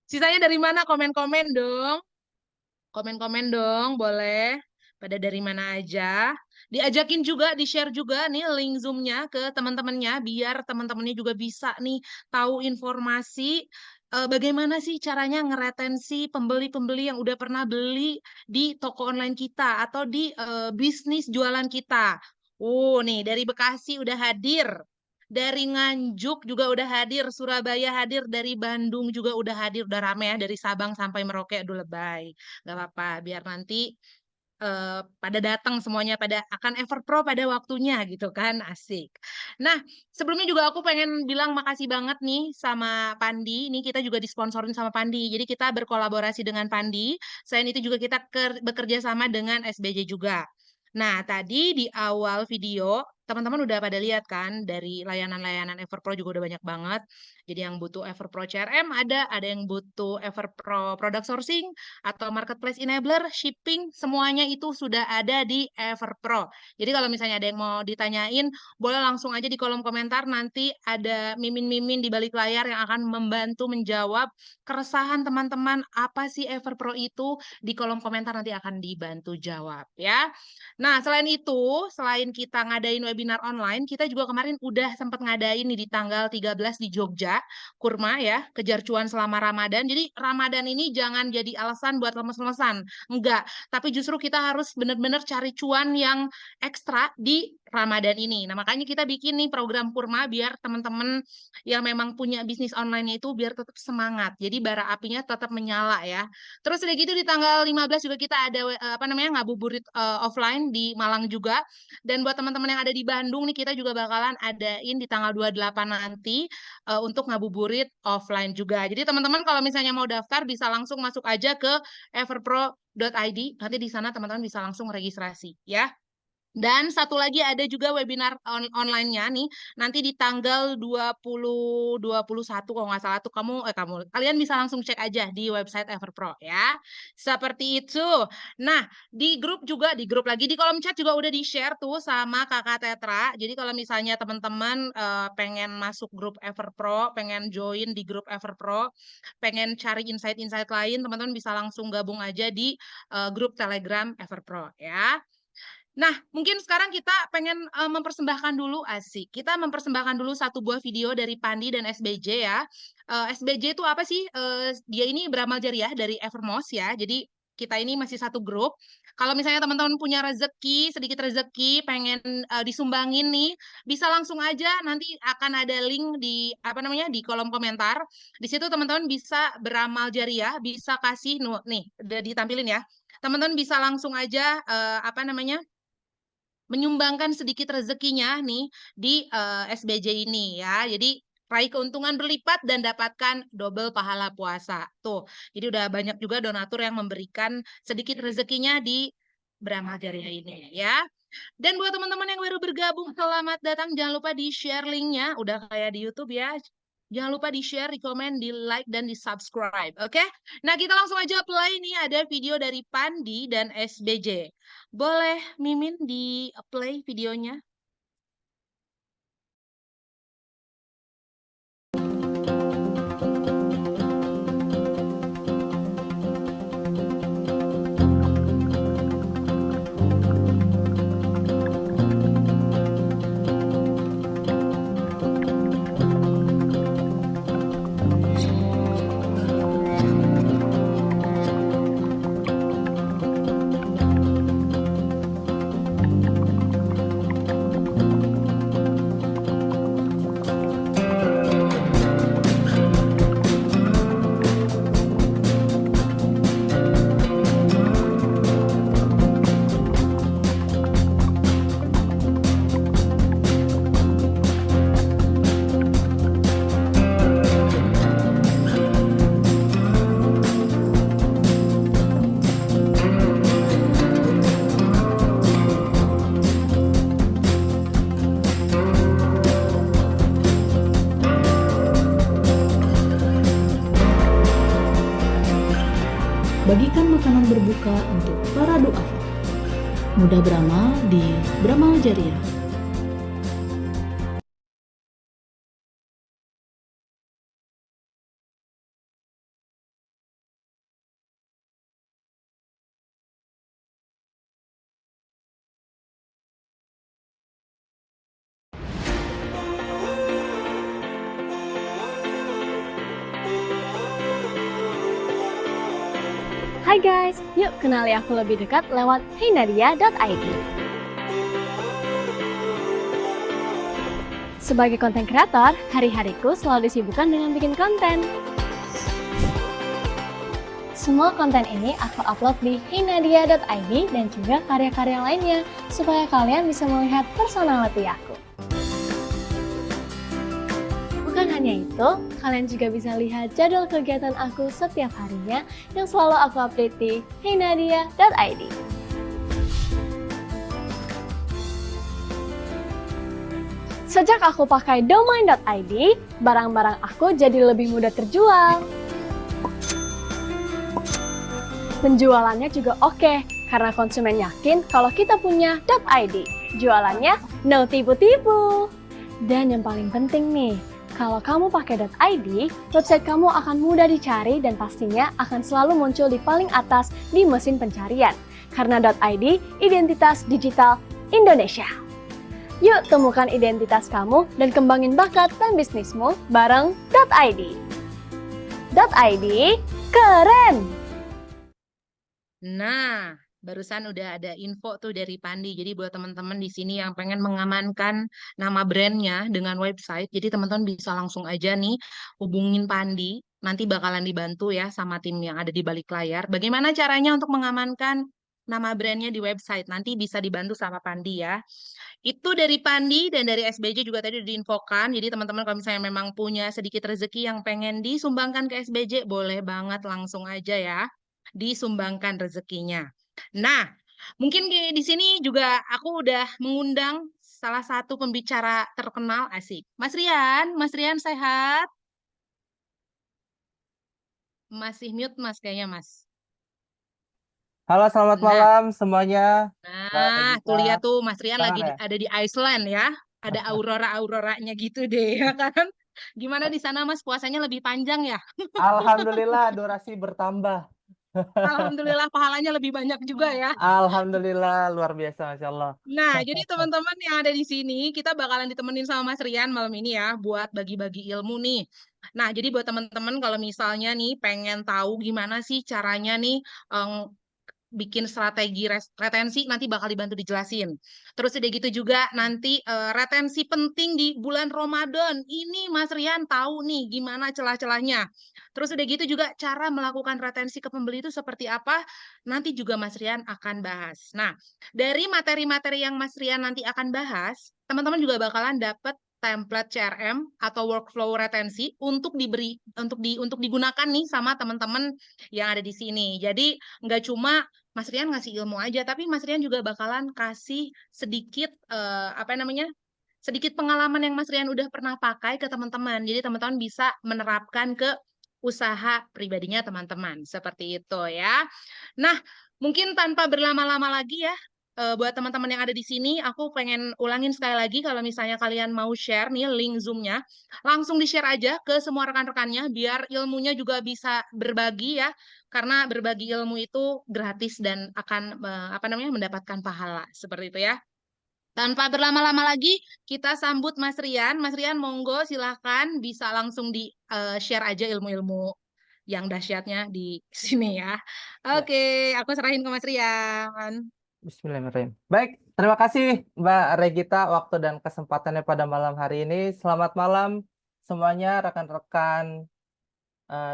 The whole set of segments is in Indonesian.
Sisanya dari mana? Komen-komen dong. Komen-komen dong, boleh. Pada dari mana aja. Diajakin juga, di-share juga nih link Zoom-nya ke teman-temannya, biar teman-temannya juga bisa nih tahu informasi bagaimana sih caranya ngeretensi pembeli-pembeli yang udah pernah beli di toko online kita atau di bisnis jualan kita. Nih dari Bekasi udah hadir. Dari Nganjuk juga udah hadir, Surabaya hadir, dari Bandung juga udah hadir, udah rame ya, dari Sabang sampai Merauke, aduh lebay. Gak apa-apa, biar nanti pada datang semuanya, pada akan Everpro pada waktunya gitu kan, asik. Nah, sebelumnya juga aku pengen bilang makasih banget nih sama Pandi, ini kita juga disponsorin sama Pandi, jadi kita berkolaborasi dengan Pandi, selain itu juga kita bekerja sama dengan SBJ juga. Nah, tadi di awal video, teman-teman udah pada lihat kan, dari layanan-layanan Everpro juga udah banyak banget. Jadi yang butuh Everpro CRM ada yang butuh Everpro Product Sourcing, atau Marketplace Enabler, shipping, semuanya itu sudah ada di Everpro. Jadi kalau misalnya ada yang mau ditanyain, boleh langsung aja di kolom komentar, nanti ada mimin-mimin di balik layar yang akan membantu menjawab keresahan teman-teman, apa sih Everpro itu, di kolom komentar nanti akan dibantu jawab ya. Nah, selain itu, selain kita ngadain webinar online, kita juga kemarin udah sempat ngadain nih di tanggal 13 di Jogja, kurma ya, kejar cuan selama Ramadan. Jadi Ramadan ini jangan jadi alasan buat lemes-lemesan. Enggak, tapi justru kita harus benar-benar cari cuan yang ekstra di Ramadan ini. Nah, makanya kita bikin nih program kurma biar teman-teman yang memang punya bisnis online itu biar tetap semangat. Jadi bara apinya tetap menyala ya. Terus udah gitu di tanggal 15 juga kita ada apa namanya ngabuburit offline di Malang juga. Dan buat teman-teman yang ada di Bandung nih kita juga bakalan adain di tanggal 28 nanti untuk ngabuburit offline juga. Jadi teman-teman kalau misalnya mau daftar bisa langsung masuk aja ke everpro.id. Nanti di sana teman-teman bisa langsung registrasi ya. Dan satu lagi ada juga webinar online-nya nih, nanti di tanggal 21 kalau nggak salah tuh kalian bisa langsung cek aja di website Everpro ya. Seperti itu. Nah, di grup lagi di kolom chat juga udah di-share tuh sama Kakak Tetra. Jadi kalau misalnya teman-teman pengen masuk grup Everpro, pengen join di grup Everpro, pengen cari insight-insight lain, teman-teman bisa langsung gabung aja di grup Telegram Everpro ya. Nah, mungkin sekarang kita pengen mempersembahkan dulu asik. Kita mempersembahkan dulu satu buah video dari Pandi dan SBJ ya. SBJ itu apa sih? Dia ini beramal jariah dari Evermos ya. Jadi kita ini masih satu grup. Kalau misalnya teman-teman punya rezeki, sedikit rezeki, pengen disumbangin nih, bisa langsung aja nanti akan ada link di apa namanya di kolom komentar. Di situ teman-teman bisa beramal jariah, bisa kasih nih udah ditampilin ya. Teman-teman bisa langsung aja apa namanya menyumbangkan sedikit rezekinya nih di SBJ ini ya. Jadi raih keuntungan berlipat dan dapatkan double pahala puasa. Tuh, jadi udah banyak juga donatur yang memberikan sedikit rezekinya di Beramal Jariah ini ya. Dan buat teman-teman yang baru bergabung, selamat datang. Jangan lupa di-share linknya. Udah kayak di YouTube ya. Jangan lupa di-share, di-komen, di-like, dan di-subscribe. Oke? Nah, kita langsung aja play nih. Ada video dari Pandi dan SBJ. Boleh Mimin di-play videonya? Bagikan makanan berbuka untuk para duafa. Mudah beramal di Beramal Jariah. Hai guys, yuk kenali aku lebih dekat lewat heynadia.id. Sebagai konten kreator, hari-hariku selalu disibukkan dengan bikin konten. Semua konten ini aku upload di heynadia.id dan juga karya-karya lainnya, supaya kalian bisa melihat personality aku. Bukan hanya itu, kalian juga bisa lihat jadwal kegiatan aku setiap harinya yang selalu aku update di heynadia.id. Sejak aku pakai domain.id, barang-barang aku jadi lebih mudah terjual. Penjualannya juga oke, karena konsumen yakin kalau kita punya .id. Jualannya no tipu-tipu. Dan yang paling penting nih, kalau kamu pakai .id, website kamu akan mudah dicari dan pastinya akan selalu muncul di paling atas di mesin pencarian. Karena .id, identitas digital Indonesia. Yuk temukan identitas kamu dan kembangin bakat dan bisnismu bareng .id. .id, keren! Nah, barusan udah ada info tuh dari Pandi. Jadi buat teman-teman di sini yang pengen mengamankan nama brandnya dengan website, jadi teman-teman bisa langsung aja nih hubungin Pandi. Nanti bakalan dibantu ya sama tim yang ada di balik layar. Bagaimana caranya untuk mengamankan nama brandnya di website? Nanti bisa dibantu sama Pandi ya. Itu dari Pandi dan dari SBJ juga tadi udah diinfokan. Jadi teman-teman kalau misalnya memang punya sedikit rezeki yang pengen disumbangkan ke SBJ, boleh banget langsung aja ya disumbangkan rezekinya. Nah, mungkin di sini juga aku udah mengundang salah satu pembicara terkenal asik. Mas Rian sehat? Masih mute Mas kayaknya Mas. Halo, selamat Nah, malam semuanya. Mbak tuh Regita, lihat tuh Mas Rian dengar lagi ya? ada di Iceland ya. Ada aurora-auroranya gitu deh ya kan. Gimana di sana Mas puasanya lebih panjang ya? Alhamdulillah, durasi bertambah. Alhamdulillah pahalanya lebih banyak juga ya. Alhamdulillah, luar biasa, Masya Allah. Nah, jadi teman-teman yang ada di sini, kita bakalan ditemenin sama Mas Rian malam ini ya, buat bagi-bagi ilmu nih. Nah, jadi buat teman-teman kalau misalnya nih pengen tahu gimana sih caranya nih bikin strategi retensi, nanti bakal dibantu dijelasin. Terus udah gitu juga nanti retensi penting di bulan Ramadan. Ini Mas Rian tahu nih gimana celah-celahnya. Terus udah gitu juga cara melakukan retensi ke pembeli itu seperti apa, nanti juga Mas Rian akan bahas. Nah, dari materi-materi yang Mas Rian nanti akan bahas, teman-teman juga bakalan dapat template CRM atau workflow retensi untuk digunakan nih sama teman-teman yang ada di sini. Jadi nggak cuma Mas Rian ngasih ilmu aja, tapi Mas Rian juga bakalan kasih sedikit apa namanya? Sedikit pengalaman yang Mas Rian udah pernah pakai ke teman-teman. Jadi teman-teman bisa menerapkan ke usaha pribadinya teman-teman. Seperti itu ya. Nah, mungkin tanpa berlama-lama lagi ya, buat teman-teman yang ada di sini, aku pengen ulangin sekali lagi kalau misalnya kalian mau share nih link Zoom-nya, langsung di-share aja ke semua rekan-rekannya biar ilmunya juga bisa berbagi ya. Karena berbagi ilmu itu gratis dan akan apa namanya mendapatkan pahala. Seperti itu ya. Tanpa berlama-lama lagi, kita sambut Mas Rian. Mas Rian, monggo silahkan bisa langsung di-share aja ilmu-ilmu yang dahsyatnya di sini ya. Ya, Oke, aku serahin ke Mas Rian. Bismillahirrahmanirrahim. Baik, terima kasih Mbak Regita waktu dan kesempatannya pada malam hari ini. Selamat malam semuanya rekan-rekan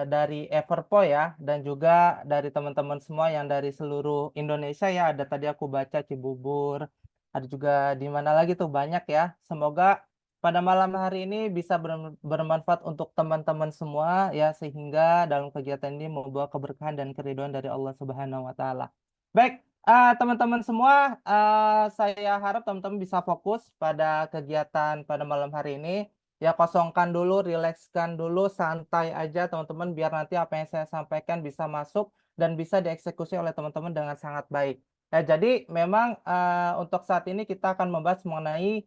dari Everpo ya, dan juga dari teman-teman semua yang dari seluruh Indonesia ya. Ada tadi aku baca Cibubur, ada juga di mana lagi tuh banyak ya. Semoga pada malam hari ini bisa bermanfaat untuk teman-teman semua ya, sehingga dalam kegiatan ini membawa keberkahan dan keridhaan dari Allah Subhanahu wa taala. Baik, teman-teman semua, saya harap teman-teman bisa fokus pada kegiatan pada malam hari ini. Ya, kosongkan dulu, rilekskan dulu, santai aja teman-teman, biar nanti apa yang saya sampaikan bisa masuk dan bisa dieksekusi oleh teman-teman dengan sangat baik. Ya, jadi memang untuk saat ini kita akan membahas mengenai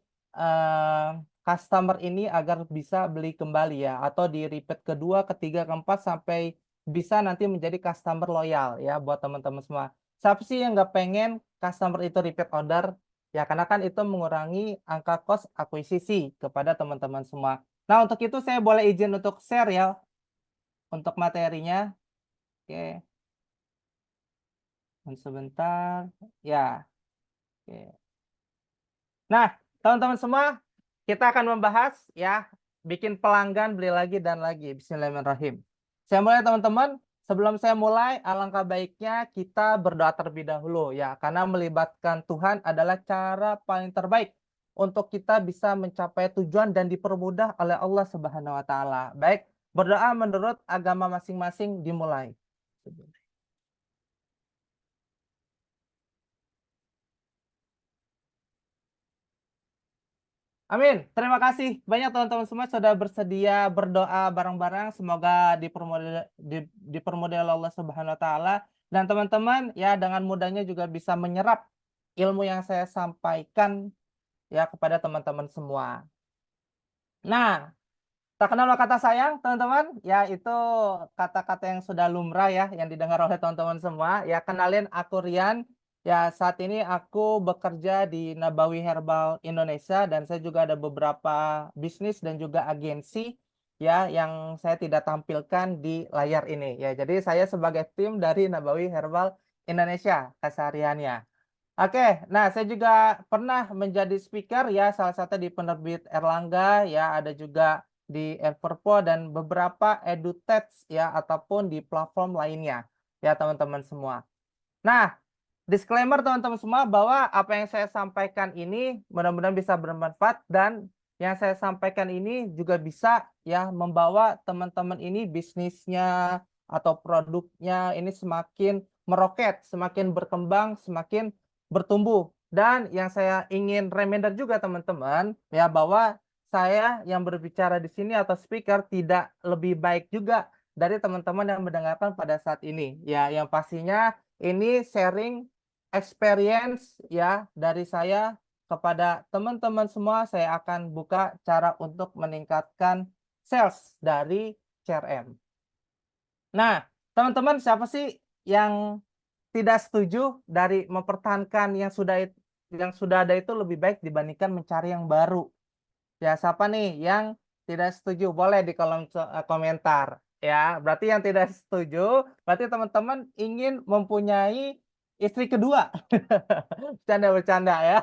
customer ini agar bisa beli kembali ya, atau di repeat kedua, ketiga, keempat sampai bisa nanti menjadi customer loyal ya buat teman-teman semua. Siapa sih yang nggak pengen customer itu repeat order? Ya, karena kan itu mengurangi angka kos akuisisi kepada teman-teman semua. Nah, untuk itu saya boleh izin untuk share ya untuk materinya. Oke. Sebentar. Ya. Oke. Nah, teman-teman semua, kita akan membahas ya, bikin pelanggan beli lagi dan lagi. Bismillahirrahmanirrahim. Saya mulai teman-teman. Sebelum saya mulai, alangkah baiknya kita berdoa terlebih dahulu ya, karena melibatkan Tuhan adalah cara paling terbaik untuk kita bisa mencapai tujuan dan dipermudah oleh Allah Subhanahu wa taala. Baik, berdoa menurut agama masing-masing dimulai. Amin. Terima kasih banyak teman-teman semua sudah bersedia berdoa bareng-bareng. Semoga dipermudah oleh Allah Subhanahu wa taala, dan teman-teman ya dengan mudahnya juga bisa menyerap ilmu yang saya sampaikan ya kepada teman-teman semua. Nah, tak kenal maka kata sayang, teman-teman, ya itu kata-kata yang sudah lumrah ya, yang didengar oleh teman-teman semua. Ya, kenalin aku Rian. Ya, saat ini aku bekerja di Nabawi Herbal Indonesia, dan saya juga ada beberapa bisnis dan juga agensi ya yang saya tidak tampilkan di layar ini. Ya, jadi saya sebagai tim dari Nabawi Herbal Indonesia kesehariannya. Oke, nah saya juga pernah menjadi speaker ya, salah satu di penerbit Erlangga ya, ada juga di Everpo dan beberapa edutech ya ataupun di platform lainnya ya teman-teman semua. Nah, disclaimer teman-teman semua bahwa apa yang saya sampaikan ini mudah-mudahan bisa bermanfaat, dan yang saya sampaikan ini juga bisa ya membawa teman-teman ini bisnisnya atau produknya ini semakin meroket, semakin berkembang, semakin bertumbuh. Dan yang saya ingin reminder juga teman-teman ya, bahwa saya yang berbicara di sini atau speaker tidak lebih baik juga dari teman-teman yang mendengarkan pada saat ini. Ya, yang pastinya ini sharing experience ya dari saya kepada teman-teman semua. Saya akan buka cara untuk meningkatkan sales dari CRM. Nah, teman-teman, siapa sih yang tidak setuju dari mempertahankan yang sudah ada itu lebih baik dibandingkan mencari yang baru? Ya, siapa nih yang tidak setuju? Boleh di kolom komentar ya. Berarti yang tidak setuju, berarti teman-teman ingin mempunyai istri kedua. Bercanda-bercanda ya.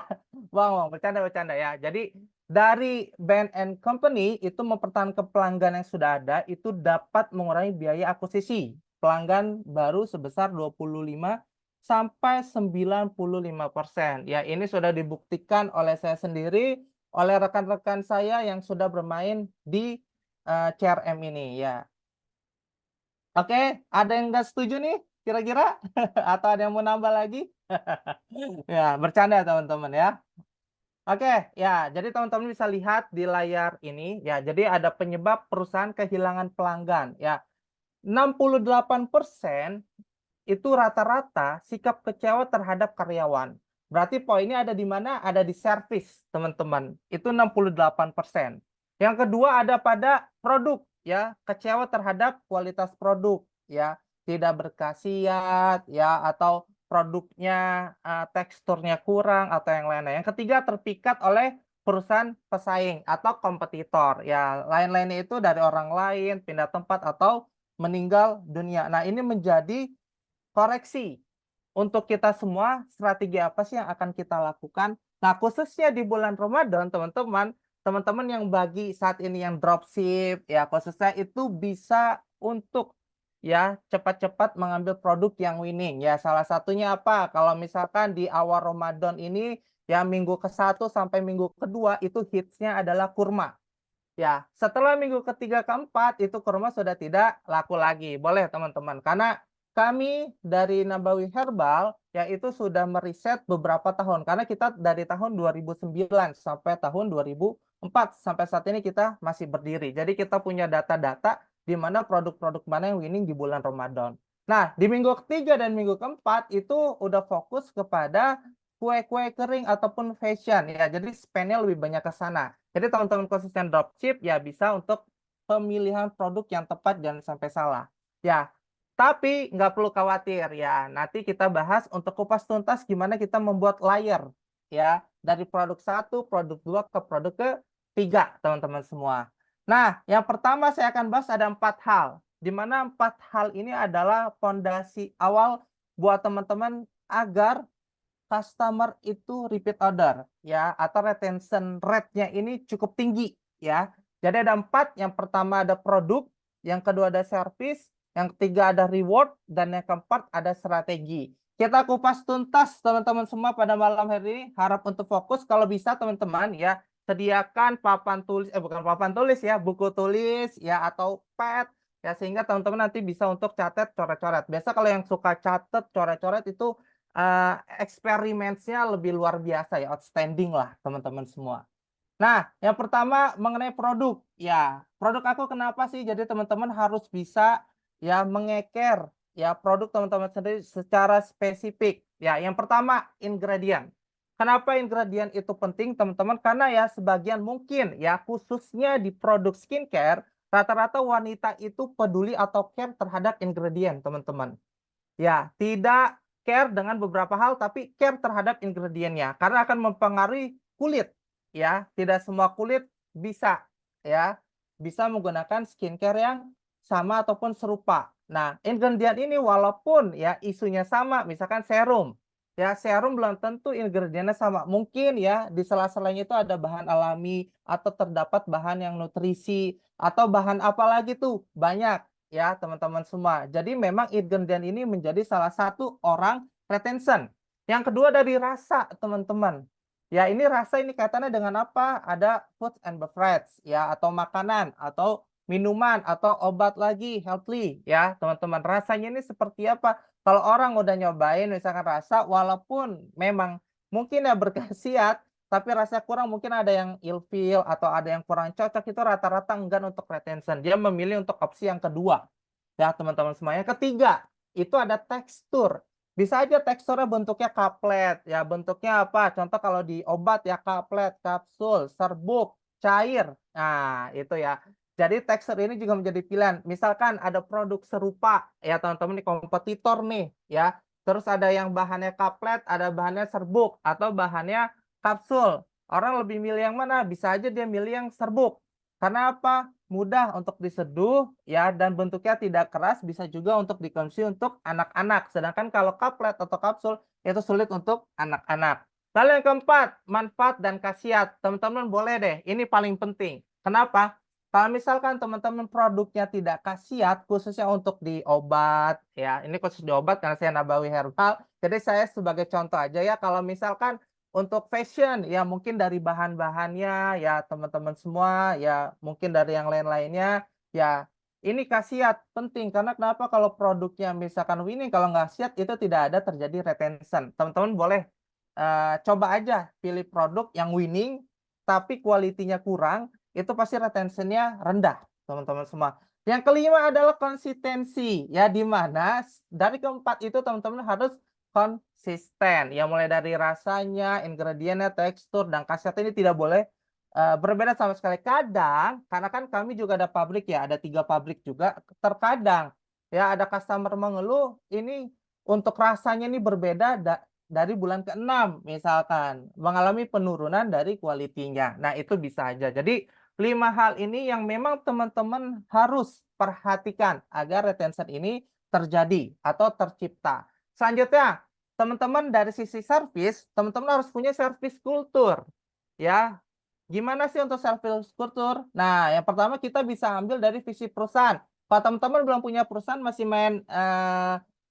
Bang, bercanda-bercanda ya. Jadi dari Brand and Company itu mempertahankan pelanggan yang sudah ada itu dapat mengurangi biaya akuisisi pelanggan baru sebesar 25 sampai 95%. Ya, ini sudah dibuktikan oleh saya sendiri, oleh rekan-rekan saya yang sudah bermain di CRM ini ya. Oke, ada yang nggak setuju nih kira-kira? Atau ada yang mau nambah lagi? Ya, bercanda teman-teman ya. Oke, ya, jadi teman-teman bisa lihat di layar ini ya. Jadi ada penyebab perusahaan kehilangan pelanggan ya. 68% itu rata-rata sikap kecewa terhadap karyawan. Berarti poinnya ada di mana? Ada di servis, teman-teman. Itu 68%. Yang kedua ada pada produk, ya. Kecewa terhadap kualitas produk, ya. Tidak berkhasiat, ya, atau produknya teksturnya kurang atau yang lainnya. Yang ketiga terpikat oleh perusahaan pesaing atau kompetitor, ya. Lain-lainnya itu dari orang lain, pindah tempat atau meninggal dunia. Nah, ini menjadi koreksi untuk kita semua, strategi apa sih yang akan kita lakukan. Nah, khususnya di bulan Ramadan, teman-teman yang bagi saat ini yang dropship, ya khususnya itu bisa untuk ya cepat-cepat mengambil produk yang winning. Ya, salah satunya apa? Kalau misalkan di awal Ramadan ini, ya minggu ke-1 sampai minggu kedua itu hitsnya adalah kurma. Ya, setelah minggu ketiga keempat itu kurma sudah tidak laku lagi. Boleh teman-teman, karena kami dari Nabawi Herbal yaitu sudah meriset beberapa tahun. Karena kita dari tahun 2009 sampai tahun 2004 sampai saat ini kita masih berdiri. Jadi kita punya data-data di mana produk-produk mana yang winning di bulan Ramadan. Nah, di minggu ketiga dan minggu keempat itu udah fokus kepada kue-kue kering ataupun fashion ya. Jadi spendnya lebih banyak ke sana. Jadi teman-teman konsisten dropship ya bisa untuk pemilihan produk yang tepat, jangan sampai salah. Ya, tapi nggak perlu khawatir ya. Nanti kita bahas untuk kupas tuntas gimana kita membuat layer ya dari produk 1, produk 2 ke produk ketiga teman-teman semua. Nah, yang pertama saya akan bahas ada 4 hal. Di mana 4 hal ini adalah fondasi awal buat teman-teman agar customer itu repeat order ya, atau retention rate-nya ini cukup tinggi ya. Jadi ada 4, yang pertama ada produk, yang kedua ada service, yang ketiga ada reward, dan yang keempat ada strategi. Kita kupas tuntas teman-teman semua pada malam hari ini. Harap untuk fokus, kalau bisa teman-teman ya sediakan papan tulis, bukan papan tulis ya, buku tulis ya, atau pad ya, sehingga teman-teman nanti bisa untuk catat coret-coret. Biasa kalau yang suka catat coret-coret itu eksperimennya lebih luar biasa ya, outstanding lah teman-teman semua. Nah, yang pertama mengenai produk. Ya, produk aku kenapa sih? Jadi teman-teman harus bisa ya mengeker ya produk teman-teman sendiri secara spesifik. Ya, yang pertama ingredient. Kenapa ingredient itu penting teman-teman? Karena ya sebagian mungkin ya khususnya di produk skincare, rata-rata wanita itu peduli atau care terhadap ingredient teman-teman. Ya, tidak care dengan beberapa hal, tapi care terhadap ingredientnya, karena akan mempengaruhi kulit, ya. Tidak semua kulit bisa, ya, bisa menggunakan skincare yang sama ataupun serupa. Nah, ingredient ini walaupun ya isunya sama, misalkan serum, ya serum belum tentu ingredientnya sama. Mungkin ya di sela-selanya itu ada bahan alami atau terdapat bahan yang nutrisi atau bahan apa lagi tuh banyak. Ya, teman-teman semua. Jadi memang ingredient ini menjadi salah satu orang retention. Yang kedua dari rasa, teman-teman. Ya, ini rasa ini kaitannya dengan apa? Ada food and beverage, ya, atau makanan, atau minuman, atau obat lagi, healthy, ya, teman-teman. Rasanya ini seperti apa? Kalau orang udah nyobain misalkan rasa, walaupun memang mungkin ya berkhasiat, tapi rasa kurang, mungkin ada yang ilfeel atau ada yang kurang cocok, itu rata-rata enggan untuk retention. Dia memilih untuk opsi yang kedua. Ya, teman-teman semuanya. Ketiga, itu ada tekstur. Bisa aja teksturnya bentuknya kaplet, ya bentuknya apa? Contoh kalau di obat ya kaplet, kapsul, serbuk, cair. Nah, itu ya. Jadi tekstur ini juga menjadi pilihan. Misalkan ada produk serupa, ya teman-teman, ini kompetitor nih, ya. Terus ada yang bahannya kaplet, ada bahannya serbuk, atau bahannya kapsul. Orang lebih milih yang mana? Bisa aja dia milih yang serbuk. Karena apa? Mudah untuk diseduh ya, dan bentuknya tidak keras, bisa juga untuk dikonsumsi untuk anak-anak. Sedangkan kalau kaplet atau kapsul itu sulit untuk anak-anak. Lalu yang keempat, manfaat dan khasiat. Teman-teman boleh deh, ini paling penting. Kenapa? Kalau misalkan teman-teman produknya tidak khasiat, khususnya untuk di obat, ya ini khusus di obat karena saya nabawi herbal. Jadi saya sebagai contoh aja ya, kalau misalkan untuk fashion, ya mungkin dari bahan-bahannya, ya teman-teman semua, ya mungkin dari yang lain-lainnya, ya ini khasiat penting. Karena kenapa? Kalau produknya misalkan winning, kalau nggak khasiat itu tidak ada terjadi retention. Teman-teman boleh coba aja pilih produk yang winning, tapi kualitinya kurang, itu pasti retentionnya rendah, teman-teman semua. Yang kelima adalah konsistensi, ya di mana dari keempat itu teman-teman harus konsisten. Ya mulai dari rasanya, ingredientnya, tekstur, dan khasiat ini tidak boleh berbeda sama sekali. Kadang, karena kan kami juga ada pabrik ya, ada 3 pabrik juga. Terkadang ya ada customer mengeluh ini untuk rasanya ini berbeda dari bulan ke-6 misalkan, mengalami penurunan dari kualitinya. Nah, itu bisa aja. Jadi 5 hal ini yang memang teman-teman harus perhatikan agar retention ini terjadi atau tercipta. Selanjutnya, teman-teman dari sisi service, teman-teman harus punya service kultur. Ya, gimana sih untuk service kultur? Nah, yang pertama kita bisa ambil dari visi perusahaan. Kalau teman-teman belum punya perusahaan, masih main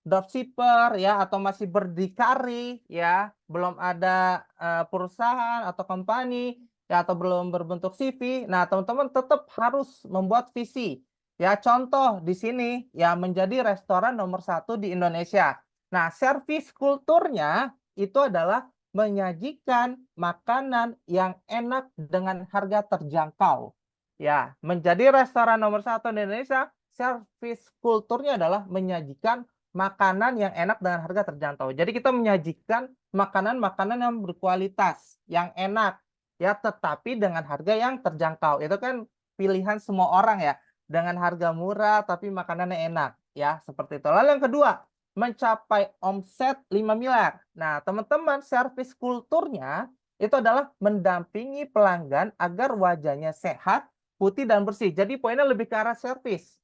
dropshipper ya, atau masih berdikari ya, belum ada perusahaan atau company ya, atau belum berbentuk CV. Nah, teman-teman tetap harus membuat visi. Ya, contoh di sini ya menjadi restoran nomor 1 di Indonesia. Nah, service kulturnya itu adalah menyajikan makanan yang enak dengan harga terjangkau. Ya, menjadi restoran nomor 1 di Indonesia, service kulturnya adalah menyajikan makanan yang enak dengan harga terjangkau. Jadi kita menyajikan makanan-makanan yang berkualitas, yang enak, ya, tetapi dengan harga yang terjangkau. Itu kan pilihan semua orang ya, dengan harga murah tapi makanannya enak, ya, seperti itu. Lalu yang kedua, mencapai omset 5 miliar. Nah, teman-teman, service kulturnya itu adalah mendampingi pelanggan agar wajahnya sehat, putih, dan bersih. Jadi poinnya lebih ke arah service.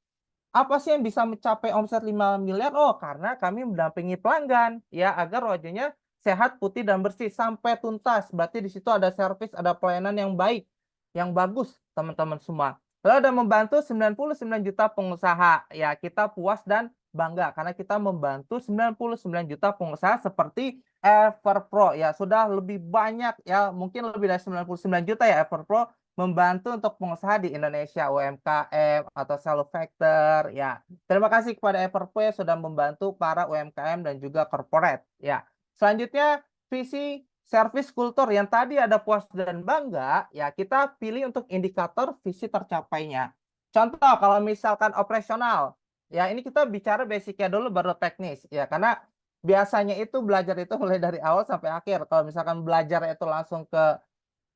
Apa sih yang bisa mencapai omset 5 miliar? Oh, karena kami mendampingi pelanggan ya agar wajahnya sehat, putih dan bersih sampai tuntas. Berarti di situ ada servis, ada pelayanan yang baik, yang bagus, teman-teman semua. Lalu ada membantu 99 juta pengusaha. Ya, kita puas dan bangga karena kita membantu 99 juta pengusaha seperti Everpro ya. Sudah lebih banyak ya, mungkin lebih dari 99 juta ya Everpro membantu untuk pengusaha di Indonesia, UMKM atau self factor ya. Terima kasih kepada Everpro yang sudah membantu para UMKM dan juga corporate ya. Selanjutnya visi service kultur yang tadi ada puas dan bangga ya, kita pilih untuk indikator visi tercapainya. Contoh kalau misalkan operasional ya, ini kita bicara basicnya dulu baru teknis ya, karena biasanya itu belajar itu mulai dari awal sampai akhir. Kalau misalkan belajar itu langsung ke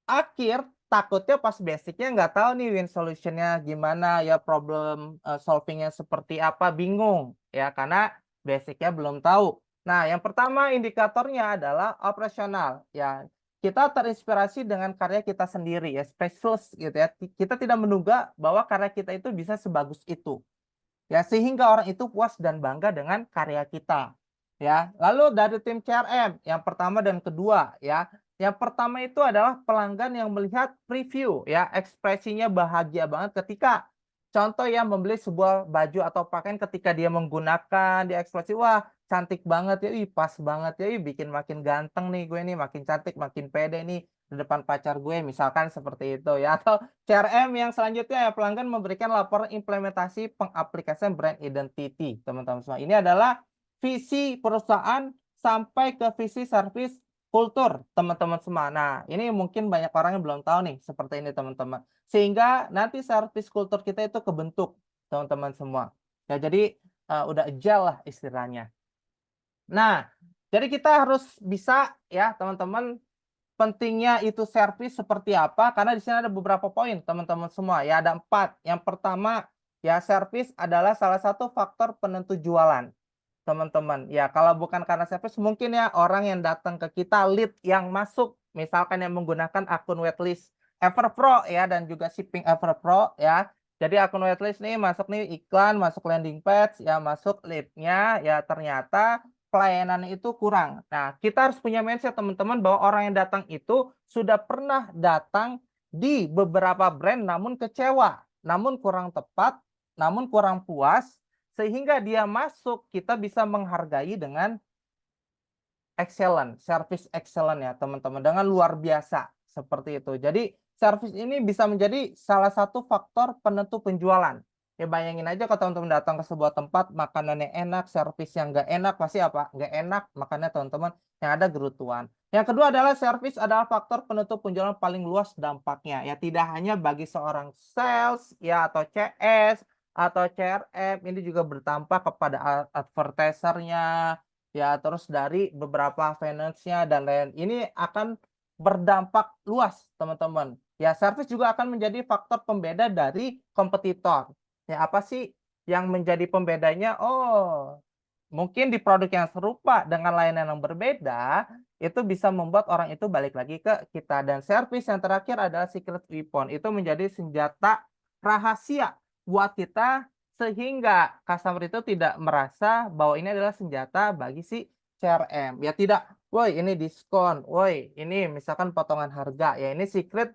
akhir, takutnya pas basicnya nggak tahu nih win solution-nya gimana ya, problem, solving-nya seperti apa, bingung ya, karena basicnya belum tahu. Nah, yang pertama indikatornya adalah operasional ya. Kita terinspirasi dengan karya kita sendiri ya, specialist gitu ya. Kita tidak menduga bahwa karya kita itu bisa sebagus itu. Ya, sehingga orang itu puas dan bangga dengan karya kita. Ya, lalu dari tim CRM yang pertama dan kedua ya. Yang pertama itu adalah pelanggan yang melihat preview ya, ekspresinya bahagia banget ketika contoh ya membeli sebuah baju atau pakaian, ketika dia menggunakan, dia ekspresi, "Wah, cantik banget ya, ih pas banget ya, ih bikin makin ganteng nih gue nih, makin cantik, makin pede nih di depan pacar gue," misalkan seperti itu ya. Atau CRM yang selanjutnya ya, pelanggan memberikan laporan implementasi pengaplikasian brand identity, teman-teman semua. Ini adalah visi perusahaan sampai ke visi service kultur, teman-teman semua. Nah, ini mungkin banyak orang yang belum tahu nih, seperti ini teman-teman. Sehingga nanti service kultur kita itu kebentuk, teman-teman semua. Ya, jadi udah agile lah istilahnya. Nah, jadi kita harus bisa ya, teman-teman, pentingnya itu servis seperti apa, karena di sini ada beberapa poin, teman-teman semua. Ya, ada 4. Yang pertama, ya servis adalah salah satu faktor penentu jualan, teman-teman. Ya, kalau bukan karena servis, mungkin ya orang yang datang ke kita, lead yang masuk, misalkan yang menggunakan akun waitlist Everpro ya, dan juga shipping Everpro ya. Jadi akun waitlist nih, masuk nih iklan, masuk landing page, ya masuk lead-nya, ya ternyata pelayanan itu kurang. Nah, kita harus punya mindset teman-teman bahwa orang yang datang itu sudah pernah datang di beberapa brand namun kecewa, namun kurang tepat, namun kurang puas, sehingga dia masuk, kita bisa menghargai dengan excellent, service excellent ya teman-teman, dengan luar biasa, seperti itu. Jadi service ini bisa menjadi salah satu faktor penentu penjualan. Ya bayangin aja kalau teman-teman datang ke sebuah tempat, makanannya enak, service yang nggak enak, pasti apa? Nggak enak, makanya teman-teman yang ada gerutuan. Yang kedua adalah service adalah faktor penentu penjualan paling luas dampaknya. Ya tidak hanya bagi seorang sales ya atau CS atau CRM, ini juga berdampak kepada advertisernya, ya terus dari beberapa finance-nya dan lain. Ini akan berdampak luas, teman-teman. Ya, service juga akan menjadi faktor pembeda dari kompetitor. Ya, apa sih yang menjadi pembedanya? Oh, mungkin di produk yang serupa dengan layanan yang berbeda, itu bisa membuat orang itu balik lagi ke kita. Dan service yang terakhir adalah secret weapon. Itu menjadi senjata rahasia buat kita, sehingga customer itu tidak merasa bahwa ini adalah senjata bagi si CRM. Ya tidak, woi ini diskon, woi ini misalkan potongan harga, ya ini secret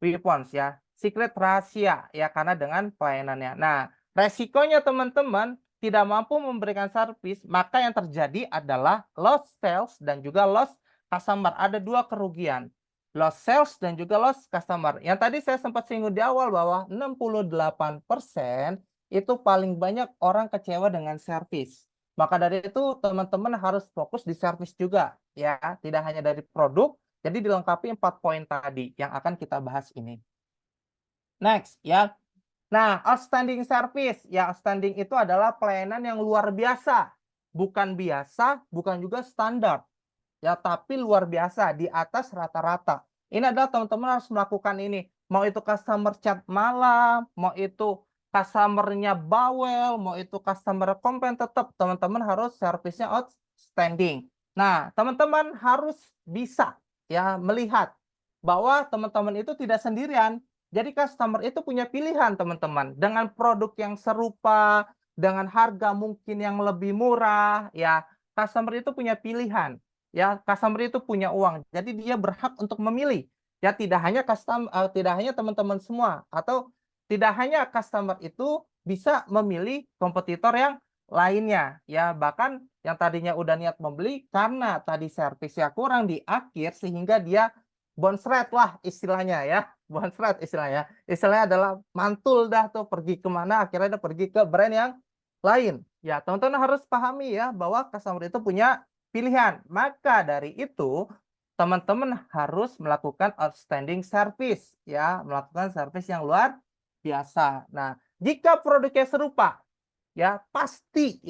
weapons ya, secret rahasia ya, karena dengan pelayanannya. Nah, resikonya teman-teman tidak mampu memberikan servis, maka yang terjadi adalah lost sales dan juga lost customer. Ada dua kerugian, lost sales dan juga lost customer. Yang tadi saya sempat singgung di awal bahwa 68% itu paling banyak orang kecewa dengan servis. Maka dari itu teman-teman harus fokus di servis juga ya, tidak hanya dari produk. Jadi dilengkapi 4 poin tadi yang akan kita bahas ini. Next ya. Nah, outstanding service. Ya, outstanding itu adalah pelayanan yang luar biasa. Bukan biasa, bukan juga standar. Ya, tapi luar biasa, di atas rata-rata. Ini adalah teman-teman harus melakukan ini. Mau itu customer chat malam, mau itu customer-nya bawel, mau itu customer komplain, tetap teman-teman harus servisnya outstanding. Nah, teman-teman harus bisa ya melihat bahwa teman-teman itu tidak sendirian. Jadi customer itu punya pilihan teman-teman. Dengan produk yang serupa, dengan harga mungkin yang lebih murah, ya customer itu punya pilihan, ya customer itu punya uang, jadi dia berhak untuk memilih, ya tidak hanya teman-teman semua, atau tidak hanya customer itu bisa memilih kompetitor yang lainnya, ya bahkan yang tadinya udah niat membeli karena tadi servisnya kurang di akhir sehingga dia bonsret lah istilahnya ya, bonsret istilahnya. Istilahnya adalah mantul dah tuh pergi kemana akhirnya dia pergi ke brand yang lain. Ya, teman-teman harus pahami ya bahwa customer itu punya pilihan. Maka dari itu teman-teman harus melakukan outstanding service ya, melakukan service yang luar biasa. Nah, jika produknya serupa ya pasti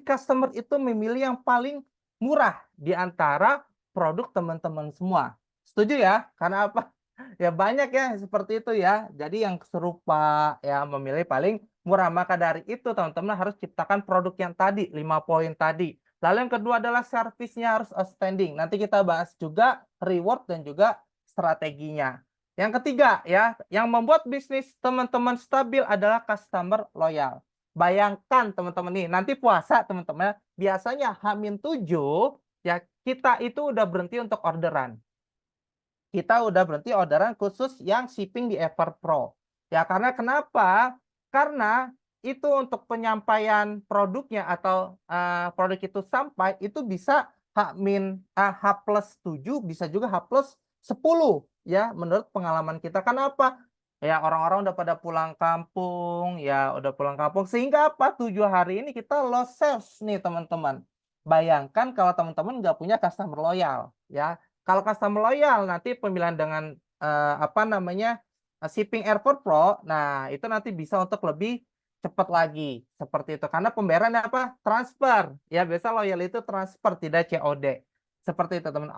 customer itu memilih yang paling murah di antara produk teman-teman semua. Setuju ya? Karena apa? Ya banyak ya seperti itu ya. Jadi yang serupa ya memilih paling murah. Maka dari itu teman-teman harus ciptakan produk yang tadi, 5 poin tadi. Lalu yang kedua adalah servisnya harus outstanding. Nanti kita bahas juga reward dan juga strateginya. Yang ketiga ya, yang membuat bisnis teman-teman stabil adalah customer loyal. Bayangkan teman-teman nih, nanti puasa teman-teman, biasanya H-7 ya kita itu udah berhenti untuk orderan. Kita udah berhenti orderan khusus yang shipping di Everpro. Ya karena kenapa? Karena itu untuk penyampaian produknya atau produk itu sampai itu bisa H+7 bisa juga H+10 ya menurut pengalaman kita. Kenapa? Ya orang-orang udah pada pulang kampung, ya udah pulang kampung sehingga apa? 7 hari ini kita lost sales nih teman-teman. Bayangkan kalau teman-teman nggak punya customer loyal ya. Kalau customer loyal nanti pemilihan dengan shipping Airport Pro, nah itu nanti bisa untuk lebih cepat lagi seperti itu. Karena pembayarannya apa? Transfer. Ya biasa loyal itu transfer tidak COD. Seperti itu teman.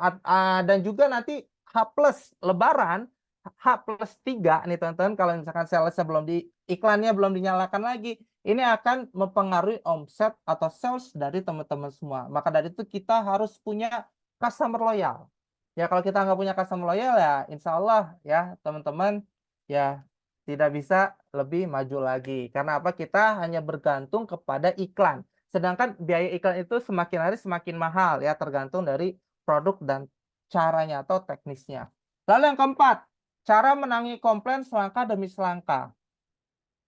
Dan juga nanti H plus Lebaran H+3 nih teman-teman kalau misalkan salesnya belum iklannya belum dinyalakan lagi, ini akan mempengaruhi omset atau sales dari teman-teman semua. Maka dari itu kita harus punya customer loyal. Ya kalau kita nggak punya customer loyal ya insya Allah ya teman-teman ya tidak bisa lebih maju lagi. Karena apa? Kita hanya bergantung kepada iklan. Sedangkan biaya iklan itu semakin hari semakin mahal ya tergantung dari produk dan caranya atau teknisnya. Lalu yang keempat, cara menangani komplain selangkah demi selangkah.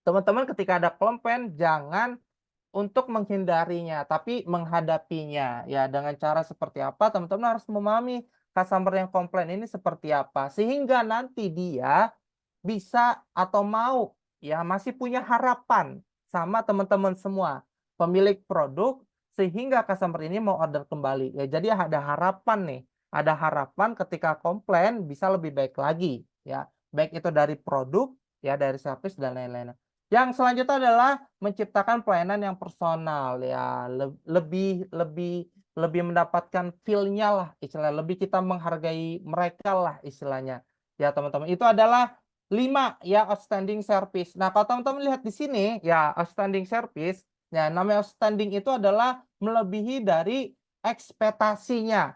Teman-teman ketika ada komplain jangan untuk menghindarinya, tapi menghadapinya. Ya, dengan cara seperti apa teman-teman harus memahami customer yang komplain ini seperti apa. Sehingga nanti dia bisa atau mau ya masih punya harapan sama teman-teman semua. Pemilik produk sehingga customer ini mau order kembali. Ya, jadi ada harapan nih. Ada harapan ketika komplain bisa lebih baik lagi. Ya, baik itu dari produk, ya dari service dan lain-lain. Yang selanjutnya adalah menciptakan pelayanan yang personal ya lebih mendapatkan feel-nya lah istilahnya lebih kita menghargai mereka lah istilahnya ya teman-teman itu adalah 5 ya outstanding service. Nah kalau teman-teman lihat di sini ya outstanding service ya namanya outstanding itu adalah melebihi dari ekspektasinya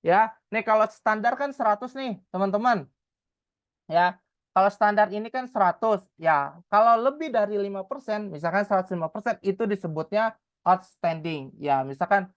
ya. Nih kalau standar kan 100 nih teman-teman ya. Kalau standar ini kan 100 ya. Kalau lebih dari 5%, misalkan 105% itu disebutnya outstanding. Ya, misalkan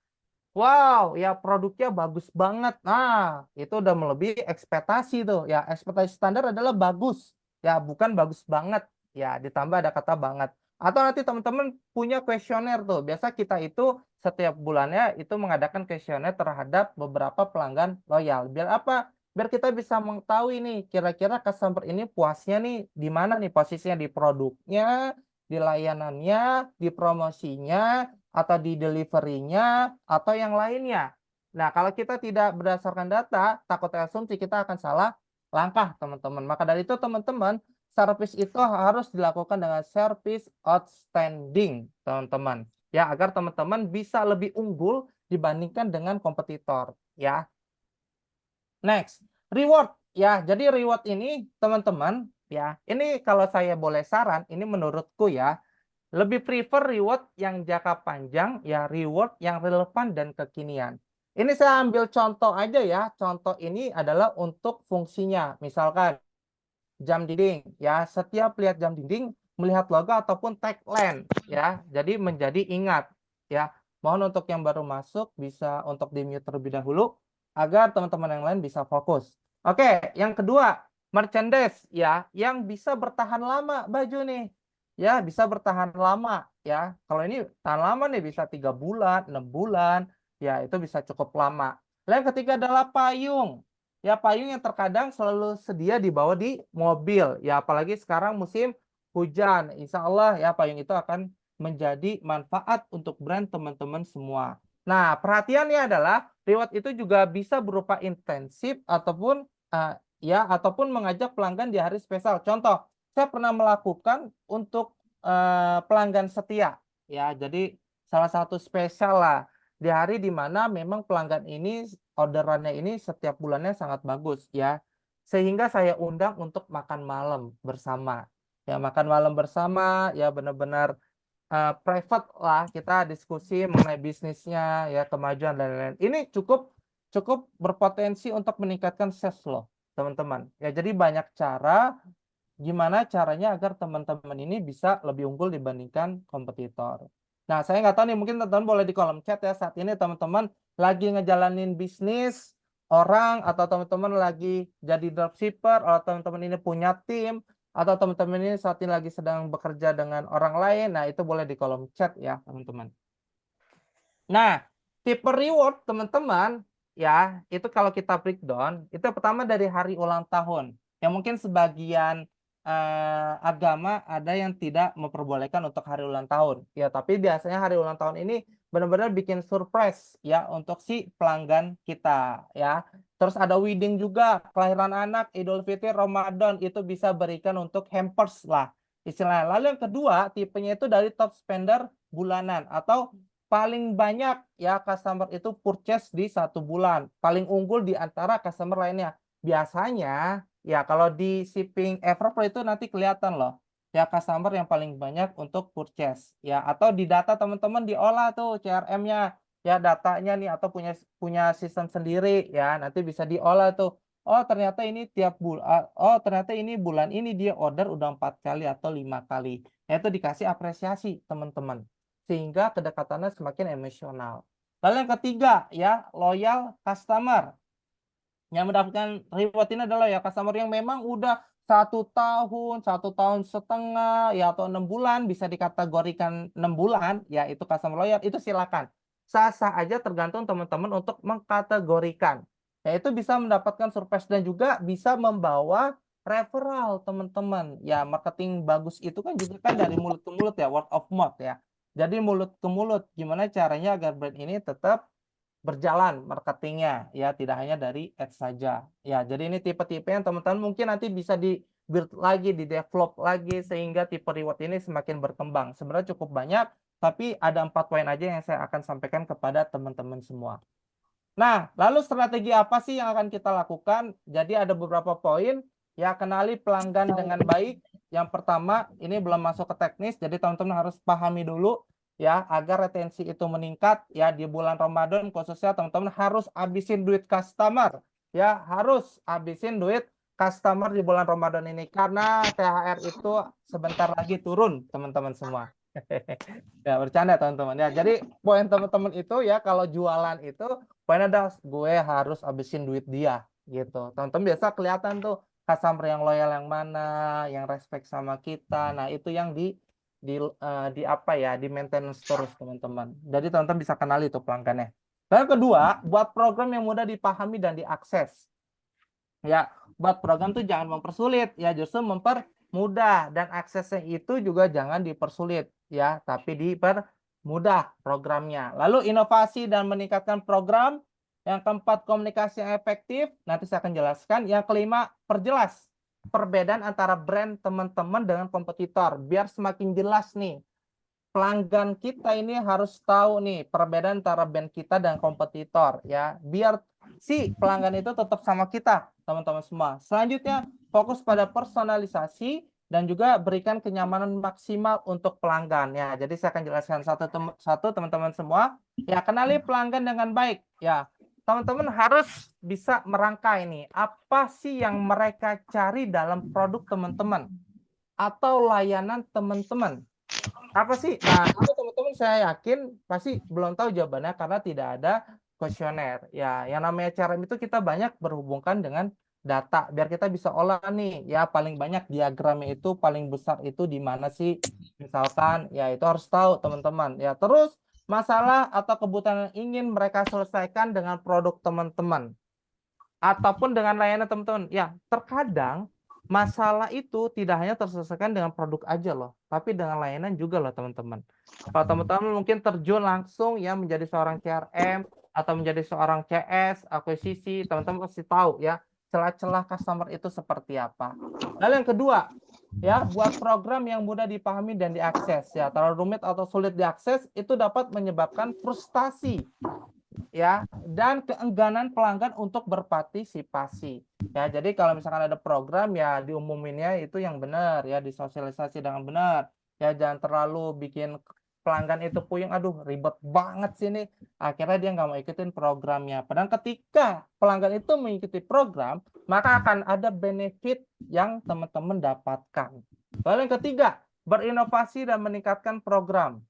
wow, ya produknya bagus banget. Nah, itu udah melebihi ekspektasi tuh. Ya, ekspektasi standar adalah bagus. Ya, bukan bagus banget. Ya, ditambah ada kata banget. Atau nanti teman-teman punya kuesioner tuh. Biasa kita itu setiap bulannya itu mengadakan kuesioner terhadap beberapa pelanggan loyal. Biar apa? Biar kita bisa mengetahui nih kira-kira customer ini puasnya nih di mana nih posisinya di produknya, di layanannya, di promosinya, atau di delivery-nya, atau yang lainnya. Nah, kalau kita tidak berdasarkan data, takut asumsi kita akan salah langkah, teman-teman. Maka dari itu, teman-teman, service itu harus dilakukan dengan service outstanding, teman-teman. Ya, agar teman-teman bisa lebih unggul dibandingkan dengan kompetitor, ya. Next, reward. Ya, jadi reward ini, teman-teman, ya, ini kalau saya boleh saran, ini menurutku ya, lebih prefer reward yang jangka panjang, ya reward yang relevan dan kekinian. Ini saya ambil contoh aja ya. Contoh ini adalah untuk fungsinya. Misalkan jam dinding, ya setiap lihat jam dinding melihat logo ataupun tagline ya. Jadi menjadi ingat ya. Mohon untuk yang baru masuk bisa untuk di-mute terlebih dahulu agar teman-teman yang lain bisa fokus. Oke, yang kedua, merchandise ya, yang bisa bertahan lama baju nih. Ya, bisa bertahan lama ya. Kalau ini tahan lama nih bisa 3 bulan, 6 bulan, ya itu bisa cukup lama. Lalu yang ketiga adalah payung. Ya, payung yang terkadang selalu sedia dibawa di mobil. Ya, apalagi sekarang musim hujan. Insya Allah ya payung itu akan menjadi manfaat untuk brand teman-teman semua. Nah, perhatiannya adalah reward itu juga bisa berupa intensif ataupun ya ataupun mengajak pelanggan di hari spesial. Contoh, saya pernah melakukan untuk pelanggan setia ya. Jadi salah satu spesial lah di hari di mana memang pelanggan ini orderannya ini setiap bulannya sangat bagus ya. Sehingga saya undang untuk makan malam bersama. Ya makan malam bersama ya benar-benar private lah kita diskusi mengenai bisnisnya ya kemajuan dan lain-lain. Ini cukup cukup berpotensi untuk meningkatkan sales loh teman-teman. Ya jadi banyak cara gimana caranya agar teman-teman ini bisa lebih unggul dibandingkan kompetitor. Nah, saya nggak tahu nih, mungkin teman-teman boleh di kolom chat ya, saat ini teman-teman lagi ngejalanin bisnis orang, atau teman-teman lagi jadi dropshipper, atau teman-teman ini punya tim, atau teman-teman ini saat ini lagi sedang bekerja dengan orang lain. Nah, itu boleh di kolom chat ya, teman-teman. Nah, tipe reward teman-teman, ya, itu kalau kita breakdown, itu pertama dari hari ulang tahun. Yang mungkin sebagian agama ada yang tidak memperbolehkan untuk hari ulang tahun. Ya, tapi biasanya hari ulang tahun ini benar-benar bikin surprise ya untuk si pelanggan kita ya. Terus ada wedding juga, kelahiran anak, Idul Fitri, Ramadan itu bisa berikan untuk hampers lah istilahnya. Lalu yang kedua, tipenya itu dari top spender bulanan atau paling banyak ya customer itu purchase di 1 bulan. Paling unggul di antara customer lainnya. Biasanya ya kalau di shipping Everflow itu nanti kelihatan loh. Ya customer yang paling banyak untuk purchase ya atau di data teman-teman diolah tuh CRM-nya ya datanya nih atau punya sistem sendiri ya nanti bisa diolah tuh. Oh ternyata ini tiap bulan oh ternyata ini bulan ini dia order udah 4 kali atau 5 kali. Ya, itu dikasih apresiasi teman-teman sehingga kedekatannya semakin emosional. Lalu yang ketiga ya loyal customer. Yang mendapatkan reward ini adalah ya customer yang memang udah 1 tahun, 1 tahun setengah, ya atau 6 bulan bisa dikategorikan 6 bulan, ya itu customer loyal itu silakan. Sah-sah aja tergantung teman-teman untuk mengkategorikan. Ya itu bisa mendapatkan surprise dan juga bisa membawa referral teman-teman. Ya marketing bagus itu kan juga kan dari mulut ke mulut ya, word of mouth ya. Jadi mulut ke mulut, gimana caranya agar brand ini tetap berjalan marketingnya ya tidak hanya dari ads saja ya jadi ini tipe-tipe yang teman-teman mungkin nanti bisa di build lagi di develop lagi sehingga tipe reward ini semakin berkembang sebenarnya cukup banyak tapi ada 4 poin aja yang saya akan sampaikan kepada teman-teman semua. Nah lalu strategi apa sih yang akan kita lakukan? Jadi ada beberapa poin ya kenali pelanggan dengan baik. Yang pertama ini belum masuk ke teknis jadi teman-teman harus pahami dulu ya agar retensi itu meningkat ya di bulan Ramadan khususnya teman-teman harus habisin duit customer ya harus habisin duit customer di bulan Ramadan ini karena THR itu sebentar lagi turun teman-teman semua. Ya bercanda teman-teman ya jadi poin teman-teman itu ya kalau jualan itu poin ada gue harus habisin duit dia gitu teman-teman biasa kelihatan tuh customer yang loyal yang mana yang respect sama kita nah itu yang di apa ya di maintenance terus teman-teman. Jadi teman-teman bisa kenali itu pelanggannya. Dan kedua, buat program yang mudah dipahami dan diakses. Ya, buat program tuh jangan mempersulit ya, justru mempermudah dan aksesnya itu juga jangan dipersulit ya, tapi dipermudah programnya. Lalu inovasi dan meningkatkan program. Yang keempat, komunikasi yang efektif. Nanti saya akan jelaskan. Yang kelima, perjelas perbedaan antara brand teman-teman dengan kompetitor biar semakin jelas nih pelanggan kita ini harus tahu nih perbedaan antara brand kita dan kompetitor ya biar si pelanggan itu tetap sama kita teman-teman semua. Selanjutnya fokus pada personalisasi dan juga berikan kenyamanan maksimal untuk pelanggan ya. Jadi saya akan jelaskan satu teman-teman semua ya kenali pelanggan dengan baik ya. Teman-teman harus bisa merangkai nih, apa sih yang mereka cari dalam produk teman-teman. atau layanan teman-teman? Apa sih? Nah, itu teman-teman saya yakin pasti belum tahu jawabannya karena tidak ada kuesioner. Ya, yang namanya CRM itu kita banyak berhubungkan dengan data biar kita bisa olah nih. Ya, paling banyak diagramnya itu paling besar itu di mana sih? Misalkan, ya itu harus tahu teman-teman. Ya, terus masalah atau kebutuhan yang ingin mereka selesaikan dengan produk teman-teman ataupun dengan layanan teman-teman. Ya, terkadang masalah itu tidak hanya terselesaikan dengan produk aja loh, tapi dengan layanan juga loh teman-teman. Kalau teman-teman mungkin terjun langsung ya menjadi seorang CRM atau menjadi seorang CS, akuisisi, teman-teman pasti tahu ya celah-celah customer itu seperti apa. Lalu yang kedua, ya buat program yang mudah dipahami dan diakses ya. Terlalu rumit atau sulit diakses itu dapat menyebabkan frustasi ya dan keengganan pelanggan untuk berpartisipasi. Ya, jadi kalau misalkan ada program ya diumuminnya itu yang benar ya, disosialisasi dengan benar. Ya, jangan terlalu bikin pelanggan itu puyeng, aduh ribet banget sih ini. Akhirnya dia nggak mau ikutin programnya. Padahal ketika pelanggan itu mengikuti program, maka akan ada benefit yang teman-teman dapatkan. Lalu yang ketiga, berinovasi dan meningkatkan program.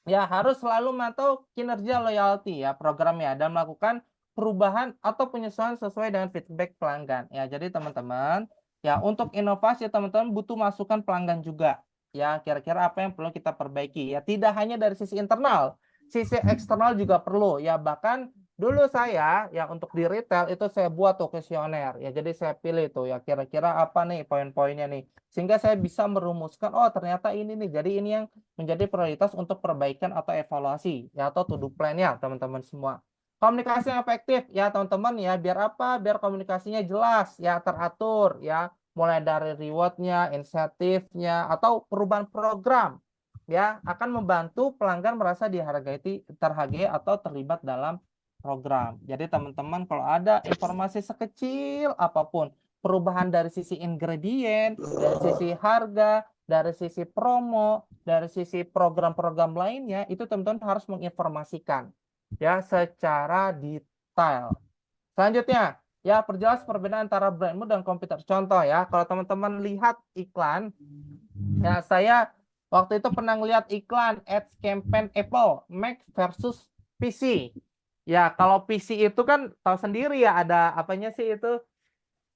Ya, harus selalu memantau kinerja loyalty ya programnya dan melakukan perubahan atau penyesuaian sesuai dengan feedback pelanggan. Ya, jadi teman-teman, ya untuk inovasi teman-teman butuh masukan pelanggan juga. Ya, kira-kira apa yang perlu kita perbaiki? Ya, tidak hanya dari sisi internal, sisi eksternal juga perlu. Ya, bahkan dulu saya ya untuk di retail itu saya buat tuh kuesioner. Ya, jadi saya pilih tuh ya kira-kira apa nih poin-poinnya nih. Sehingga saya bisa merumuskan, oh ternyata ini nih. Jadi ini yang menjadi prioritas untuk perbaikan atau evaluasi ya atau to do plan ya teman-teman semua. Komunikasi yang efektif ya teman-teman ya biar apa? Biar komunikasinya jelas ya teratur ya mulai dari rewardnya, insentifnya atau perubahan program ya akan membantu pelanggan merasa dihargai, terhargai atau terlibat dalam program. Jadi teman-teman kalau ada informasi sekecil apapun perubahan dari sisi ingredient, dari sisi harga, dari sisi promo, dari sisi program-program lainnya, itu teman-teman harus menginformasikan ya secara detail. Selanjutnya, ya perjelas perbedaan antara brandmu dan kompetitor. Contoh ya, kalau teman-teman lihat iklan, ya saya waktu itu pernah lihat iklan ads campaign Apple, Mac versus PC. Ya, kalau PC itu kan tahu sendiri ya ada apanya sih itu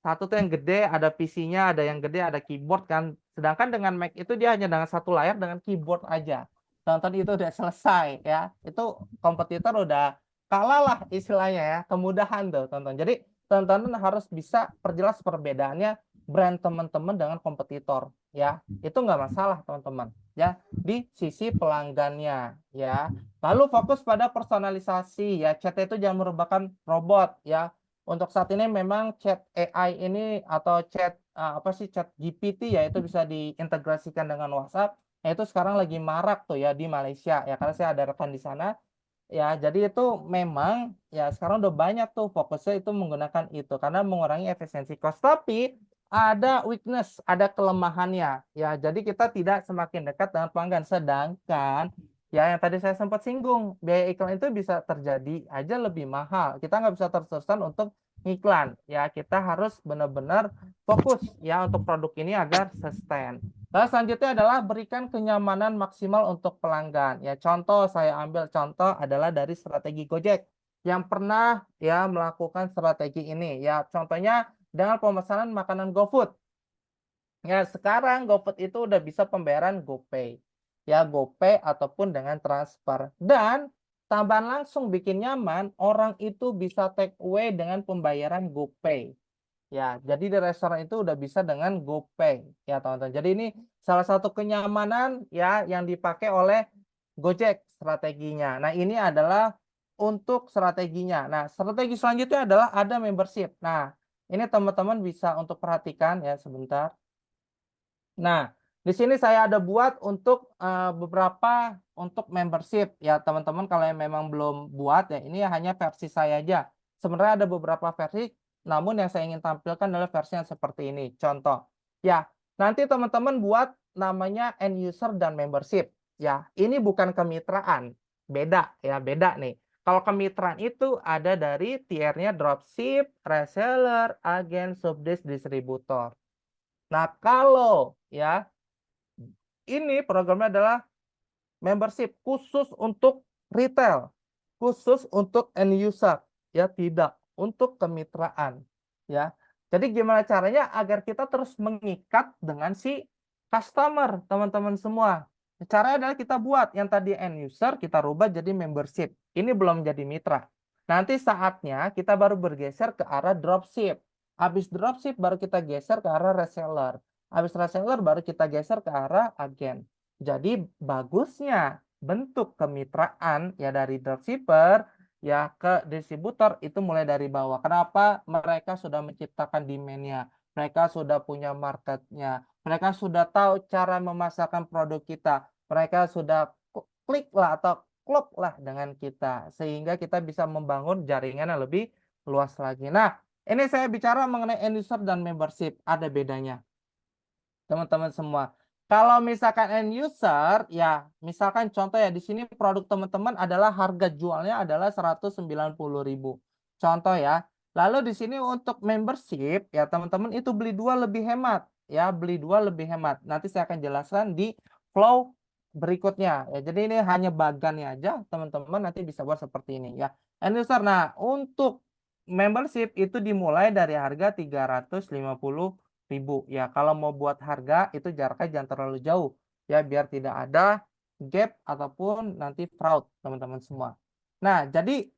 satu tuh yang gede, ada PC-nya, ada yang gede, ada keyboard kan. Sedangkan dengan Mac itu dia hanya dengan satu layar dengan keyboard aja. Tonton itu udah selesai ya. Itu kompetitor udah kalah lah istilahnya ya. Kemudahan tuh tonton. Jadi tontonan harus bisa perjelas perbedaannya brand teman-teman dengan kompetitor ya. Itu nggak masalah teman-teman ya di sisi pelanggannya ya. Lalu fokus pada personalisasi ya. Chat itu jangan merupakan robot ya. Untuk saat ini memang chat AI ini atau chat apa sih chat GPT ya itu bisa diintegrasikan dengan WhatsApp. Nah, itu sekarang lagi marak tuh ya di Malaysia ya karena saya ada rekan di sana. Ya, jadi itu memang ya sekarang udah banyak tuh fokusnya itu menggunakan itu karena mengurangi efisiensi cost. Tapi ada weakness, ada kelemahannya. Ya, jadi kita tidak semakin dekat dengan pelanggan. Sedangkan ya yang tadi saya sempat singgung, biaya iklan itu bisa terjadi aja lebih mahal. Kita nggak bisa terus-terusan untuk iklan. Ya, kita harus benar-benar fokus ya untuk produk ini agar sustain. Lalu selanjutnya adalah berikan kenyamanan maksimal untuk pelanggan. Ya, contoh saya ambil contoh adalah dari strategi Gojek yang pernah ya melakukan strategi ini. Ya, contohnya dengan pemesanan makanan GoFood. Ya, sekarang GoFood itu udah bisa pembayaran GoPay. Ya, GoPay ataupun dengan transfer. Dan tambahan langsung bikin nyaman, orang itu bisa take away dengan pembayaran GoPay. Ya, jadi di restoran itu udah bisa dengan GoPay. Ya, teman-teman. Jadi ini salah satu kenyamanan ya yang dipakai oleh Gojek strateginya. Nah, ini adalah untuk strateginya. Nah, strategi selanjutnya adalah ada membership. Nah, ini teman-teman bisa untuk perhatikan ya sebentar. Nah, di sini saya ada buat untuk beberapa untuk membership ya teman-teman kalau yang memang belum buat ya ini hanya versi saya aja. Sebenarnya ada beberapa versi, namun yang saya ingin tampilkan adalah versi yang seperti ini. Contoh, ya nanti teman-teman buat namanya end user dan membership. Ya, ini bukan kemitraan, beda ya, beda nih. Kalau kemitraan itu ada dari tiernya dropship, reseller, agen, subdis, distributor. Nah, kalau ya ini programnya adalah membership khusus untuk retail, khusus untuk end user, ya tidak untuk kemitraan, ya. Jadi gimana caranya agar kita terus mengikat dengan si customer, teman-teman semua. Caranya adalah kita buat yang tadi end user kita rubah jadi membership. Ini belum jadi mitra. Nanti saatnya kita baru bergeser ke arah dropship. Habis dropship baru kita geser ke arah reseller. Habis reseller baru kita geser ke arah agen. Jadi bagusnya bentuk kemitraan ya dari dropshipper ya ke distributor itu mulai dari bawah. Kenapa? Mereka sudah menciptakan demand-nya, mereka sudah punya marketnya, mereka sudah tahu cara memasarkan produk kita, mereka sudah klik lah atau klop lah dengan kita sehingga kita bisa membangun jaringan yang lebih luas lagi. Nah, ini saya bicara mengenai end user dan membership, ada bedanya teman-teman semua. Kalau misalkan end user, ya misalkan contoh ya di sini produk teman-teman adalah harga jualnya adalah 190.000. Contoh ya. Lalu di sini untuk membership ya teman-teman itu beli dua lebih hemat ya, beli dua lebih hemat. Nanti saya akan jelaskan di flow berikutnya ya. Jadi ini hanya bagannya aja teman-teman nanti bisa buat seperti ini ya. End user. Nah, untuk membership itu dimulai dari harga 350.000 ya. Kalau mau buat harga itu jaraknya jangan terlalu jauh ya biar tidak ada gap ataupun nanti fraud teman-teman semua. Nah, jadi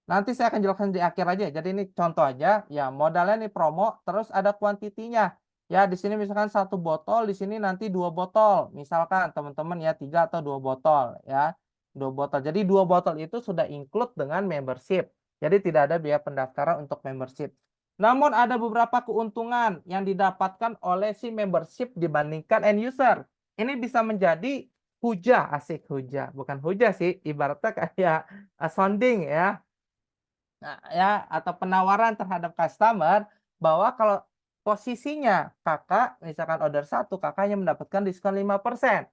nanti saya akan jelaskan di akhir aja. Jadi ini contoh aja ya, modalnya nih promo terus ada kuantitinya. Ya, di sini misalkan satu botol, di sini nanti 2 botol. Misalkan teman-teman ya 3 atau 2 botol ya. 2 botol. Jadi 2 botol itu sudah include dengan membership. Jadi tidak ada biaya pendaftaran untuk membership. Namun ada beberapa keuntungan yang didapatkan oleh si membership dibandingkan end user. Ini bisa menjadi hujah, asik hujah. Bukan hujah sih, ibaratnya kayak sounding ya. Nah, ya atau penawaran terhadap customer bahwa kalau posisinya kakak misalkan order 1 kakak hanya mendapatkan diskon 5%.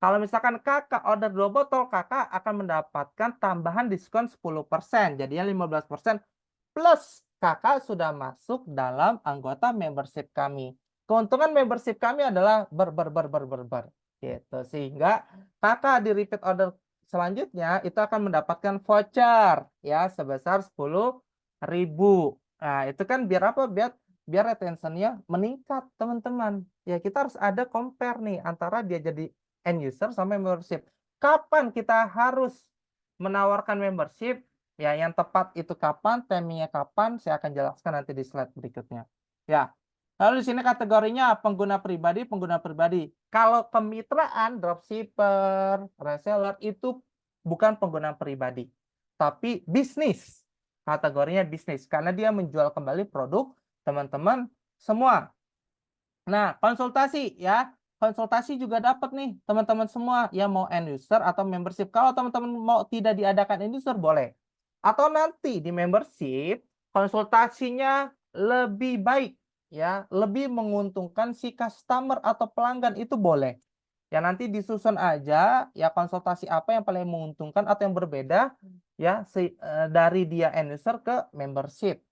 Kalau misalkan kakak order 2 botol kakak akan mendapatkan tambahan diskon 10%, jadinya 15% plus kakak sudah masuk dalam anggota membership kami. Keuntungan membership kami adalah gitu sehingga kakak di repeat order selanjutnya itu akan mendapatkan voucher ya sebesar 10.000. Nah, itu kan biar apa? Biar retentionnya meningkat, teman-teman. Ya, kita harus ada compare nih antara dia jadi end user sama membership. Kapan kita harus menawarkan membership? Ya, yang tepat itu kapan, timingnya kapan, saya akan jelaskan nanti di slide berikutnya. Ya, lalu di sini kategorinya pengguna pribadi. Kalau kemitraan, dropshipper, reseller itu bukan pengguna pribadi, tapi bisnis. Kategorinya bisnis, karena dia menjual kembali produk teman-teman semua. Nah, konsultasi ya. Konsultasi juga dapat nih teman-teman semua yang mau end user atau membership. Kalau teman-teman mau tidak diadakan end user boleh. Atau nanti di membership konsultasinya lebih baik ya, lebih menguntungkan si customer atau pelanggan itu boleh. Ya nanti disusun aja ya konsultasi apa yang paling menguntungkan atau yang berbeda ya dari dia end user ke membership.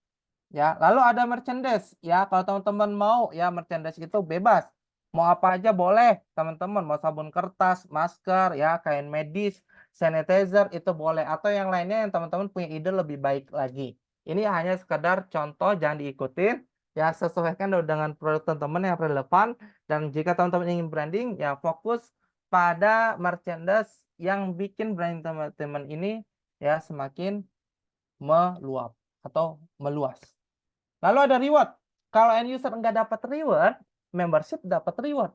Ya, lalu ada merchandise ya. Kalau teman-teman mau ya merchandise itu bebas. Mau apa aja boleh, teman-teman. Mau sabun kertas, masker ya, kain medis, sanitizer itu boleh atau yang lainnya yang teman-teman punya ide lebih baik lagi. Ini hanya sekedar contoh, jangan diikutin. Ya, sesuaikan dengan produk teman-teman yang relevan dan jika teman-teman ingin branding ya fokus pada merchandise yang bikin branding teman-teman ini ya semakin meluap atau meluas. Lalu ada reward. Kalau end user nggak dapat reward, membership dapat reward.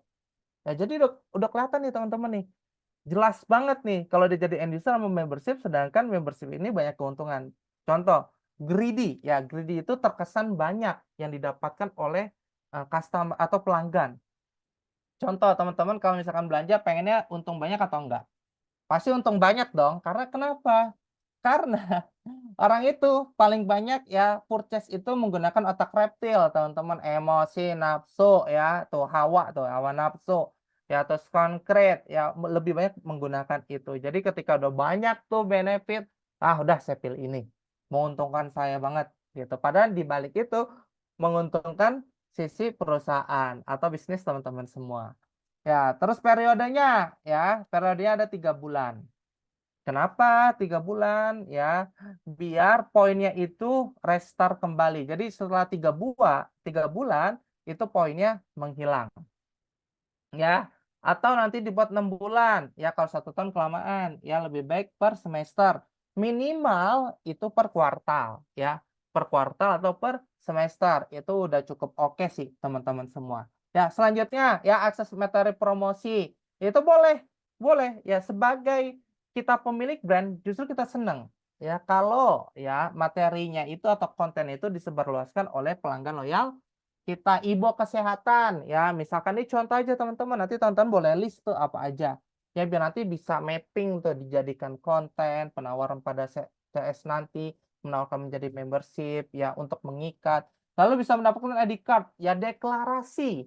Ya, jadi udah kelihatan nih teman-teman nih. Jelas banget nih kalau dia jadi end user sama membership, sedangkan membership ini banyak keuntungan. Contoh, greedy. Ya, greedy itu terkesan banyak yang didapatkan oleh customer atau pelanggan. Contoh, teman-teman kalau misalkan belanja pengennya untung banyak atau enggak? Pasti untung banyak dong. Karena kenapa? Karena orang itu paling banyak ya purchase itu menggunakan otak reptil, teman-teman. Emosi, nafsu ya, tuh hawa nafsu. Ya terus konkret ya lebih banyak menggunakan itu. Jadi ketika udah banyak tuh benefit, udah saya pilih ini. Menguntungkan saya banget gitu. Padahal di balik itu menguntungkan sisi perusahaan atau bisnis teman-teman semua. Ya, terus periodenya ya, periodenya ada 3 bulan. Kenapa 3 bulan? Ya, biar poinnya itu restart kembali. Jadi setelah 3 bulan itu poinnya menghilang. Ya, atau nanti dibuat 6 bulan. Ya, kalau 1 tahun kelamaan. Ya, lebih baik per semester. Minimal itu per kuartal. Ya, per kuartal atau per semester. Itu udah cukup oke sih teman-teman semua. Ya, selanjutnya ya akses materi promosi. Itu boleh. Boleh. Ya, sebagai kita pemilik brand justru kita senang. Ya, kalau ya materinya itu atau konten itu disebarluaskan oleh pelanggan loyal kita. Ibo kesehatan ya, misalkan ini contoh aja teman-teman, nanti teman-teman boleh list tuh apa aja ya, biar nanti bisa mapping tuh dijadikan konten penawaran pada CS nanti, menawarkan menjadi membership ya untuk mengikat, lalu bisa mendapatkan ID card ya, deklarasi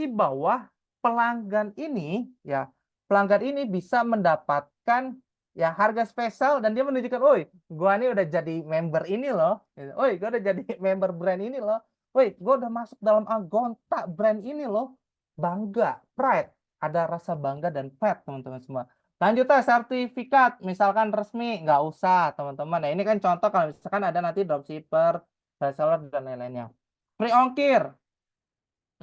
bahwa pelanggan ini bisa mendapatkan ya harga spesial, dan dia menunjukkan, "Woi, gua nih udah jadi member ini loh. Woi, gua udah jadi member brand ini loh. Woi, gua udah masuk dalam Agonta brand ini loh." Bangga, pride, ada rasa bangga dan pride teman-teman semua. Lanjutnya sertifikat, misalkan resmi, nggak usah teman-teman. Nah, ini kan contoh kalau misalkan ada nanti dropshipper, reseller dan lain-lainnya. Free ongkir.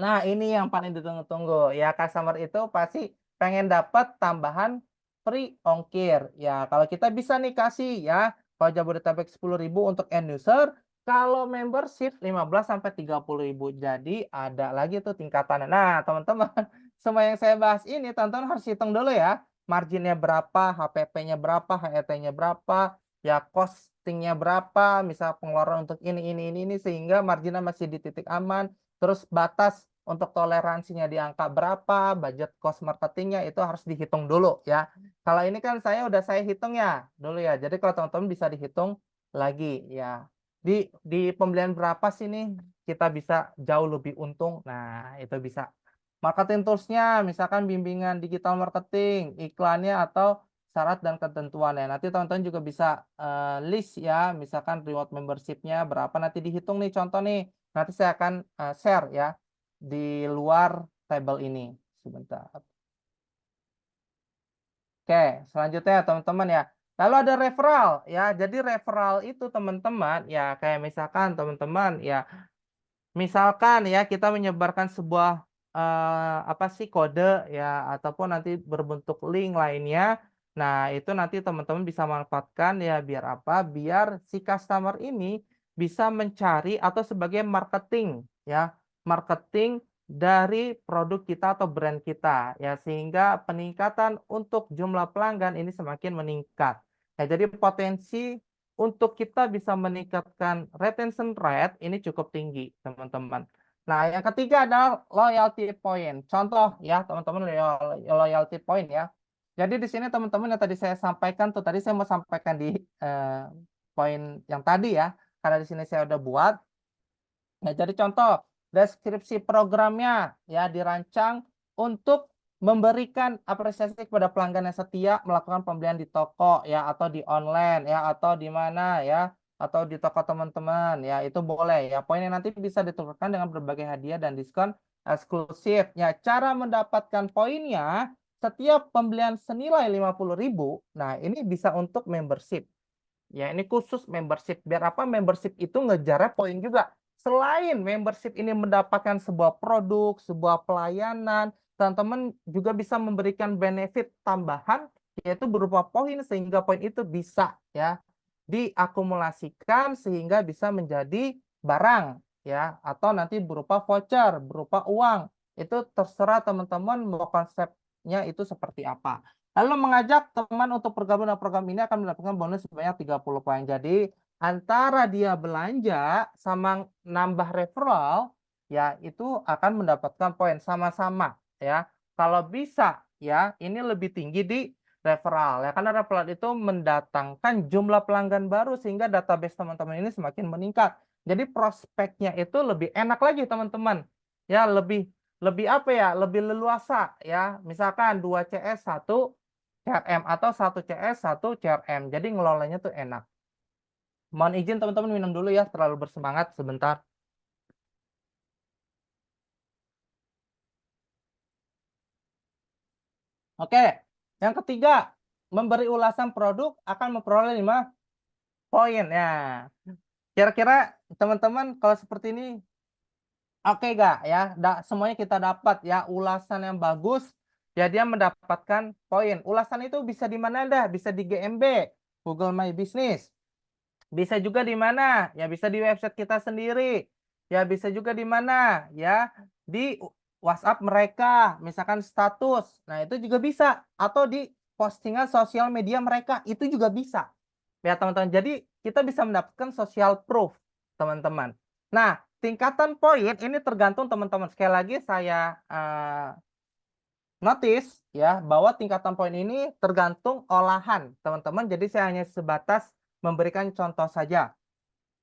Nah, ini yang paling ditunggu-tunggu. Ya, customer itu pasti pengen dapat tambahan free ongkir. Ya, kalau kita bisa nih kasih ya, kalau Jabodetabek 10.000 untuk end user, kalau membership 15 sampai 30.000. Jadi ada lagi tuh tingkatannya. Nah, teman-teman, semua yang saya bahas ini teman-teman harus hitung dulu ya. Marginnya berapa, HPP-nya berapa, HET-nya berapa, ya costingnya berapa, misal pengeluaran untuk ini, sehingga marginnya masih di titik aman. Terus batas untuk toleransinya di angka berapa, budget cost marketingnya itu harus dihitung dulu ya. Kalau ini kan saya hitung ya dulu ya. Jadi kalau teman-teman bisa dihitung lagi ya. Di pembelian berapa sih nih kita bisa jauh lebih untung. Nah, itu bisa. Marketing tools-nya misalkan bimbingan digital marketing, iklannya atau syarat dan ketentuannya. Nanti teman-teman juga bisa list ya, misalkan reward membership-nya berapa, nanti dihitung nih contoh nih. Nanti saya akan share ya di luar tabel ini. Sebentar. Oke, selanjutnya teman-teman ya. Lalu ada referral ya. Jadi referral itu teman-teman ya, kayak misalkan teman-teman ya, misalkan ya kita menyebarkan sebuah apa sih kode ya, ataupun nanti berbentuk link lainnya. Nah, itu nanti teman-teman bisa manfaatkan ya, biar apa? Biar si customer ini bisa mencari atau sebagai marketing ya, marketing dari produk kita atau brand kita ya, sehingga peningkatan untuk jumlah pelanggan ini semakin meningkat. Ya, jadi potensi untuk kita bisa meningkatkan retention rate ini cukup tinggi, teman-teman. Nah, yang ketiga adalah loyalty point. Contoh ya, teman-teman, loyalty point ya. Jadi di sini teman-teman yang tadi saya sampaikan tuh, tadi saya mau sampaikan di poin yang tadi ya, karena di sini saya udah buat. Nah, jadi contoh deskripsi programnya ya dirancang untuk memberikan apresiasi kepada pelanggan yang setia melakukan pembelian di toko ya, atau di online ya, atau di mana ya, atau di toko teman-teman ya, itu boleh ya. Poinnya nanti bisa ditukarkan dengan berbagai hadiah dan diskon eksklusif ya. Cara mendapatkan poinnya, setiap pembelian senilai 50.000, nah ini bisa untuk membership. Ya, ini khusus membership. Biar apa? Membership itu ngejarnya poin juga. Selain membership ini mendapatkan sebuah produk, sebuah pelayanan, teman-teman juga bisa memberikan benefit tambahan, yaitu berupa poin, sehingga poin itu bisa ya diakumulasikan sehingga bisa menjadi barang ya, atau nanti berupa voucher, berupa uang. Itu terserah teman-teman mau konsepnya itu seperti apa. Lalu mengajak teman untuk bergabung dengan program ini akan mendapatkan bonus sebanyak 30 poin. Jadi antara dia belanja sama nambah referral ya, itu akan mendapatkan poin sama-sama ya. Kalau bisa ya, ini lebih tinggi di referral ya, karena referral itu mendatangkan jumlah pelanggan baru sehingga database teman-teman ini semakin meningkat. Jadi prospeknya itu lebih enak lagi teman-teman. Ya, lebih lebih apa ya? Lebih leluasa ya. Misalkan 2 CS 1 CRM atau 1 CS 1 CRM. Jadi ngelolanya tuh enak. Mohon izin teman-teman minum dulu ya, terlalu bersemangat sebentar. Oke, yang ketiga, memberi ulasan produk akan memperoleh 5 poin. Ya, kira-kira teman-teman kalau seperti ini oke gak ya? Semuanya kita dapat ya ulasan yang bagus, ya dia mendapatkan poin. Ulasan itu bisa di mana dah? Bisa di GMB, Google My Business. Bisa juga di mana? Ya bisa di website kita sendiri. Ya bisa juga di mana? Ya di WhatsApp mereka, misalkan status. Nah, itu juga bisa atau di postingan sosial media mereka, itu juga bisa. Ya, teman-teman. Jadi, kita bisa mendapatkan social proof, teman-teman. Nah, tingkatan poin ini tergantung teman-teman. Sekali lagi saya notice ya bahwa tingkatan poin ini tergantung olahan, teman-teman. Jadi saya hanya sebatas memberikan contoh saja.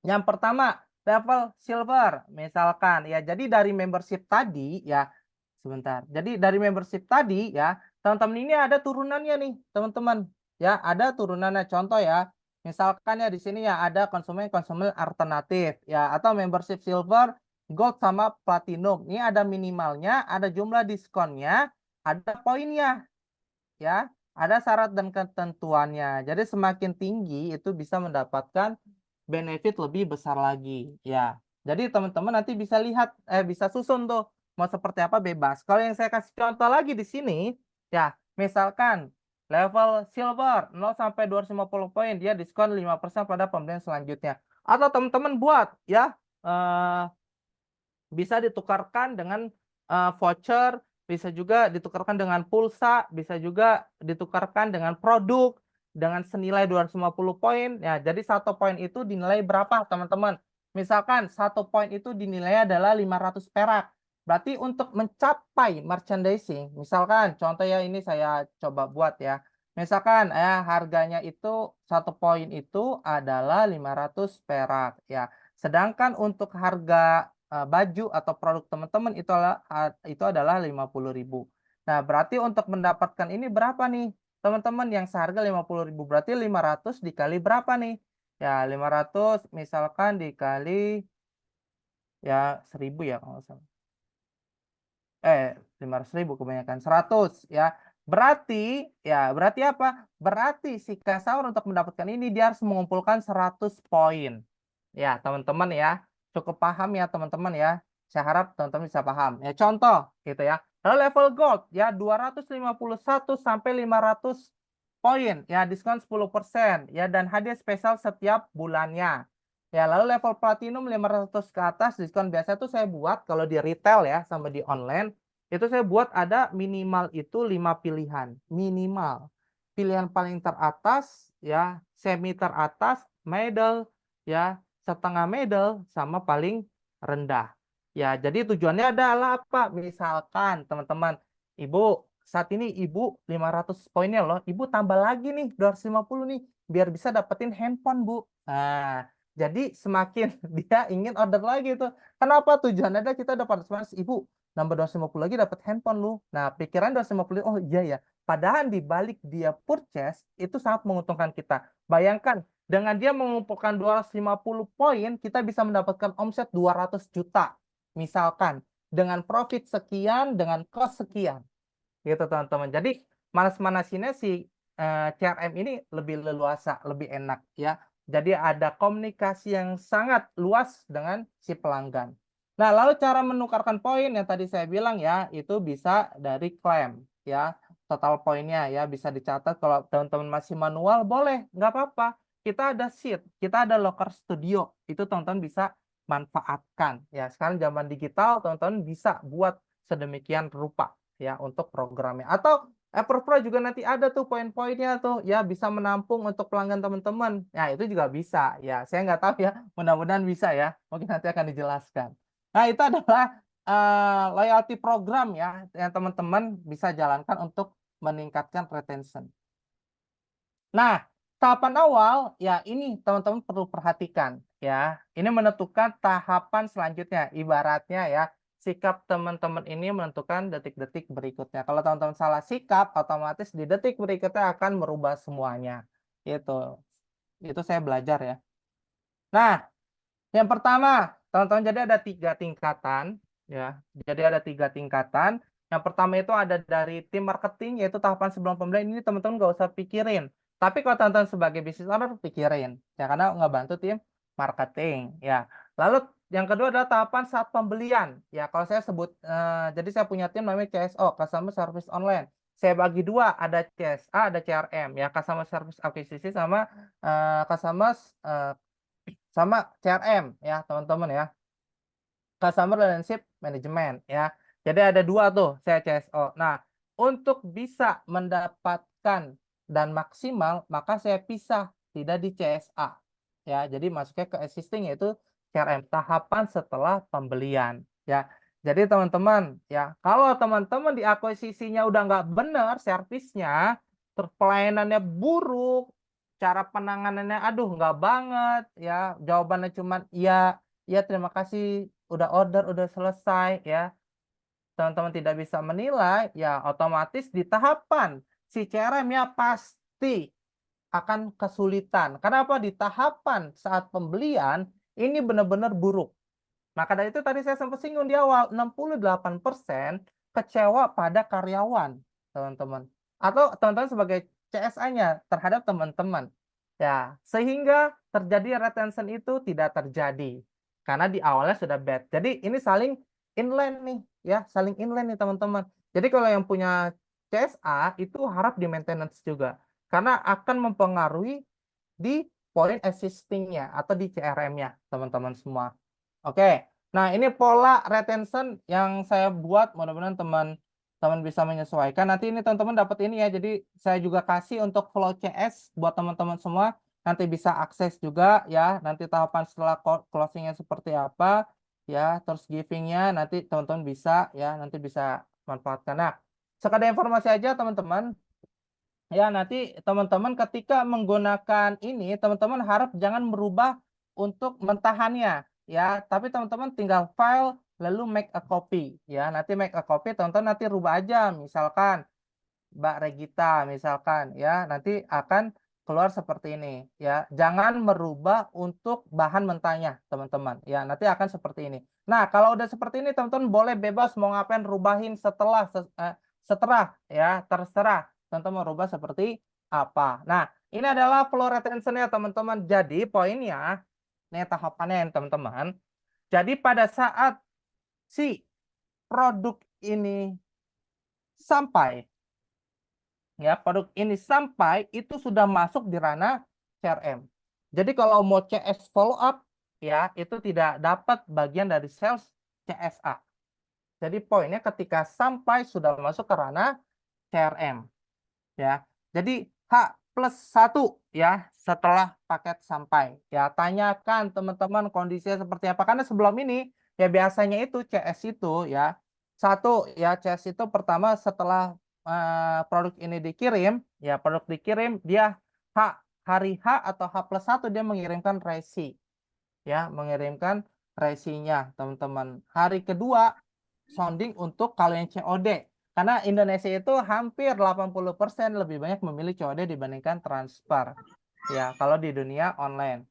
Yang pertama, level silver misalkan ya. Jadi dari membership tadi ya, sebentar. Jadi dari membership tadi ya, teman-teman ini ada turunannya nih, teman-teman. Ya, ada turunannya. Contoh ya, misalkan ya di sini ya ada konsumen-konsumen alternatif ya atau membership silver, gold sama platinum. Ini ada minimalnya, ada jumlah diskonnya, ada poinnya ya, ada syarat dan ketentuannya. Jadi semakin tinggi itu bisa mendapatkan benefit lebih besar lagi ya. Jadi teman-teman nanti bisa lihat bisa susun tuh mau seperti apa bebas. Kalau yang saya kasih contoh lagi di sini ya, misalkan level silver 0 sampai 250 poin dia diskon 5% pada pembelian selanjutnya. Atau teman-teman buat ya bisa ditukarkan dengan voucher, bisa juga ditukarkan dengan pulsa, bisa juga ditukarkan dengan produk dengan senilai 250 poin. Ya, jadi 1 poin itu dinilai berapa, teman-teman? Misalkan 1 poin itu dinilai adalah 500 perak. Berarti untuk mencapai merchandising, misalkan contoh ya ini saya coba buat ya. Misalkan harganya itu 1 poin itu adalah 500 perak ya. Sedangkan untuk harga baju atau produk teman-teman itu adalah 50.000. Nah, berarti untuk mendapatkan ini berapa nih, teman-teman yang seharga 50.000 berarti 500 dikali berapa nih? Ya, 500 misalkan dikali ya 1.000 ya kalau nggak salah. 500.000 kebanyakan, 100 ya. Berarti apa? Berarti si customer untuk mendapatkan ini dia harus mengumpulkan 100 poin. Ya, teman-teman ya. Cukup paham ya teman-teman ya. Saya harap teman-teman bisa paham. Ya, contoh gitu ya. Lalu level gold ya 251 sampai 500 poin ya, diskon 10% ya dan hadiah spesial setiap bulannya. Ya, lalu level platinum 500 ke atas diskon biasa tuh saya buat kalau di retail ya sama di online itu saya buat ada minimal itu 5 pilihan, minimal. Pilihan paling teratas ya, semi teratas, middle ya, setengah middle sama paling rendah. Ya, jadi tujuannya adalah apa? Misalkan teman-teman, Ibu saat ini Ibu 500 poinnya loh, Ibu tambah lagi nih 250 nih biar bisa dapetin handphone, Bu. Nah, jadi semakin dia ingin order lagi tuh. Kenapa? Tujuannya adalah kita dapat Ibu nambah 250 lagi dapat handphone lu. Nah, pikiran 250, oh iya ya. Padahal di balik dia purchase itu sangat menguntungkan kita. Bayangkan dengan dia mengumpulkan 250 poin, kita bisa mendapatkan omset 200 juta. Misalkan dengan profit sekian, dengan cost sekian. Gitu teman-teman. Jadi manas-manasinnya si CRM ini lebih leluasa, lebih enak ya. Jadi ada komunikasi yang sangat luas dengan si pelanggan. Nah, lalu cara menukarkan poin yang tadi saya bilang ya, itu bisa dari klaim ya. Total poinnya ya bisa dicatat. Kalau teman-teman masih manual boleh, nggak apa-apa. Kita ada sheet, kita ada Locker Studio. Itu teman-teman bisa manfaatkan ya. Sekarang zaman digital, teman-teman bisa buat sedemikian rupa ya untuk programnya. Atau Pro juga nanti ada tuh poin-poinnya tuh ya bisa menampung untuk pelanggan teman-teman. Ya itu juga bisa ya. Saya nggak tahu ya, mudah-mudahan bisa ya. Mungkin nanti akan dijelaskan. Nah itu adalah loyalty program ya yang teman-teman bisa jalankan untuk meningkatkan retention. Nah, tahapan awal ya ini teman-teman perlu perhatikan ya. Ini menentukan tahapan selanjutnya. Ibaratnya ya, sikap teman-teman ini menentukan detik-detik berikutnya. Kalau teman-teman salah sikap, otomatis di detik berikutnya akan merubah semuanya. Itu saya belajar ya. Nah, yang pertama, teman-teman jadi ada 3 tingkatan ya. Jadi ada 3 tingkatan. Yang pertama itu ada dari tim marketing, yaitu tahapan sebelum pembelian. Ini teman-teman nggak usah pikirin. Tapi kalau teman-teman sebagai business owner pikirin, ya karena nggak bantu tim marketing, ya. Lalu yang kedua adalah tahapan saat pembelian. Ya, kalau saya sebut, jadi saya punya tim namanya CSO, Customer Service Online. Saya bagi dua, ada CSA, ada CRM, ya, Customer Service Acquisition sama sama CRM, ya teman-teman ya. Customer Relationship Management, ya. Jadi ada dua tuh saya CSO. Nah, untuk bisa mendapatkan dan maksimal, maka saya pisah, tidak di CSA. Ya, jadi masuknya ke existing yaitu CRM, tahapan setelah pembelian. Ya, jadi teman-teman, ya kalau teman-teman di akuisisinya udah nggak benar servisnya, terus pelayanannya buruk, cara penanganannya aduh nggak banget, ya jawabannya cuman iya, iya terima kasih, udah order, udah selesai, ya teman-teman tidak bisa menilai, ya otomatis di tahapan si CRM-nya pasti akan kesulitan. Kenapa? Di tahapan saat pembelian ini benar-benar buruk. Maka dari itu tadi saya sempat singgung di awal, 68% kecewa pada karyawan, teman-teman. Atau teman-teman sebagai CSA-nya terhadap teman-teman. Ya, sehingga terjadi retention itu tidak terjadi. Karena di awalnya sudah bad. Jadi ini saling inline nih, ya, saling inline nih teman-teman. Jadi kalau yang punya CSA itu harap di maintenance juga. Karena akan mempengaruhi di poin existing-nya atau di CRM-nya, teman-teman semua. Oke. Nah, ini pola retention yang saya buat, mudah-mudahan teman-teman bisa menyesuaikan. Nanti ini teman-teman dapat ini ya. Jadi saya juga kasih untuk flow CS buat teman-teman semua. Nanti bisa akses juga ya. Nanti tahapan setelah closing-nya seperti apa ya, terus giving-nya nanti teman-teman bisa ya, nanti bisa manfaatkan. Nah, sekadar informasi aja teman-teman. Ya, nanti teman-teman ketika menggunakan ini, teman-teman harap jangan merubah untuk mentahannya, ya. Tapi teman-teman tinggal file, lalu make a copy, ya. Nanti make a copy, teman-teman nanti rubah aja, misalkan Mbak Regita, misalkan, ya. Nanti akan keluar seperti ini, ya. Jangan merubah untuk bahan mentahnya, teman-teman. Ya, nanti akan seperti ini. Nah, kalau udah seperti ini, teman-teman boleh bebas mau ngapain, rubahin setelah, ya, terserah. Teman-teman rubah seperti apa. Nah, ini adalah flow retention-nya, teman-teman. Jadi, poinnya, ini tahapannya, teman-teman. Jadi, pada saat si produk ini sampai, ya produk ini sampai itu sudah masuk di ranah CRM. Jadi kalau mau CS follow up ya itu tidak dapat bagian dari sales CSA. Jadi poinnya ketika sampai sudah masuk ke ranah CRM ya. Jadi H+1 ya setelah paket sampai. Ya tanyakan teman-teman kondisinya seperti apa karena sebelum ini ya biasanya itu CS itu ya satu ya CS itu pertama setelah produk ini dikirim, ya produk dikirim dia hari H atau H+1 dia mengirimkan resi. Ya, mengirimkan resinya, teman-teman. Hari kedua sounding untuk kalau yang COD. Karena Indonesia itu hampir 80% lebih banyak memilih COD dibandingkan transfer. Ya, kalau di dunia online.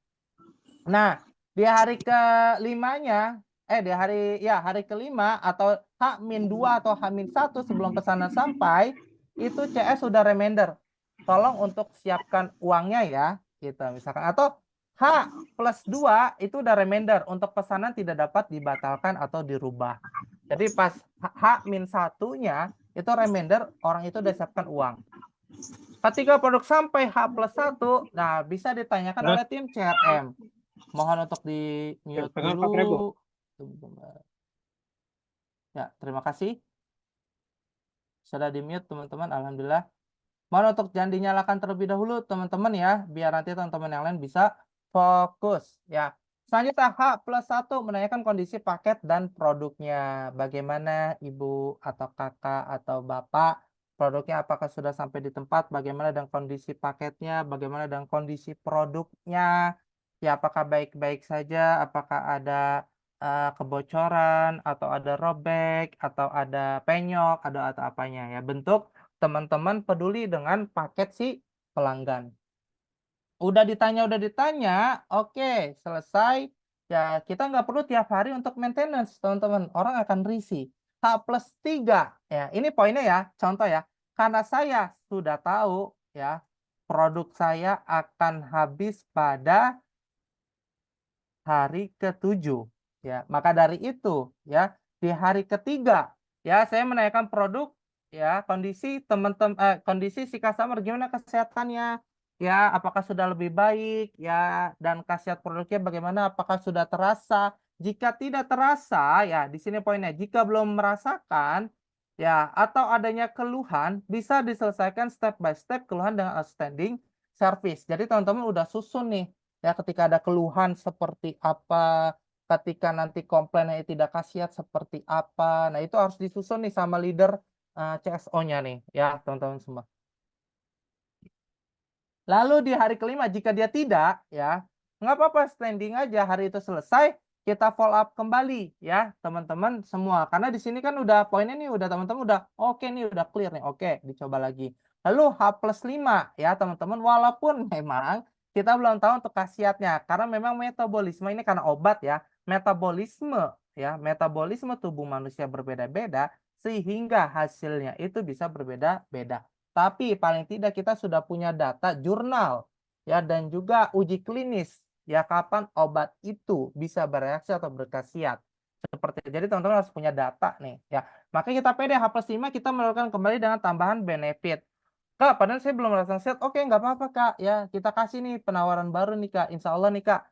Nah, di hari kelimanya, hari kelima atau H-2 atau H-1 sebelum pesanan sampai, itu CS sudah reminder. Tolong untuk siapkan uangnya ya, gitu misalkan. Atau H+2 itu udah reminder untuk pesanan tidak dapat dibatalkan atau dirubah. Jadi pas H-1-nya itu reminder orang itu udah siapkan uang. Ketika produk sampai H+1, nah bisa ditanyakan oleh tim CRM. Mohon untuk di mute dulu. Ya, terima kasih. Sudah di mute teman-teman, alhamdulillah. Mohon untuk jangan dinyalakan terlebih dahulu teman-teman ya, biar nanti teman-teman yang lain bisa fokus ya. Selanjutnya H+1 menanyakan kondisi paket dan produknya. Bagaimana Ibu atau Kakak atau Bapak produknya apakah sudah sampai di tempat, bagaimana dengan kondisi paketnya, bagaimana dengan kondisi produknya. Ya, apakah baik-baik saja, apakah ada kebocoran atau ada robek atau ada penyok, ada atau apanya ya. Bentuk teman-teman peduli dengan paket si pelanggan. Udah ditanya, oke, selesai. Ya, kita nggak perlu tiap hari untuk maintenance, teman-teman. Orang akan risih. H+3. Ya, ini poinnya ya, contoh ya. Karena saya sudah tahu ya, produk saya akan habis pada hari ke-7 ya. Maka dari itu ya, di hari ketiga ya saya menanyakan produk ya, kondisi si customer gimana kesehatannya ya, apakah sudah lebih baik ya, dan khasiat produknya bagaimana, apakah sudah terasa. Jika tidak terasa ya, di sini poinnya, jika belum merasakan ya atau adanya keluhan, bisa diselesaikan step by step keluhan dengan outstanding service. Jadi teman-teman udah susun nih ya, ketika ada keluhan seperti apa, ketika nanti komplainnya tidak khasiat seperti apa. Nah, itu harus disusun nih sama leader CSO-nya nih ya, teman-teman semua. Lalu di hari kelima jika dia tidak ya, nggak apa-apa, standing aja, hari itu selesai, kita follow up kembali ya, teman-teman semua. Karena di sini kan udah poinnya nih, udah teman-teman udah oke nih, udah clear nih. Oke, dicoba lagi. Lalu H+5 ya, teman-teman, walaupun memang kita belum tahu untuk khasiatnya, karena memang metabolisme ini karena obat ya, metabolisme tubuh manusia berbeda-beda sehingga hasilnya itu bisa berbeda-beda. Tapi paling tidak kita sudah punya data jurnal ya, dan juga uji klinis ya, kapan obat itu bisa bereaksi atau berkhasiat. Seperti jadi teman-teman harus punya data nih ya. Makanya kita pede H+5 kita melakukan kembali dengan tambahan benefit. Kak, padahal saya belum merasa sehat. Oke, nggak apa-apa Kak ya. Kita kasih nih penawaran baru nih Kak. Insya Allah nih Kak.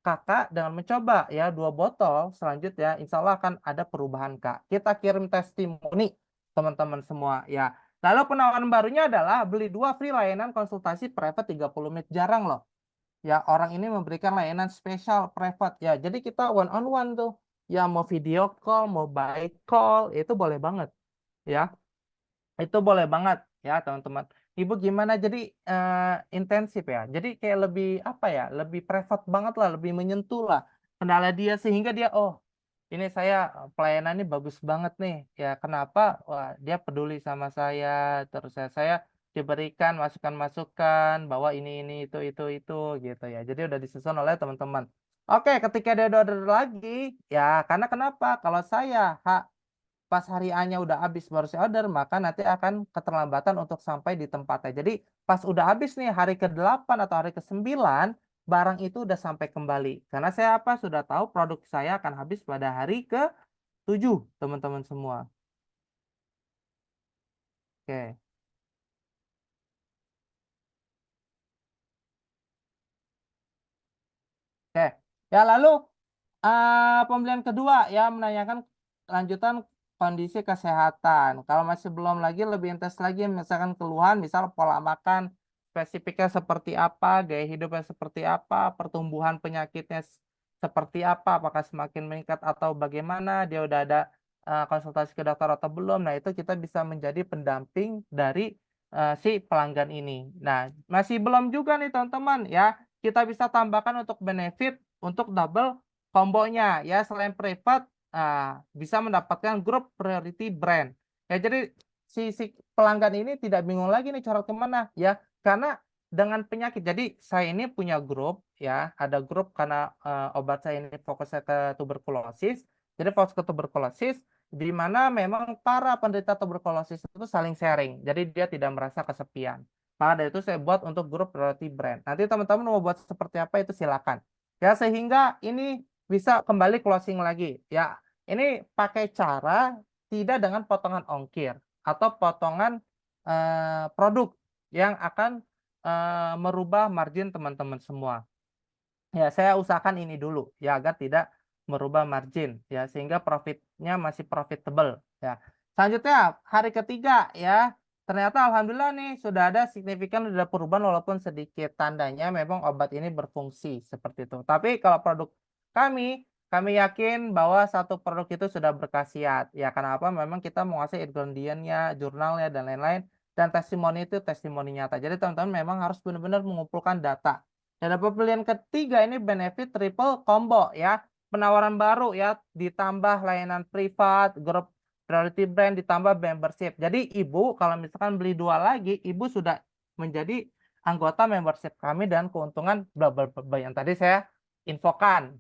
Kakak dengan mencoba ya 2 botol selanjutnya, insya Allah akan ada perubahan Kak. Kita kirim testimoni teman-teman semua ya. Lalu penawaran barunya adalah beli 2 free layanan konsultasi private 30 menit. Jarang loh ya orang ini memberikan layanan spesial private ya. Jadi kita one on one tuh. Ya mau video call, mau by call, itu boleh banget ya. Itu boleh banget ya, teman-teman. Ibu gimana? Jadi intensif ya. Jadi kayak lebih apa ya? Lebih private banget lah, lebih menyentuh lah kendala dia sehingga dia, oh, ini saya pelayanannya bagus banget nih. Ya kenapa? Wah, dia peduli sama saya. Terus saya diberikan masukan-masukan bahwa ini itu gitu ya. Jadi udah disusun oleh teman-teman. Oke, ketika dia order lagi, ya karena kenapa? Kalau saya pas hari A-nya udah habis baru saya order, maka nanti akan keterlambatan untuk sampai di tempatnya. Jadi pas udah habis nih hari ke-8 atau hari ke-9, barang itu udah sampai kembali. Karena saya apa? Sudah tahu produk saya akan habis pada hari ke-7, teman-teman semua. Oke. Oke. Ya lalu pembelian kedua ya, menanyakan lanjutan kondisi kesehatan. Kalau masih belum lagi, lebih intens lagi, misalkan keluhan, misal pola makan spesifiknya seperti apa, gaya hidupnya seperti apa, pertumbuhan penyakitnya seperti apa, apakah semakin meningkat atau bagaimana, dia udah ada konsultasi ke dokter atau belum. Nah, itu kita bisa menjadi pendamping dari si pelanggan ini. Nah, masih belum juga nih teman-teman ya, kita bisa tambahkan untuk benefit untuk double kombonya ya, selain privat bisa mendapatkan grup priority brand. Ya jadi si pelanggan ini tidak bingung lagi nih cara kemana ya, karena dengan penyakit. Jadi saya ini punya grup ya, ada grup karena obat saya ini fokusnya ke tuberkulosis. Jadi fokus ke tuberkulosis di mana memang para penderita tuberkulosis itu saling sharing. Jadi dia tidak merasa kesepian. Maka dari itu saya buat untuk grup priority brand. Nanti teman-teman mau buat seperti apa itu silakan. Ya sehingga ini bisa kembali closing lagi. Ya, ini pakai cara tidak dengan potongan ongkir atau potongan produk yang akan merubah margin teman-teman semua. Ya, saya usahakan ini dulu ya agar tidak merubah margin ya, sehingga profitnya masih profitable ya. Selanjutnya hari ketiga ya. Ternyata alhamdulillah nih sudah ada signifikan ada perubahan walaupun sedikit, tandanya memang obat ini berfungsi seperti itu. Tapi kalau produk kami yakin bahwa satu produk itu sudah berkhasiat. Ya kenapa? Memang kita mau ngasih ingredientnya, jurnalnya dan lain-lain, dan testimoni itu testimoni nyata. Jadi teman-teman memang harus benar-benar mengumpulkan data. Dan pembelian ketiga ini benefit triple combo ya. Penawaran baru ya, ditambah layanan privat, grup priority brand, ditambah membership. Jadi ibu kalau misalkan beli 2 lagi, ibu sudah menjadi anggota membership kami dan keuntungan bla bla bla yang tadi saya infokan.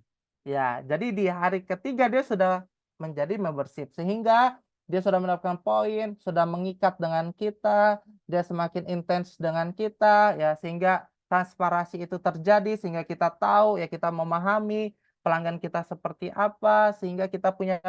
Ya, jadi di hari ketiga dia sudah menjadi membership sehingga dia sudah mendapatkan poin, sudah mengikat dengan kita, dia semakin intens dengan kita, ya sehingga transparansi itu terjadi, sehingga kita tahu, ya kita memahami pelanggan kita seperti apa, sehingga kita punya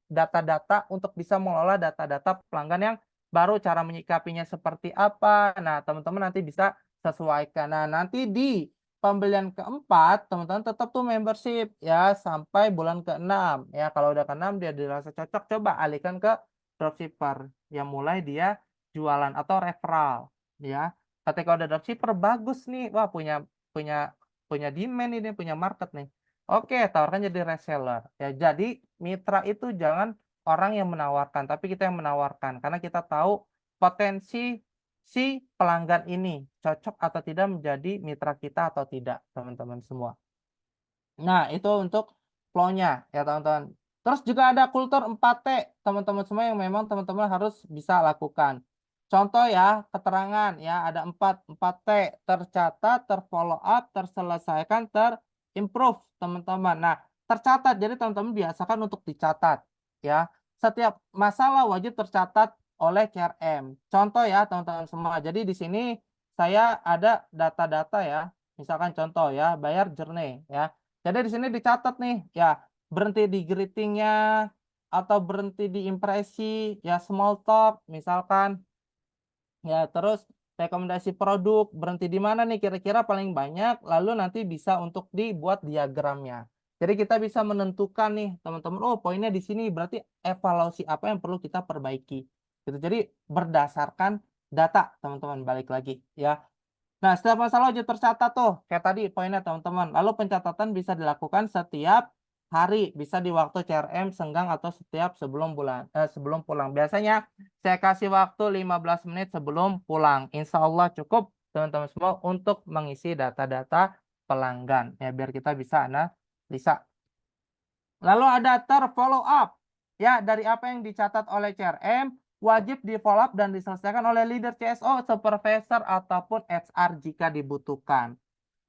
data-data untuk bisa mengelola data-data pelanggan yang baru, cara menyikapinya seperti apa. Nah, teman-teman nanti bisa sesuaikan. Nah, nanti di pembelian keempat, teman-teman tetap tuh membership ya sampai bulan ke-6 ya. Kalau udah ke-6 dia dirasa cocok, coba alihkan ke dropshipper yang mulai dia jualan atau referral ya. Ketika udah dropshipper bagus nih, wah punya punya demand ini, punya market nih. Oke, tawarkan jadi reseller ya. Jadi mitra itu jangan orang yang menawarkan, tapi kita yang menawarkan karena kita tahu potensi si pelanggan ini cocok atau tidak menjadi mitra kita atau tidak, teman-teman semua. Nah, itu untuk flow-nya ya, teman-teman. Terus juga ada kultur 4T, teman-teman semua yang memang teman-teman harus bisa lakukan. Contoh ya, keterangan ya, ada 4T, tercatat, terfollow up, terselesaikan, terimprove, teman-teman. Nah, tercatat, jadi teman-teman biasakan untuk dicatat ya. Setiap masalah wajib tercatat oleh CRM. Contoh ya, teman-teman semua. Jadi di sini saya ada data-data ya. Misalkan contoh ya, bayar journey ya. Jadi di sini dicatat nih, ya berhenti di greeting-nya atau berhenti di impresi, ya small talk misalkan. Ya, terus rekomendasi produk, berhenti di mana nih kira-kira paling banyak, lalu nanti bisa untuk dibuat diagramnya. Jadi kita bisa menentukan nih, teman-teman, oh poinnya di sini, berarti evaluasi apa yang perlu kita perbaiki. Gitu. Jadi berdasarkan data, teman-teman, balik lagi ya. Nah, setiap masalah wajib tercatat tuh, kayak tadi poinnya teman-teman. Lalu pencatatan bisa dilakukan setiap hari, bisa di waktu CRM senggang atau setiap sebelum pulang. Biasanya saya kasih waktu 15 menit sebelum pulang. Insya Allah cukup teman-teman semua untuk mengisi data-data pelanggan. Ya, biar kita bisa analisa. Lalu ada terfollow up. Ya, dari apa yang dicatat oleh CRM, wajib di-follow up dan diselesaikan oleh leader CSO, supervisor, ataupun HR jika dibutuhkan.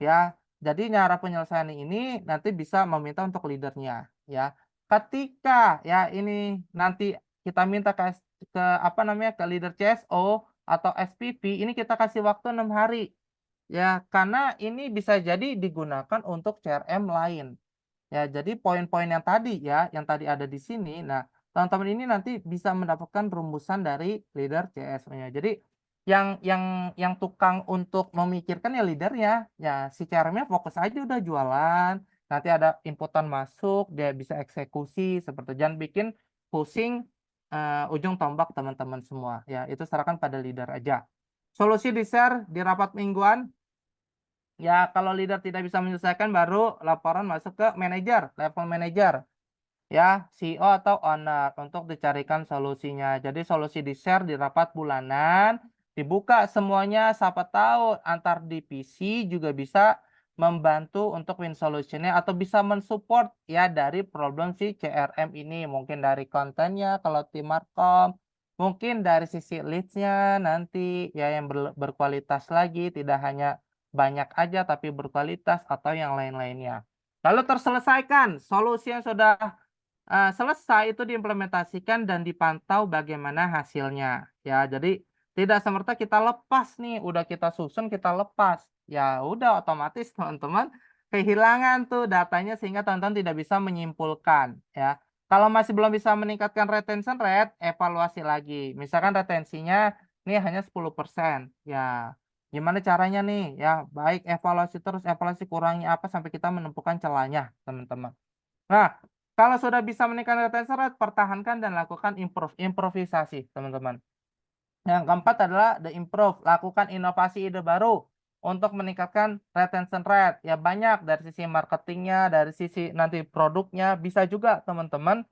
Ya, jadi cara penyelesaian ini nanti bisa meminta untuk leadernya. Ya, ketika ya ini nanti kita minta ke apa namanya ke leader CSO atau SPP, ini kita kasih waktu 6 hari. Ya, karena ini bisa jadi digunakan untuk CRM lain. Ya, jadi poin-poin yang tadi ya, yang tadi ada di sini, nah, teman-teman ini nanti bisa mendapatkan rumusan dari leader CSO-nya. Jadi yang tukang untuk memikirkan ya leadernya, ya si CRM-nya fokus aja udah jualan, nanti ada inputan masuk, dia bisa eksekusi seperti jangan bikin pusing ujung tombak teman-teman semua. Ya, itu serahkan pada leader aja. Solusi di-share di rapat mingguan. Ya, kalau leader tidak bisa menyelesaikan baru laporan masuk ke manajer, level manajer. Ya, CEO atau owner untuk dicarikan solusinya. Jadi solusi di-share di rapat bulanan, dibuka semuanya, siapa tahu antar divisi juga bisa membantu untuk win solution-nya atau bisa mensupport ya dari problem si CRM ini. Mungkin dari kontennya kalau tim markom, mungkin dari sisi leads-nya nanti ya yang berkualitas lagi, tidak hanya banyak aja tapi berkualitas atau yang lain-lainnya. Lalu terselesaikan solusi yang sudah selesai itu diimplementasikan dan dipantau bagaimana hasilnya. Ya, jadi tidak semerta kita lepas nih, udah kita susun kita lepas. Ya udah otomatis teman-teman kehilangan tuh datanya sehingga teman-teman tidak bisa menyimpulkan ya. Kalau masih belum bisa meningkatkan retention rate, evaluasi lagi. Misalkan retensinya nih hanya 10%. Ya, gimana caranya nih? Ya, baik evaluasi terus, evaluasi kurangnya apa sampai kita menemukan celahnya, teman-teman. Nah, kalau sudah bisa meningkatkan retention rate, pertahankan dan lakukan improvisasi, teman-teman. Yang keempat adalah the improve, lakukan inovasi ide baru untuk meningkatkan retention rate. Ya banyak dari sisi marketingnya, dari sisi nanti produknya, bisa juga teman-teman.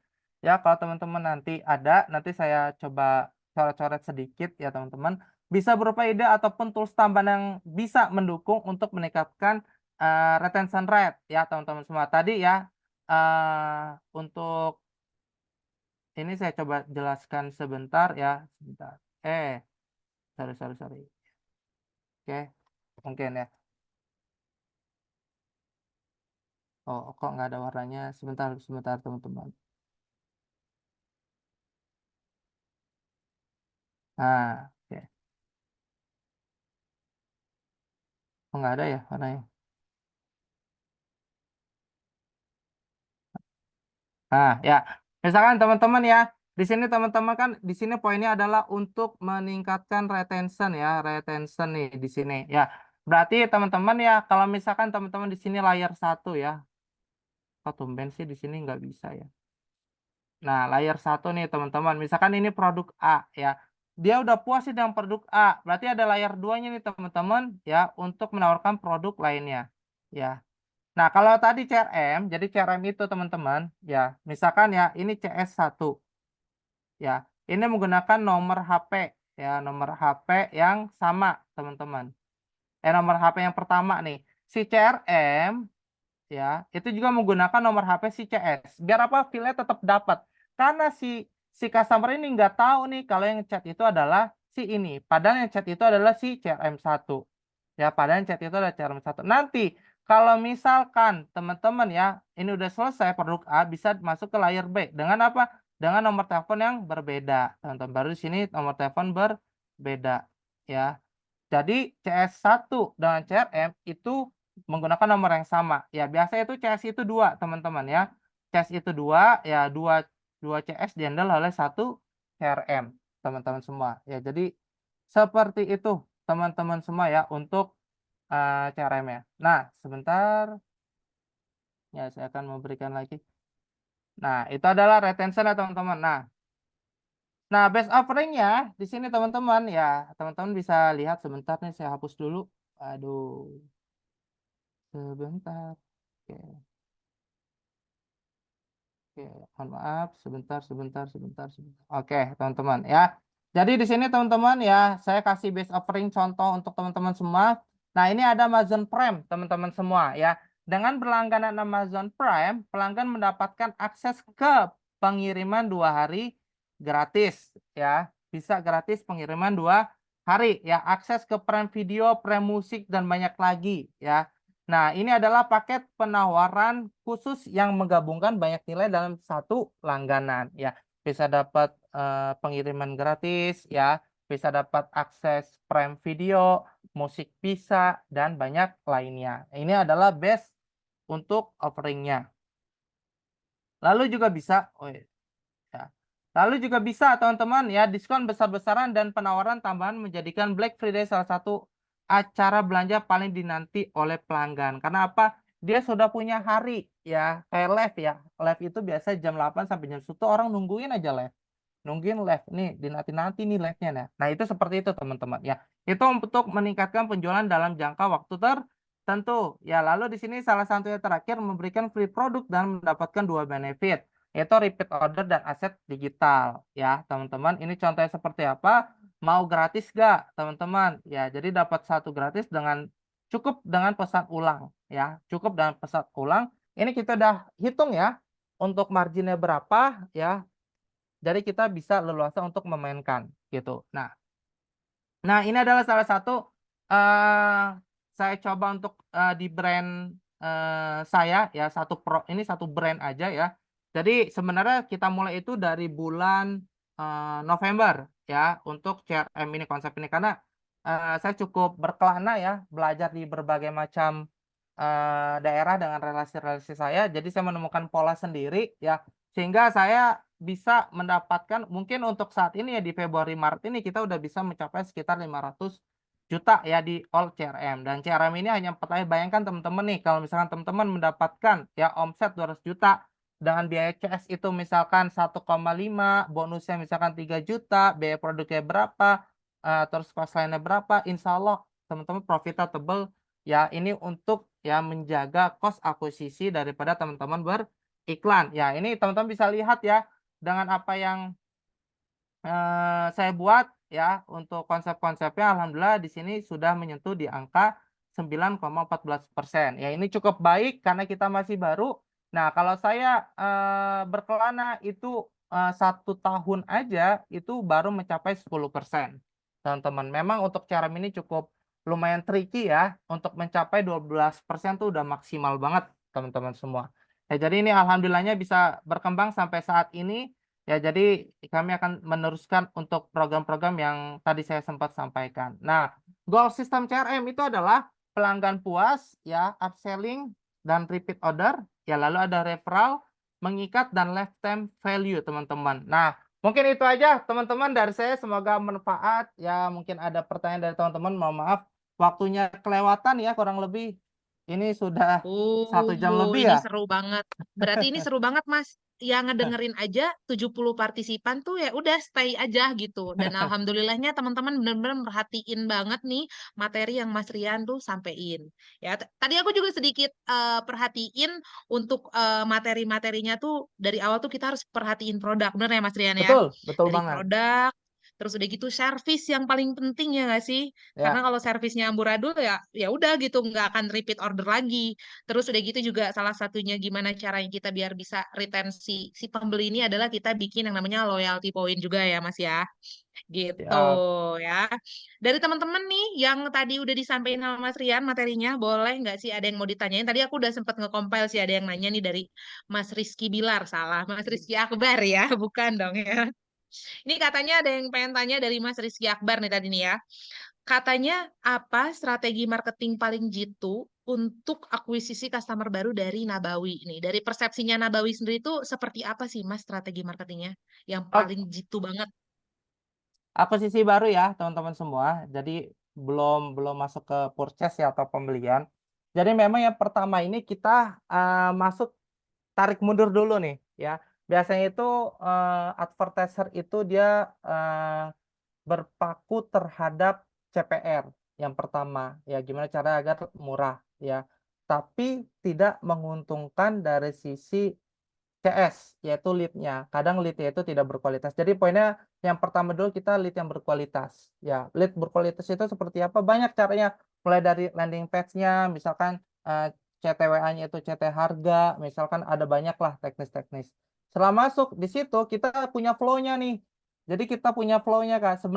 Ya kalau teman-teman nanti ada, nanti saya coba coret-coret sedikit ya teman-teman. Bisa berupa ide ataupun tools tambahan yang bisa mendukung untuk meningkatkan retention rate ya teman-teman semua. Tadi ya untuk ini saya coba jelaskan sebentar ya, sebentar. Sorry. Oke, mungkin ya. Oh, kok nggak ada warnanya? Sebentar, teman-teman. Nah, oke. Oh, nggak ada ya warnanya. Nah, ya. Misalkan teman-teman ya, di sini teman-teman kan di sini poinnya adalah untuk meningkatkan retention ya, retention nih di sini ya. Berarti teman-teman ya, kalau misalkan teman-teman di sini layar 1 ya. Kok tumben sih di sini nggak bisa ya. Nah, layar 1 nih teman-teman. Misalkan ini produk A ya. Dia udah puas sih dengan produk A. Berarti ada layar 2-nya nih teman-teman ya untuk menawarkan produk lainnya. Ya. Nah, kalau tadi CRM, jadi CRM itu teman-teman ya, misalkan ya ini CS1 ya. Ini menggunakan nomor HP ya, nomor HP yang sama teman-teman. Nomor HP yang pertama nih. Si CRM ya, itu juga menggunakan nomor HP si CS. Biar apa? File tetap dapat. Karena si customer ini nggak tahu nih kalau yang chat itu adalah si ini. Padahal yang chat itu adalah si CRM1. Ya, padahal yang chat itu adalah CRM1. Nanti kalau misalkan teman-teman ya, ini udah selesai produk A bisa masuk ke layar B dengan apa? Dengan nomor telepon yang berbeda. Teman-teman, baru di sini nomor telepon berbeda ya. Jadi CS1 dengan CRM itu menggunakan nomor yang sama. Ya, biasa itu CS itu 2, teman-teman ya. CS itu 2, ya 2 CS dihandle oleh 1 CRM, teman-teman semua. Ya, jadi seperti itu, teman-teman semua ya untuk CRM-nya. Nah, sebentar. Ya, saya akan memberikan lagi. Nah, itu adalah retention ya, teman-teman. Nah, best offering-nya di sini teman-teman ya, teman-teman bisa lihat sebentar nih saya hapus dulu. Aduh. Sebentar. Oke, oke, mohon maaf, sebentar. Oke, teman-teman ya. Jadi di sini teman-teman ya, saya kasih base offering contoh untuk teman-teman semua. Nah, ini ada Amazon Prime, teman-teman semua ya. Dengan berlangganan Amazon Prime, pelanggan mendapatkan akses ke pengiriman 2 hari gratis ya. Bisa gratis pengiriman 2 hari ya. Akses ke Prime Video, Prime Musik dan banyak lagi ya. Nah, ini adalah paket penawaran khusus yang menggabungkan banyak nilai dalam satu langganan ya. Bisa dapat pengiriman gratis ya, bisa dapat akses Prime Video, musik bisa dan banyak lainnya. Ini adalah best untuk offeringnya. Lalu juga bisa, oh iya, ya. Lalu juga bisa teman-teman ya diskon besar-besaran dan penawaran tambahan menjadikan Black Friday salah satu acara belanja paling dinanti oleh pelanggan. Karena apa? Dia sudah punya hari ya, kayak live ya. Live itu biasa jam 8 sampai jam 1 orang nungguin aja live. Nungguin live nih, dinanti-nanti nih live-nya. Nah, itu seperti itu teman-teman ya. Itu untuk meningkatkan penjualan dalam jangka waktu tertentu. Ya, lalu di sini salah satu yang terakhir memberikan free produk dan mendapatkan 2 benefit, yaitu repeat order dan aset digital ya, teman-teman. Ini contohnya seperti apa? Mau gratis gak, teman-teman? Ya, jadi dapat 1 gratis dengan cukup dengan pesan ulang ya. Cukup dengan pesan ulang. Ini kita udah hitung ya untuk marginnya berapa ya. Jadi kita bisa leluasa untuk memainkan gitu. Nah, ini adalah salah satu saya coba untuk di brand saya ya, ini satu brand aja ya. Jadi sebenarnya kita mulai itu dari bulan November ya untuk CRM ini, konsep ini, karena saya cukup berkelana ya belajar di berbagai macam daerah dengan relasi-relasi saya. Jadi saya menemukan pola sendiri ya, sehingga saya bisa mendapatkan mungkin untuk saat ini ya di Februari Maret ini kita udah bisa mencapai sekitar 500 juta ya di all CRM, dan CRM ini hanya 4 hari. Bayangkan teman-teman nih kalau misalkan teman-teman mendapatkan ya omset 200 juta dengan biaya CS itu misalkan 1,5, bonusnya misalkan 3 juta, biaya produknya berapa, terus cost lainnya berapa, insya Allah teman-teman profitable ya. Ini untuk ya menjaga cost akuisisi daripada teman-teman beriklan. Ya, ini teman-teman bisa lihat ya dengan apa yang saya buat ya untuk konsep-konsepnya, alhamdulillah di sini sudah menyentuh di angka 9,14%. Ya, ini cukup baik karena kita masih baru. Nah, kalau saya berkelana itu 1 tahun aja itu baru mencapai 10%. Teman-teman, memang untuk cara ini cukup lumayan tricky ya. Untuk mencapai 12% tuh udah maksimal banget teman-teman semua. Ya, jadi ini alhamdulillahnya bisa berkembang sampai saat ini. Ya, jadi kami akan meneruskan untuk program-program yang tadi saya sempat sampaikan. Nah, goal sistem CRM itu adalah pelanggan puas, ya, upselling dan repeat order, ya, lalu ada referral, mengikat dan lifetime value, teman-teman. Nah, mungkin itu aja, teman-teman, dari saya. Semoga bermanfaat. Ya, mungkin ada pertanyaan dari teman-teman. Mohon maaf, waktunya kelewatan ya, kurang lebih. Ini sudah 1 jam lebih Ini ya. seru banget. Berarti ini seru banget, Mas. Yang ngedengerin aja 70 partisipan tuh ya udah stay aja gitu. Dan alhamdulillahnya teman-teman benar-benar merhatiin banget nih materi yang Mas Rian tuh sampein. Ya, tadi aku juga sedikit perhatiin untuk materi-materinya tuh dari awal tuh kita harus perhatiin produk, bener ya Mas Rian ya? Betul, betul Dari banget. produk, terus udah gitu servis yang paling penting ya nggak sih? Karena Ya, kalau servisnya amburadul ya ya udah gitu nggak akan repeat order lagi. Terus udah gitu juga salah satunya gimana caranya kita biar bisa retensi si pembeli ini adalah kita bikin yang namanya loyalty point juga ya Mas ya. Gitu ya. ya. Dari teman-teman nih yang tadi udah disampaikan sama Mas Rian materinya, boleh nggak sih ada yang mau ditanyain? Tadi aku udah sempat nge-compile sih ada yang nanya nih dari Mas Rizky Bilar, salah. Mas Rizky Akbar ya, bukan dong ya. Ini katanya ada yang pengen tanya dari Mas Rizky Akbar nih tadi nih ya. Katanya apa strategi marketing paling jitu untuk akuisisi customer baru dari Nabawi nih? Dari persepsinya Nabawi sendiri itu seperti apa sih Mas strategi marketingnya yang paling jitu banget? Akuisisi baru ya teman-teman semua. Jadi belum belum masuk ke purchase ya atau pembelian. Jadi memang yang pertama ini kita, masuk tarik mundur dulu nih ya. Biasanya itu, advertiser itu dia, berpaku terhadap CPR yang pertama, ya gimana cara agar murah ya. Tapi tidak menguntungkan dari sisi CS, yaitu lead-nya. Kadang lead-nya itu tidak berkualitas. Jadi poinnya yang pertama dulu kita lead yang berkualitas. Ya, lead berkualitas itu seperti apa? Banyak caranya. Mulai dari landing page-nya, misalkan CTWA-nya itu CT harga, misalkan ada banyaklah teknis-teknis. Setelah masuk di situ kita punya flow-nya nih. Jadi kita punya flow-nya Kak.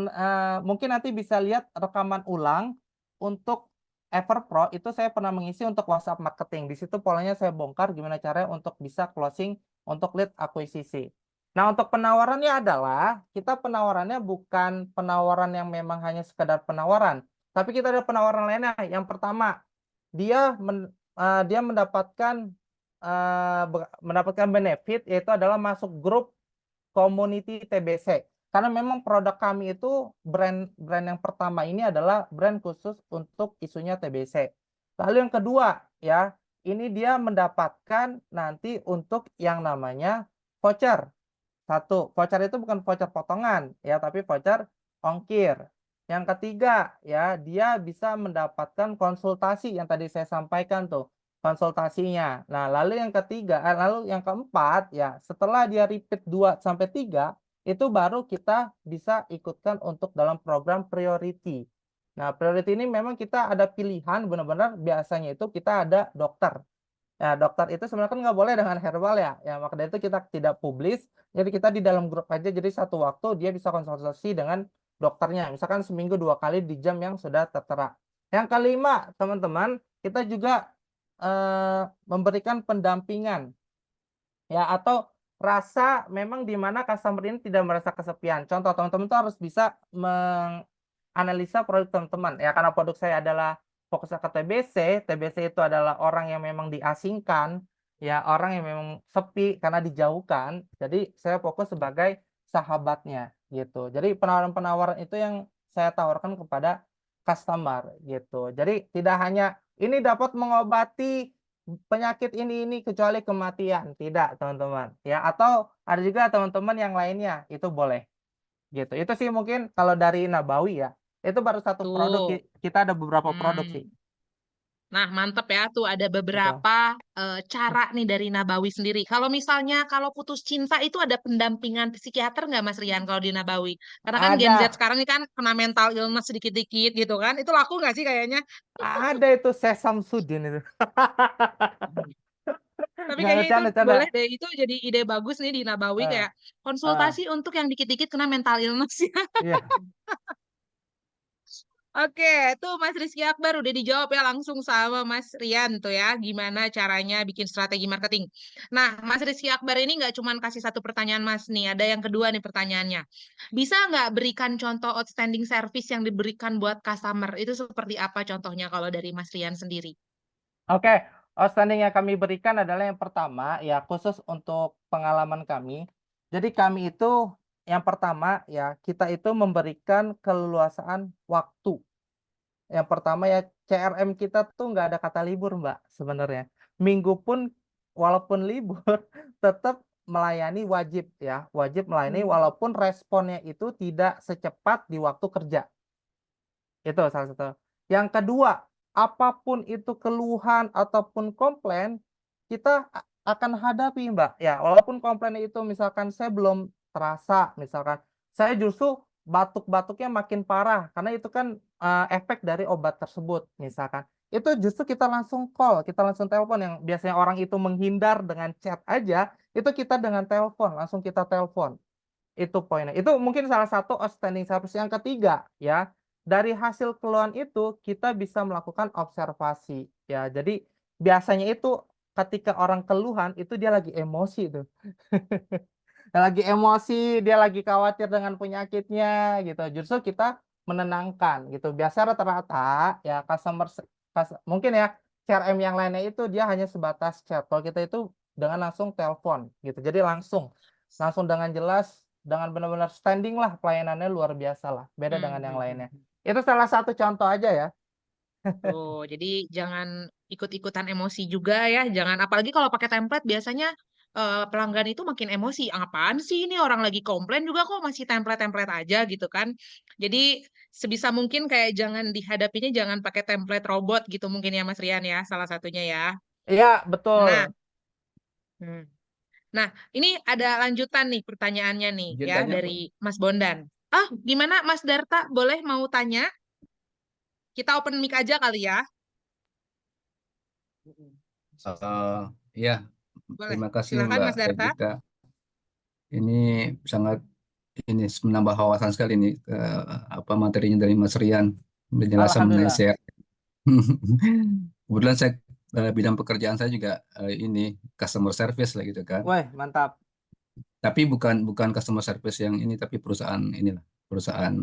Mungkin nanti bisa lihat rekaman ulang untuk Everpro itu saya pernah mengisi untuk WhatsApp marketing. Di situ polanya saya bongkar gimana caranya untuk bisa closing untuk lead akuisisi. Nah, untuk penawarannya adalah kita penawarannya bukan penawaran yang memang hanya sekedar penawaran, tapi kita ada penawaran lainnya. Yang pertama, dia mendapatkan benefit yaitu adalah masuk grup community TBC. Karena memang produk kami itu brand yang pertama ini adalah brand khusus untuk isunya TBC. Lalu yang kedua ya, ini dia mendapatkan nanti untuk yang namanya voucher. Satu, voucher itu bukan voucher potongan ya, tapi voucher ongkir. Yang ketiga ya, dia bisa mendapatkan konsultasi yang tadi saya sampaikan tuh, konsultasinya. Nah, lalu yang keempat ya, setelah dia repeat 2 sampai 3, itu baru kita bisa ikutkan untuk dalam program priority. Nah, priority ini memang kita ada pilihan benar-benar biasanya itu kita ada dokter. Ya, dokter itu sebenarnya kan nggak boleh dengan herbal ya. Ya, maka dari itu kita tidak publis. Jadi kita di dalam grup aja. Jadi satu waktu dia bisa konsultasi dengan dokternya. Misalkan seminggu 2 kali di jam yang sudah tertera. Yang kelima, teman-teman, kita juga memberikan pendampingan ya atau rasa memang di mana customer ini tidak merasa kesepian. Contoh teman-teman tuh harus bisa menganalisa produk teman-teman ya karena produk saya adalah fokusnya ke TBC. TBC itu adalah orang yang memang diasingkan, ya orang yang memang sepi karena dijauhkan. Jadi saya fokus sebagai sahabatnya gitu. Jadi penawaran-penawaran itu yang saya tawarkan kepada customer gitu. Jadi tidak hanya ini dapat mengobati penyakit ini kecuali kematian, tidak teman-teman ya. Atau ada juga teman-teman yang lainnya itu boleh gitu. Itu sih mungkin kalau dari Nabawi ya. Itu baru satu produk, Tuh. kita ada beberapa produk sih. Hmm. Nah, mantep ya tuh ada Betul. beberapa cara nih dari Nabawi sendiri. Kalau misalnya kalau putus cinta itu ada pendampingan psikiater nggak Mas Rian kalau di Nabawi? Karena kan Gen Z Ada sekarang ini kan kena mental illness sedikit-dikit gitu kan. Itu laku nggak sih kayaknya? ada itu Sesam Sudin itu. Tapi Nggak kayaknya itu bercanda, bercanda. boleh deh. Itu jadi ide bagus nih di Nabawi Eh, kayak eh, konsultasi untuk yang dikit-dikit kena mental illness ya. iya. Oke, tuh Mas Rizky Akbar udah dijawab ya langsung sama Mas Rian tuh ya, gimana caranya bikin strategi marketing. Nah, Mas Rizky Akbar ini nggak cuman kasih satu pertanyaan Mas nih, ada yang kedua nih pertanyaannya. Bisa nggak berikan contoh outstanding service yang diberikan buat customer? Itu seperti apa contohnya kalau dari Mas Rian sendiri? Oke, outstanding yang kami berikan adalah yang pertama ya khusus untuk pengalaman kami. Jadi kami itu yang pertama ya kita itu memberikan keleluasaan waktu. Yang pertama ya CRM kita tuh nggak ada kata libur Mbak sebenarnya. Minggu pun walaupun libur tetap melayani wajib ya, wajib melayani walaupun responnya itu tidak secepat di waktu kerja. Itu salah satu. Yang kedua, apapun itu keluhan ataupun komplain, kita akan hadapi, Mbak. Ya, walaupun komplainnya itu misalkan saya belum terasa, misalkan saya justru batuk-batuknya makin parah karena itu kan, efek dari obat tersebut misalkan. Itu justru kita langsung call, kita langsung telepon yang biasanya orang itu menghindar dengan chat aja, itu kita dengan telepon, langsung kita telepon. Itu poinnya. Itu mungkin salah satu outstanding service. Yang ketiga, ya, dari hasil keluhan itu kita bisa melakukan observasi, ya. Jadi biasanya itu ketika orang keluhan itu dia lagi emosi tuh. Dia lagi emosi, dia lagi khawatir dengan penyakitnya gitu. Justru kita menenangkan gitu. Biasa rata-rata ya mungkin ya CRM yang lainnya itu dia hanya sebatas chat. Kalau kita itu dengan langsung telepon gitu. Jadi langsung langsung dengan jelas, dengan benar-benar standing lah pelayanannya luar biasa lah, beda dengan yang lainnya. Itu salah satu contoh aja ya. Tuh, jadi jangan ikut-ikutan emosi juga ya. Jangan, apalagi kalau pakai template biasanya pelanggan itu makin emosi. Apaan sih ini orang lagi komplain juga kok masih template-template aja gitu kan. Jadi sebisa mungkin kayak jangan dihadapinya jangan pakai template robot gitu mungkin ya Mas Rian ya, salah satunya ya. Iya, betul. Nah, hmm. Nah, ini ada lanjutan nih pertanyaannya nih ya Agendanya apa? dari Mas Bondan. Ah, gimana Mas Darta? Boleh mau tanya? Kita open mic aja kali ya. Ya, Boleh. terima kasih Silakan Mbak Mas Darta. Regita. Ini sangat menambah wawasan sekali nih apa materinya dari Mas Rian penjelasan mengenai Alhamdulillah. share. Kebetulan saya bidang pekerjaan saya juga ini customer service lah gitu kan. Wah, mantap. Tapi bukan bukan customer service yang ini tapi perusahaan inilah perusahaan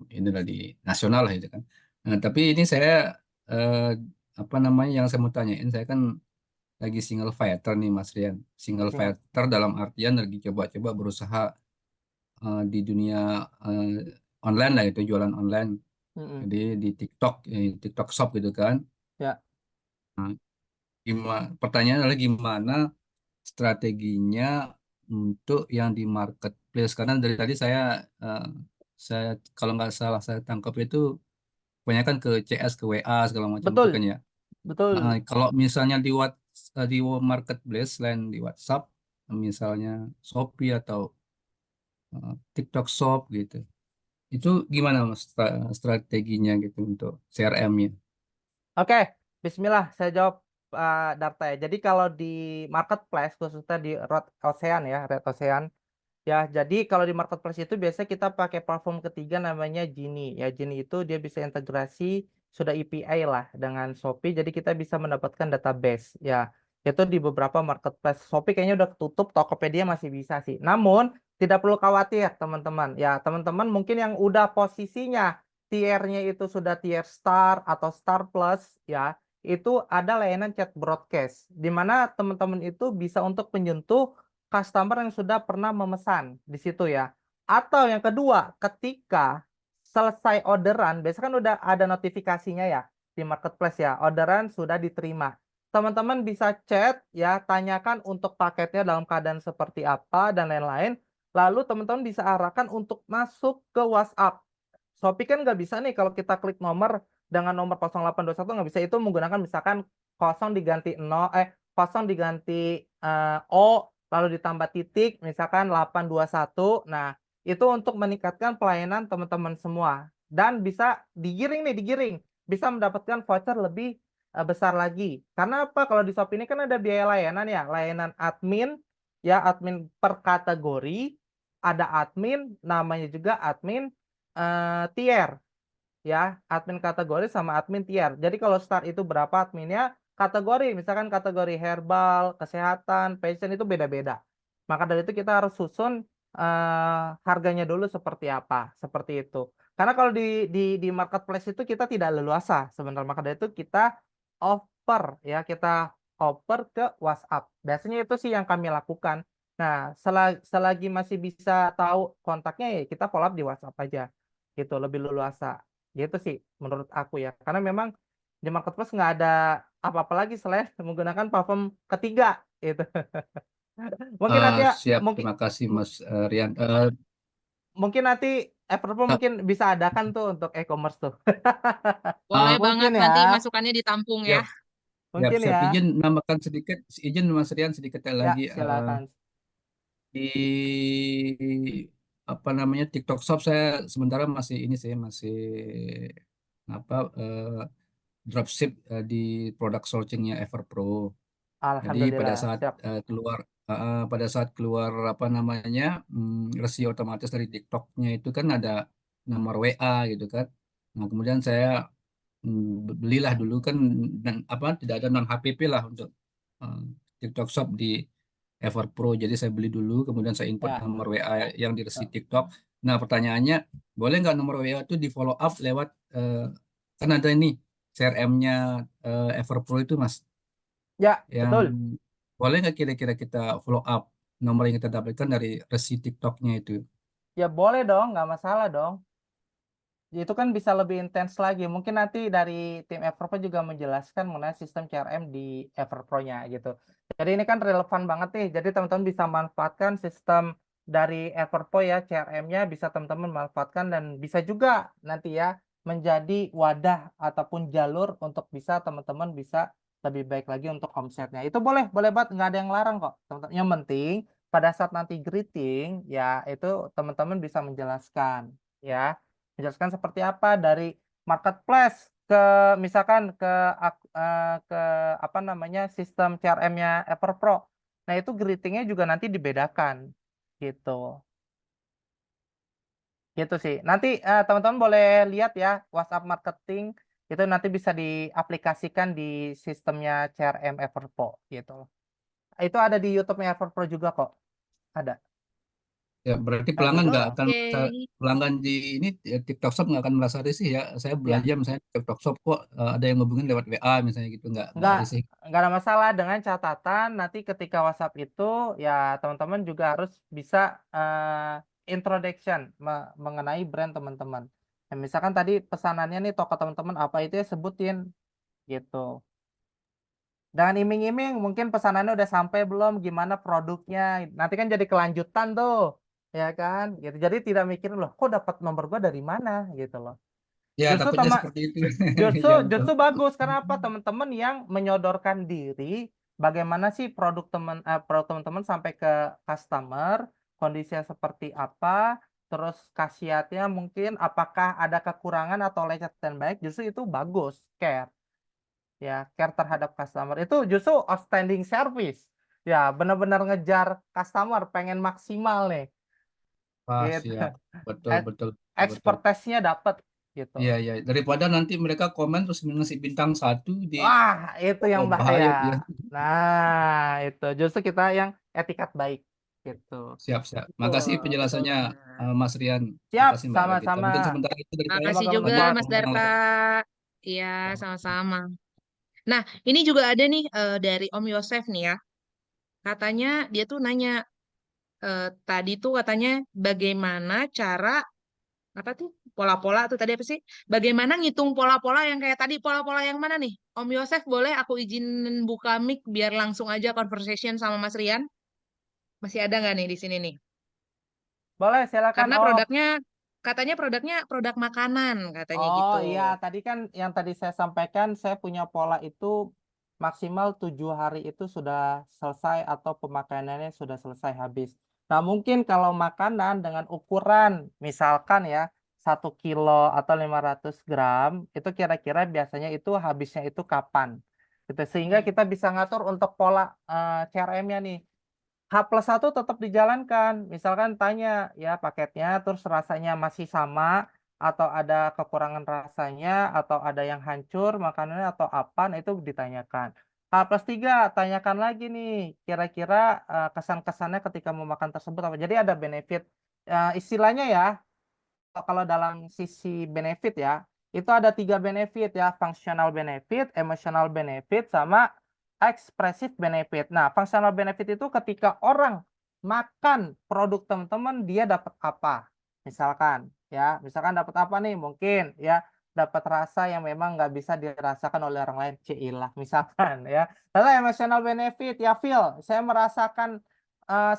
inilah di nasional lah gitu kan. Nah, tapi ini saya eh, apa namanya yang saya mau tanyain saya kan lagi single fighter nih Mas Rian. Single Siap. fighter dalam artian lagi coba-coba berusaha di dunia eh, online lah itu jualan online. Mm-mm. Jadi di TikTok, TikTok Shop gitu kan. Ya. Nah, pertanyaan adalah gimana strateginya untuk yang di marketplace karena dari tadi eh, saya kalau nggak salah saya tangkap itu kebanyakan ke CS ke WA segala macam itu kan Betul, ya. Nah, betul. kalau misalnya di marketplace selain di WhatsApp misalnya Shopee atau TikTok Shop gitu itu gimana Mas strateginya gitu untuk CRM-nya. Oke, Bismillah, saya jawab Darta ya. Jadi kalau di marketplace khususnya di Red Ocean, ya, jadi kalau di marketplace itu biasanya kita pakai platform ketiga namanya Genie. Ya, Genie itu dia bisa integrasi sudah API lah dengan Shopee, jadi kita bisa mendapatkan database. Ya, itu di beberapa marketplace. Shopee kayaknya udah ketutup, Tokopedia masih bisa sih. Namun tidak perlu khawatir teman-teman. Ya, teman-teman mungkin yang udah posisinya tiernya itu sudah tier Star atau Star Plus, ya, itu ada layanan chat broadcast, di mana teman-teman itu bisa untuk menyentuh customer yang sudah pernah memesan di situ ya. Atau yang kedua, ketika selesai orderan, biasanya kan udah ada notifikasinya ya di marketplace ya, orderan sudah diterima. Teman-teman bisa chat ya, tanyakan untuk paketnya dalam keadaan seperti apa dan lain-lain. Lalu teman-teman bisa arahkan untuk masuk ke WhatsApp. Shopee kan nggak bisa nih kalau kita klik nomor dengan nomor 0821 nggak bisa, itu menggunakan misalkan 0 diganti 0, 0 diganti O lalu ditambah titik misalkan 821. Nah, itu untuk meningkatkan pelayanan teman-teman semua dan bisa digiring, bisa mendapatkan voucher lebih besar lagi. Karena apa? Kalau di Shopee ini kan ada biaya layanan ya, layanan admin ya, admin per kategori, ada admin namanya juga admin tier ya, admin kategori sama admin tier. Jadi kalau start itu berapa adminnya, kategori, misalkan kategori herbal, kesehatan, fashion itu beda-beda. Maka dari itu kita harus susun harganya dulu seperti apa, seperti itu. Karena kalau di marketplace itu kita tidak leluasa sebenarnya, maka dari itu kita offer ya, kita offer ke WhatsApp. Biasanya itu sih yang kami lakukan. Nah, selagi masih bisa tahu kontaknya ya kita follow up di WhatsApp aja. Gitu, lebih leluasa. Gitu sih menurut aku ya. Karena memang di marketplace nggak ada apa-apa lagi selain menggunakan platform ketiga gitu. Mungkin nanti ya, Siap, mungkin terima kasih Mas Rian. mungkin nanti Everpro mungkin bisa adakan tuh untuk e-commerce tuh. Boleh banget Mungkin ya. nanti masukannya ditampung ya. siap, siap, Mungkin siap. ya. Izin nambahkan sedikit, izin Mas Rian sedikit Ya, lagi silakan. di apa namanya TikTok Shop saya sementara masih ini sih masih apa dropship di produk sourcingnya Everpro. Jadi pada Alhamdulillah. saat Siap. pada saat keluar apa namanya resi otomatis dari TikToknya itu kan ada nomor WA gitu kan. Nah kemudian saya belilah dulu kan dan apa tidak ada non HPP lah untuk eh, TikTok Shop di Everpro. Jadi saya beli dulu, kemudian saya input Ya. nomor WA yang di resi TikTok. Nah pertanyaannya, boleh nggak nomor WA itu di follow up lewat kan ada ini CRM-nya Everpro itu Mas, Ya, yang betul. boleh nggak kira-kira kita follow up nomor yang kita dapatkan dari resi TikToknya itu? Ya boleh dong, nggak masalah dong. Itu kan bisa lebih intens lagi. Mungkin nanti dari tim Everpro juga menjelaskan mengenai sistem CRM di Everpro-nya gitu. Jadi ini kan relevan banget nih. Jadi teman-teman bisa manfaatkan sistem dari Everpro ya, CRM-nya bisa teman-teman manfaatkan dan bisa juga nanti ya menjadi wadah ataupun jalur untuk bisa teman-teman bisa lebih baik lagi untuk omsetnya. Itu boleh, boleh banget, nggak ada yang larang kok. Teman-teman. Yang penting pada saat nanti greeting ya itu teman-teman bisa menjelaskan ya. Menjelaskan seperti apa dari marketplace ke misalkan ke apa namanya, sistem CRM-nya Everpro. Nah, itu greeting-nya juga nanti dibedakan, gitu. Gitu sih. Nanti, teman-teman boleh lihat ya, WhatsApp marketing, itu nanti bisa diaplikasikan di sistemnya CRM Everpro, gitu loh. Itu ada di YouTube-nya Everpro juga kok, ada. Ya, berarti Kayak pelanggan gitu. nggak akan Oke. pelanggan di ini TikTok Shop nggak akan merasa risih ya. Saya Ya. belanja misalnya di TikTok Shop kok ada yang ngubungin lewat WA misalnya gitu nggak Enggak, risih. enggak ada masalah dengan catatan nanti ketika WhatsApp itu ya teman-teman juga harus bisa introduction mengenai brand teman-teman. Ya, misalkan tadi pesanannya nih toko teman-teman apa itu ya sebutin gitu. Jangan iming-iming mungkin pesanannya udah sampai belum, gimana produknya. Nanti kan jadi kelanjutan tuh. Ya kan? Gitu. Jadi tidak mikir loh, kok dapat nomor gua dari mana gitu loh. Ya, Justru takutnya teman seperti itu. Justru Ya, betul. justru bagus karena apa? Teman-teman yang menyodorkan diri, bagaimana sih produk teman-teman sampai ke customer, kondisinya seperti apa, terus khasiatnya mungkin apakah ada kekurangan atau lecet dan baik, justru itu bagus, care. Ya, care terhadap customer itu justru outstanding service. Ya, benar-benar ngejar customer, pengen maksimal nih, Wah, gitu. siap. Betul, Ex- betul, betul, betul. Expertise-nya dapat gitu. Iya, iya. Daripada nanti mereka komen terus ngasih bintang 1 di Wah, itu yang bahaya. bahaya dia. Nah, itu justru kita yang etikat baik gitu. Siap, siap. Betul, Makasih betul penjelasannya banget. Mas Rian. Siap, Makasih Mbak Regita. sama-sama. Mungkin sementara itu dari saya Makasih juga banyak Mas teman yang Darta. lain. Iya, sama-sama. Nah, ini juga ada nih dari Om Yosef nih ya. Katanya dia tuh nanya tadi tuh katanya bagaimana cara apa tuh pola-pola tuh tadi apa sih? Bagaimana ngitung pola-pola yang kayak tadi pola-pola yang mana nih? Om Yosef boleh aku izinin buka mic biar langsung aja conversation sama Mas Rian? Masih ada nggak nih di sini nih? Boleh, silakan. Karena Oh, produknya katanya produknya produk makanan katanya oh gitu. iya, tadi kan yang tadi saya sampaikan, saya punya pola itu maksimal 7 hari itu sudah selesai atau pemakaiannya sudah selesai habis. Nah, mungkin kalau makanan dengan ukuran, misalkan ya, 1 kilo atau 500 gram, itu kira-kira biasanya itu habisnya itu kapan. Gitu. Sehingga Hmm. kita bisa ngatur untuk pola CRM-nya nih. H+1 tetap dijalankan. Misalkan tanya ya paketnya, terus rasanya masih sama, atau ada kekurangan rasanya, atau ada yang hancur makanannya atau apa, nah itu ditanyakan. H+3, tanyakan lagi nih, kira-kira, kesan-kesannya ketika memakan tersebut apa. Jadi ada benefit, istilahnya ya, kalau dalam sisi benefit ya, itu ada 3 benefit ya, functional benefit, emotional benefit, sama expressive benefit. Nah, functional benefit itu ketika orang makan produk teman-teman, dia dapat apa? Misalkan dapat apa nih? Mungkin ya, dapat rasa yang memang nggak bisa dirasakan oleh orang lain. Cilah, misalkan ya. Lalu emotional benefit, ya feel, saya merasakan,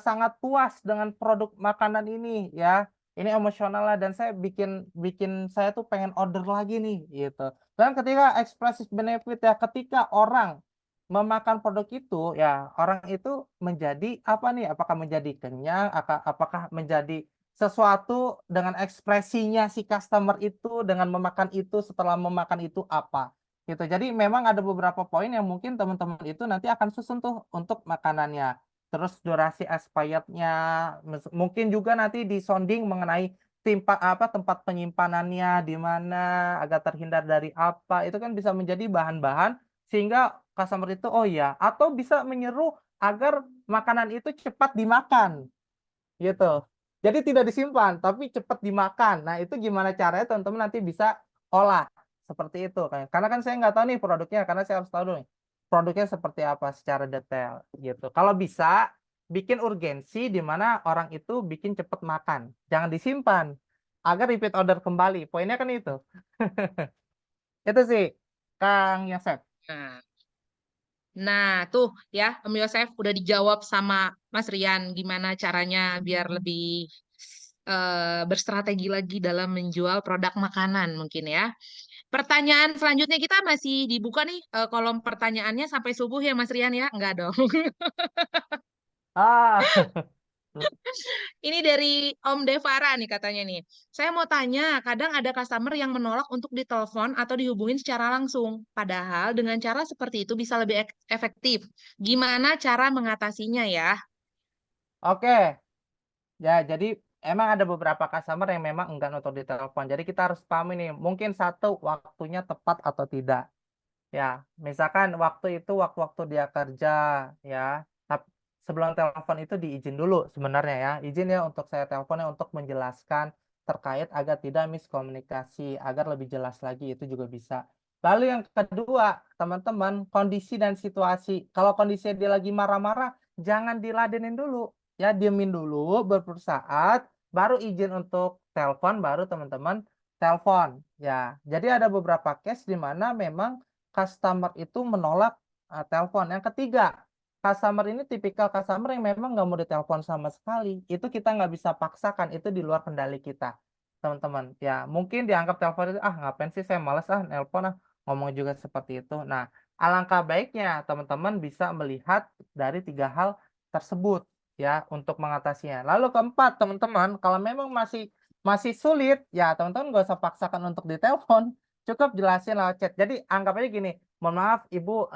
sangat puas dengan produk makanan ini ya. Ini emosional lah dan saya bikin bikin saya tuh pengen order lagi nih, gitu. Dan ketika expressive benefit ya, ketika orang memakan produk itu, ya orang itu menjadi apa nih, apakah menjadi kenyang, apakah menjadi sesuatu dengan ekspresinya si customer itu dengan memakan itu, setelah memakan itu apa, gitu. Jadi memang ada beberapa poin yang mungkin teman-teman itu nanti akan susun tuh untuk makanannya. Terus durasi expirednya, mungkin juga nanti disonding mengenai tempat penyimpanannya di mana, agar terhindar dari apa, itu kan bisa menjadi bahan-bahan sehingga customer itu, "Oh ya," atau bisa menyeru agar makanan itu cepat dimakan, gitu. Jadi tidak disimpan, tapi cepat dimakan. Nah, itu gimana caranya teman-teman nanti bisa olah, seperti itu. Karena kan saya nggak tahu nih produknya, karena saya harus tahu dulu nih, produknya seperti apa secara detail, gitu. Kalau bisa, bikin urgensi di mana orang itu bikin cepat makan, jangan disimpan, agar repeat order kembali, poinnya kan itu. Itu sih, Kang Yosep. Nah, nah, tuh ya, Om Yosef udah dijawab sama Mas Rian gimana caranya biar lebih berstrategi lagi dalam menjual produk makanan mungkin ya. Pertanyaan selanjutnya kita masih dibuka nih kolom pertanyaannya sampai subuh ya Mas Rian ya? Enggak dong. Ah. Ini dari Om Devara nih katanya nih. Saya mau tanya, kadang ada customer yang menolak untuk ditelepon atau dihubungin secara langsung. Padahal dengan cara seperti itu bisa lebih efektif. Gimana cara mengatasinya ya? Oke. Ya, jadi emang ada beberapa customer yang memang enggan untuk ditelepon. Jadi kita harus pahami nih, mungkin satu, waktunya tepat atau tidak. Ya, misalkan waktu itu waktu-waktu dia kerja, ya. Sebelum telepon itu diizin dulu sebenarnya ya. Izin ya untuk saya teleponnya untuk menjelaskan terkait agar tidak miskomunikasi, agar lebih jelas lagi itu juga bisa. Lalu yang kedua, teman-teman, kondisi dan situasi. Kalau kondisinya dia lagi marah-marah, jangan diladenin dulu. Ya, diemin dulu beberapa saat, baru izin untuk telepon, baru teman-teman telepon. Ya, jadi ada beberapa case di mana memang customer itu menolak telepon. Yang ketiga, customer ini tipikal customer yang memang nggak mau ditelepon sama sekali. Itu kita nggak bisa paksakan, itu di luar kendali kita, teman-teman. Ya, mungkin dianggap telepon itu, "Ah, ngapain sih saya males nelpon ah." Ngomong juga seperti itu. Nah, alangkah baiknya teman-teman bisa melihat dari 3 hal tersebut ya untuk mengatasinya. Lalu keempat, teman-teman, kalau memang masih masih sulit, ya teman-teman nggak usah paksakan untuk ditelepon, cukup jelasin lewat chat. Jadi anggap aja gini, "Mohon maaf Ibu,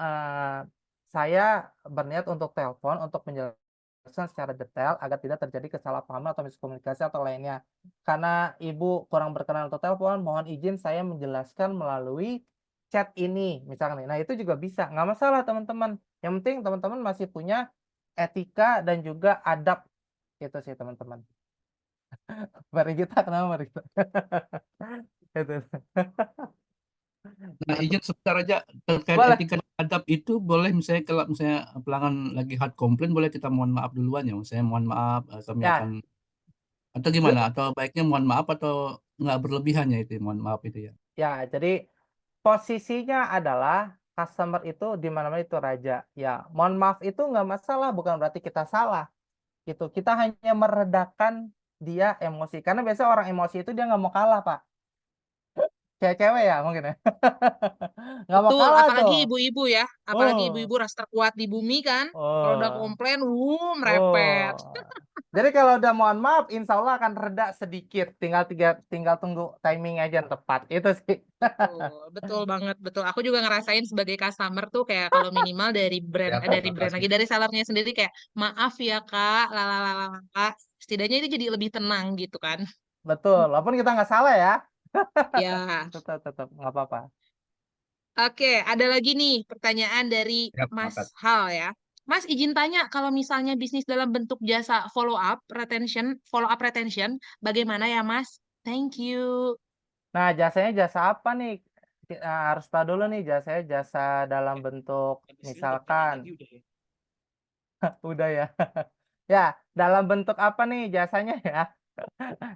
saya berniat untuk telepon untuk menjelaskan secara detail agar tidak terjadi kesalahpahaman atau miskomunikasi atau lainnya. Karena Ibu kurang berkenan untuk telepon, mohon izin saya menjelaskan melalui chat ini," misalkan nih. Nah, itu juga bisa, nggak masalah teman-teman. Yang penting teman-teman masih punya etika dan juga adab, itu sih teman-teman. Mari kita kenapa mari kita? Itu. Nah, izin sebentar aja terkait Boleh. etika dan adab itu boleh misalnya kalau misalnya pelanggan lagi hard komplain boleh kita mohon maaf duluan ya, misalnya mohon maaf kami akan Ya, atau gimana? Atau baiknya mohon maaf atau nggak berlebihan ya itu mohon maaf itu ya? ya, jadi posisinya adalah customer itu di mana-mana itu raja. Ya, mohon maaf itu nggak masalah, bukan berarti kita salah, gitu. Kita hanya meredakan dia emosi, karena biasanya orang emosi itu dia nggak mau kalah, Pak. Cewek-cewek ya mungkin ya? Nggak mau Betul, kalah apalagi tuh. ibu-ibu ya. Apalagi Oh, ibu-ibu ras terkuat di bumi kan. Kalau udah oh, komplain, merepet. oh. Jadi kalau udah mohon maaf, insya Allah akan reda sedikit. Tinggal tunggu timing aja yang tepat. Itu sih. Betul, betul banget, betul. Aku juga ngerasain sebagai customer tuh kayak kalau minimal Ya, dari terima brand kasih. lagi dari sellernya sendiri kayak maaf ya Kak, lalalala. Setidaknya itu jadi lebih tenang gitu kan. Betul, walaupun kita nggak salah ya. Ya. Tetap nggak apa-apa. Oke, ada lagi nih pertanyaan dari Siap, Mas mangkat. Hal ya. Mas izin tanya, kalau misalnya bisnis dalam bentuk jasa follow up retention, bagaimana ya Mas? Thank you. Nah, jasanya jasa apa nih? Harus tahu dulu nih jasanya jasa dalam bentuk misalkan udah ya. Ya, dalam bentuk apa nih jasanya ya?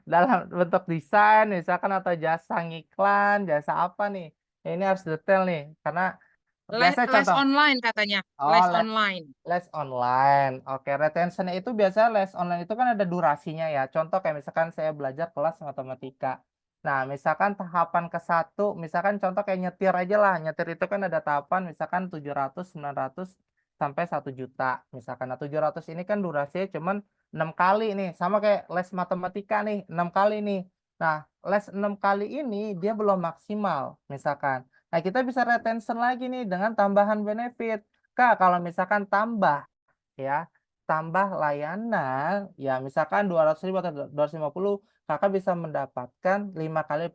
Dalam bentuk desain misalkan atau jasa ngiklan, jasa apa nih? Ya, ini harus detail nih karena biasanya Les contoh. online katanya, Oh, les online. les online. Oke, retention itu biasanya les online itu kan ada durasinya ya. Contoh kayak misalkan saya belajar kelas matematika. Nah, misalkan tahapan ke satu, misalkan contoh kayak nyetir aja lah. Nyetir itu kan ada tahapan misalkan 700, 900 sampai 1 juta. Misalkan, nah 700 ini kan durasinya cuman 6 kali nih. Sama kayak les matematika nih, 6 kali nih. Nah, les 6 kali ini dia belum maksimal, misalkan. Nah, kita bisa retention lagi nih dengan tambahan benefit. Kak, kalau misalkan tambah ya, tambah layanan, ya misalkan 200.000 atau 250, Kakak bisa mendapatkan 5 kali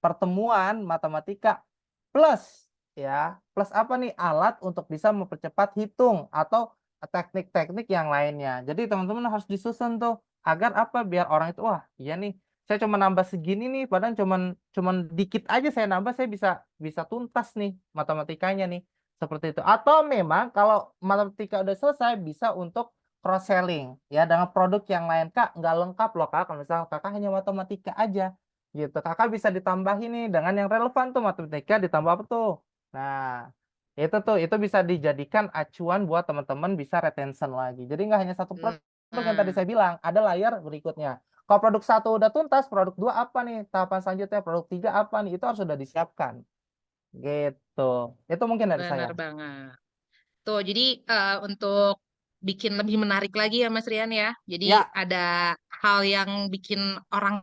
pertemuan matematika plus ya, plus apa nih? Alat untuk bisa mempercepat hitung atau teknik-teknik yang lainnya. Jadi teman-teman harus disusun tuh agar apa? Biar orang itu, wah, iya nih, saya cuma nambah segini nih, padahal cuman dikit aja saya nambah, saya bisa bisa tuntas nih matematikanya nih. Seperti itu. Atau memang kalau matematika udah selesai bisa untuk cross selling ya dengan produk yang lain. Kak, nggak lengkap loh Kak, kalau misal Kakak hanya matematika aja gitu. Kakak bisa ditambahin nih dengan yang relevan tuh matematika ditambah apa tuh. Nah, itu bisa dijadikan acuan buat teman-teman bisa retention lagi. Jadi nggak hanya satu produk yang tadi Nah, saya bilang, ada layar berikutnya. Kalau produk satu udah tuntas, produk dua apa nih? Tahapan selanjutnya, produk tiga apa nih? Itu harus sudah disiapkan. Gitu. Itu mungkin dari benar saya. banget. Tuh, jadi untuk bikin lebih menarik lagi ya Mas Rian ya. Jadi Ya, ada hal yang bikin orang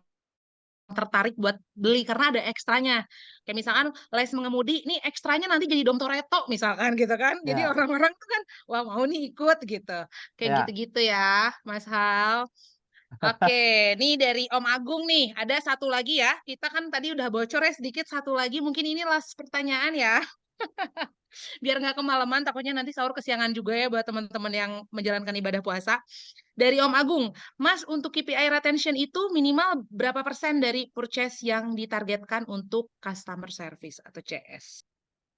tertarik buat beli karena ada ekstranya. Kayak misalkan les mengemudi, nih ekstranya nanti jadi Dom Toretto misalkan gitu kan. Jadi ya, orang-orang tuh kan, wah mau nih ikut gitu. Kayak ya. gitu-gitu ya, Mas Hal. Oke, nih dari Om Agung nih, ada satu lagi ya. Kita kan tadi udah bocor ya sedikit, satu lagi mungkin ini last pertanyaan ya. Biar nggak kemalaman, takutnya nanti sahur kesiangan juga ya buat teman-teman yang menjalankan ibadah puasa. Dari Om Agung, Mas untuk KPI retention itu minimal berapa persen dari purchase yang ditargetkan untuk customer service atau CS?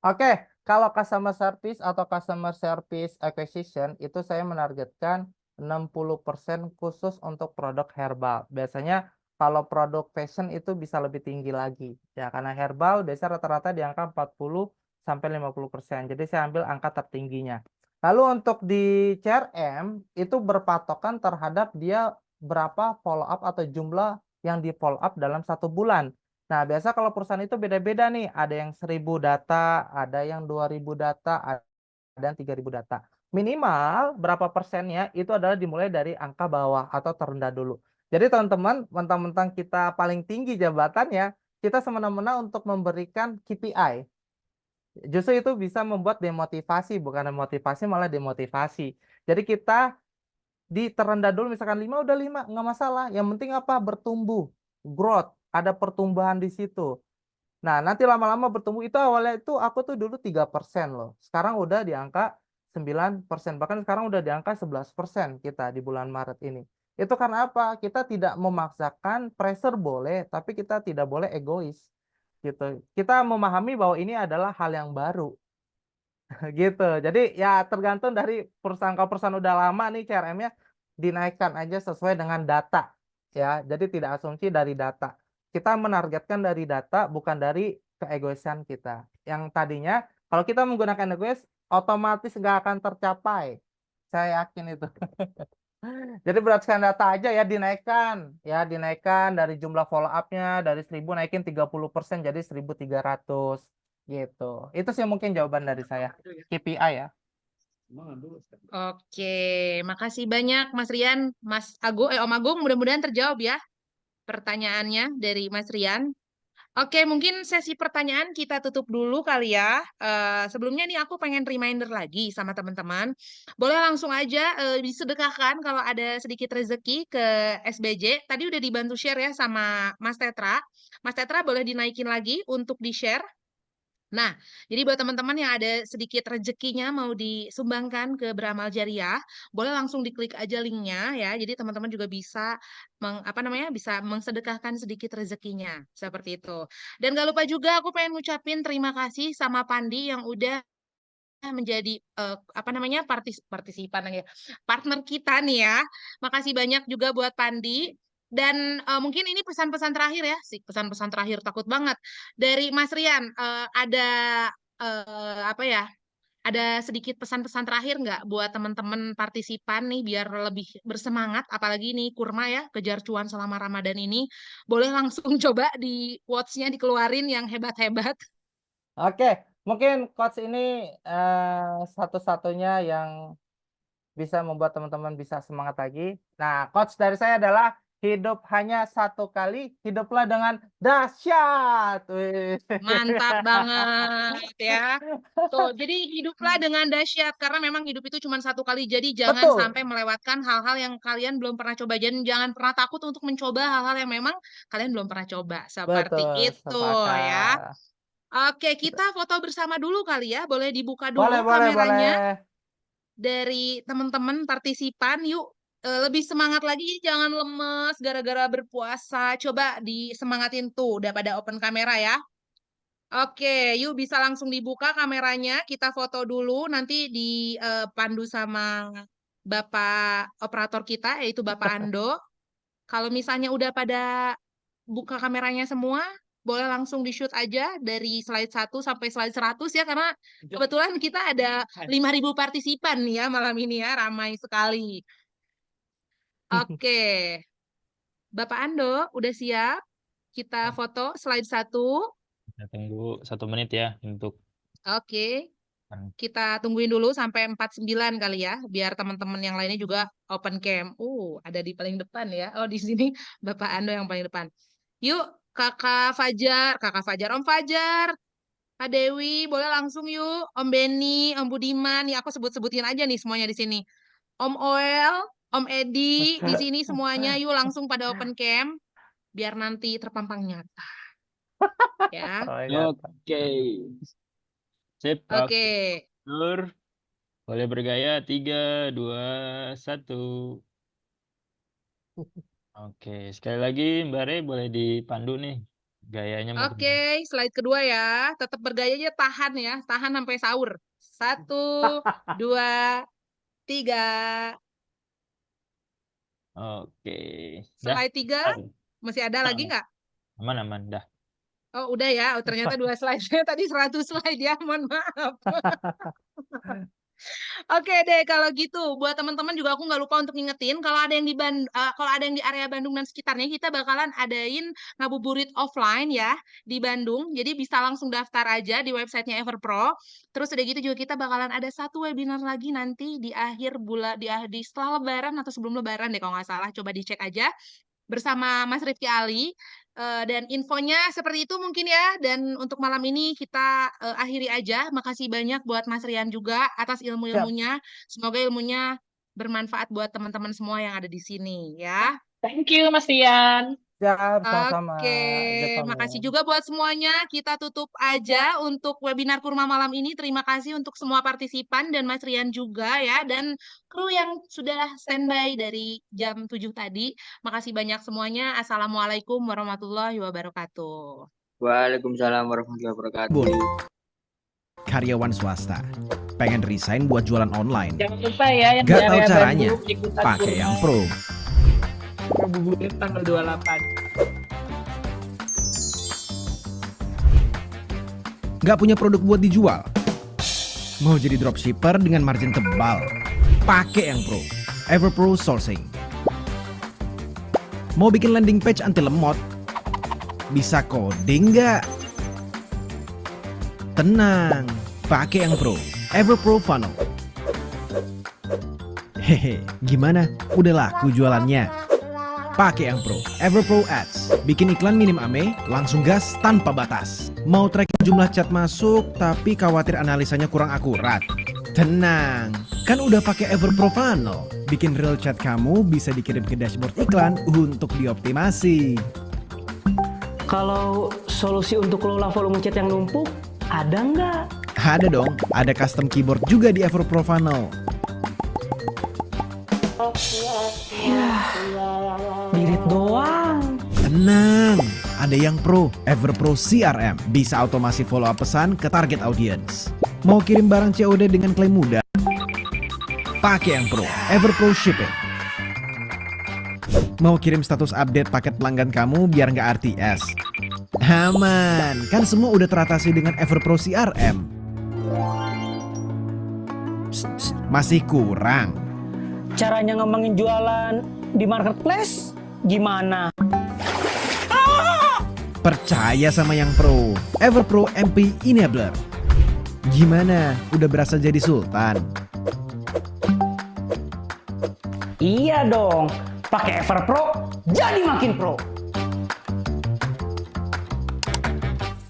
Oke, kalau customer service atau customer service acquisition itu saya menargetkan 60% khusus untuk produk herbal. Biasanya kalau produk fashion itu bisa lebih tinggi lagi. Ya, karena herbal biasanya rata-rata di angka 40 sampai 50%. Jadi saya ambil angka tertingginya. Lalu untuk di CRM itu berpatokan terhadap dia berapa follow up atau jumlah yang di follow up dalam 1 bulan. Nah, biasa kalau perusahaan itu beda-beda nih, ada yang 1.000 data, ada yang 2.000 data, ada yang 3.000 data. Minimal berapa persennya itu adalah dimulai dari angka bawah atau terendah dulu. Jadi teman-teman, mentang-mentang kita paling tinggi jabatannya, kita semena-mena untuk memberikan KPI. Justru itu bisa membuat demotivasi, bukan motivasi malah demotivasi. Jadi kita di terendah dulu misalkan 5 udah 5 nggak masalah. Yang penting apa? Bertumbuh, growth, ada pertumbuhan di situ. Nah, nanti lama-lama bertumbuh itu awalnya itu aku tuh dulu 3% loh. Sekarang udah di angka 9%, bahkan sekarang udah di angka 11% kita di bulan Maret ini. Itu karena apa? Kita tidak memaksakan, pressure boleh, tapi kita tidak boleh egois gitu. Kita memahami bahwa ini adalah hal yang baru gitu. Jadi ya tergantung dari perusahaan, kalau perusahaan udah lama nih CRM-nya dinaikkan aja sesuai dengan data ya. Jadi tidak asumsi dari data. Kita menargetkan dari data bukan dari keegoisan kita. Yang tadinya kalau kita menggunakan egois otomatis nggak akan tercapai. Saya yakin itu. Jadi berdasarkan data aja ya dinaikkan dari jumlah follow up-nya dari 1.000 naikin 30% jadi 1.300 gitu. Itu sih mungkin jawaban dari saya. KPI ya. Oke, makasih banyak Mas Rian, Om Agung, mudah-mudahan terjawab ya pertanyaannya dari Mas Rian. Oke, mungkin sesi pertanyaan kita tutup dulu kali ya. Sebelumnya nih aku pengen reminder lagi sama teman-teman. Boleh langsung aja disedekahkan kalau ada sedikit rezeki ke SBJ. Tadi udah dibantu share ya sama Mas Tetra. Mas Tetra boleh dinaikin lagi untuk di-share. Nah, jadi buat teman-teman yang ada sedikit rezekinya mau disumbangkan ke Beramal Jariah, boleh langsung diklik aja linknya ya. Jadi teman-teman juga bisa bisa mengsedekahkan sedikit rezekinya seperti itu. Dan gak lupa juga aku pengen ngucapin terima kasih sama Pandi yang udah menjadi partisipan ya, partner kita nih ya. Makasih banyak juga buat Pandi. Dan mungkin ini pesan-pesan terakhir ya, sih pesan-pesan terakhir takut banget dari Mas Rian. Ada apa ya? Ada sedikit pesan-pesan terakhir nggak buat teman-teman partisipan nih biar lebih bersemangat, apalagi nih kurma ya kejar cuan selama Ramadan ini. Boleh langsung coba di quotes-nya dikeluarin yang hebat-hebat. Oke, mungkin coach ini satu-satunya yang bisa membuat teman-teman bisa semangat lagi. Nah, coach dari saya adalah hidup hanya satu kali, hiduplah dengan dahsyat. Wih. Mantap banget ya. Tuh, jadi hiduplah dengan dahsyat karena memang hidup itu cuma satu kali. Jadi jangan Betul, sampai melewatkan hal-hal yang kalian belum pernah coba. Dan jangan pernah takut untuk mencoba hal-hal yang memang kalian belum pernah coba. Seperti betul, itu ya. sepakat. Oke, kita foto bersama dulu kali ya. Boleh dibuka Boleh, dulu boleh, boleh. kameranya dari teman-teman partisipan. Yuk, lebih semangat lagi. Jangan lemes gara-gara berpuasa. Coba disemangatin tuh. Udah pada open kamera ya. Oke, yuk bisa langsung dibuka kameranya. Kita foto dulu. Nanti dipandu sama Bapak operator kita, yaitu Bapak Ando. Kalau misalnya udah pada buka kameranya semua, boleh langsung di-shoot aja dari slide 1 sampai slide 100 ya, karena kebetulan kita ada 5.000 partisipan nih ya malam ini ya, ramai sekali. Oke, Bapak Ando udah siap? Kita foto slide 1. Kita tunggu 1 menit ya untuk Oke, kita tungguin dulu sampai 49 kali ya, biar teman-teman yang lainnya juga open cam. Ada di paling depan ya. Oh, di sini Bapak Ando yang paling depan. Yuk, Kakak Fajar, Om Fajar, Kak Dewi, boleh langsung yuk. Om Beni, Om Budiman, nih aku sebut-sebutin aja nih semuanya di sini. Om Oel, Om Edi, di sini semuanya yuk langsung pada open cam, biar nanti terpampang nyata. Ya, Oh my God. Oke. Sip, oke. Nur. Boleh bergaya 3, 2, 1. Oke, sekali lagi Mbak Re boleh dipandu nih gayanya mau kemana. Oke, slide kedua ya. Tetap bergaya aja, tahan ya. Tahan sampai sahur. 1, 2, 3. Oke. Dah. Slide 3. Masih ada lagi nggak? Aman, dah. Oh, udah ya. Oh, ternyata 2 slide. Tadi 100 slide ya. Mohon maaf. Oke deh, kalau gitu buat teman-teman juga aku nggak lupa untuk ngingetin kalau ada yang kalau ada yang di area Bandung dan sekitarnya, kita bakalan adain ngabuburit offline ya di Bandung. Jadi bisa langsung daftar aja di websitenya Everpro. Terus udah gitu juga kita bakalan ada satu webinar lagi nanti di akhir bulan di setelah Lebaran atau sebelum Lebaran deh kalau nggak salah. Coba dicek aja bersama Mas Rifki Ali. Dan infonya seperti itu mungkin ya. Dan untuk malam ini kita akhiri aja. Makasih banyak buat Mas Rian juga atas Siap, ilmu-ilmunya. Semoga ilmunya bermanfaat buat teman-teman semua yang ada di sini ya. Thank you, Mas Rian. siap, sama-sama. Oke, makasih juga buat semuanya. Kita tutup aja untuk webinar Kurma malam ini. Terima kasih untuk semua partisipan dan Mas Rian juga ya. Dan kru yang sudah standby dari jam 7 tadi. Makasih banyak semuanya. Assalamualaikum warahmatullahi wabarakatuh. Waalaikumsalam warahmatullahi wabarakatuh. Boleh. Karyawan swasta. Pengen resign buat jualan online? Jangan lupa ya yang Gak di tahu area caranya? Bandung ikutan Pakai yang pro. Ngabuburit tanggal 28. Gak punya produk buat dijual? Mau jadi dropshipper dengan margin tebal? Pakai yang pro. Everpro Sourcing. Mau bikin landing page anti lemot? Bisa coding nggak? Tenang, pakai yang pro. Everpro Funnel. Hehe, gimana? Udah laku jualannya? Pakai yang pro, EverPro Ads. Bikin iklan minim ame, langsung gas tanpa batas. Mau tracking jumlah chat masuk, tapi khawatir analisanya kurang akurat? Tenang, kan udah pakai EverPro Funnel. Bikin real chat kamu bisa dikirim ke dashboard iklan untuk dioptimasi. Kalau solusi untuk kelola volume chat yang numpuk, ada nggak? Ada dong, ada custom keyboard juga di EverPro Funnel. Irit doang. Tenang, ada yang pro, EverPro CRM. Bisa otomasi follow up pesan ke target audience. Mau kirim barang COD dengan klaim mudah? Pakai yang pro, EverPro Shipping. Mau kirim status update paket pelanggan kamu biar nggak RTS? Aman, kan semua udah teratasi dengan EverPro CRM. Masih kurang? Caranya ngembangin jualan di marketplace gimana? Percaya sama yang pro, EverPro MP Enabler. Gimana? Udah berasa jadi sultan? Iya dong, pakai EverPro jadi makin pro.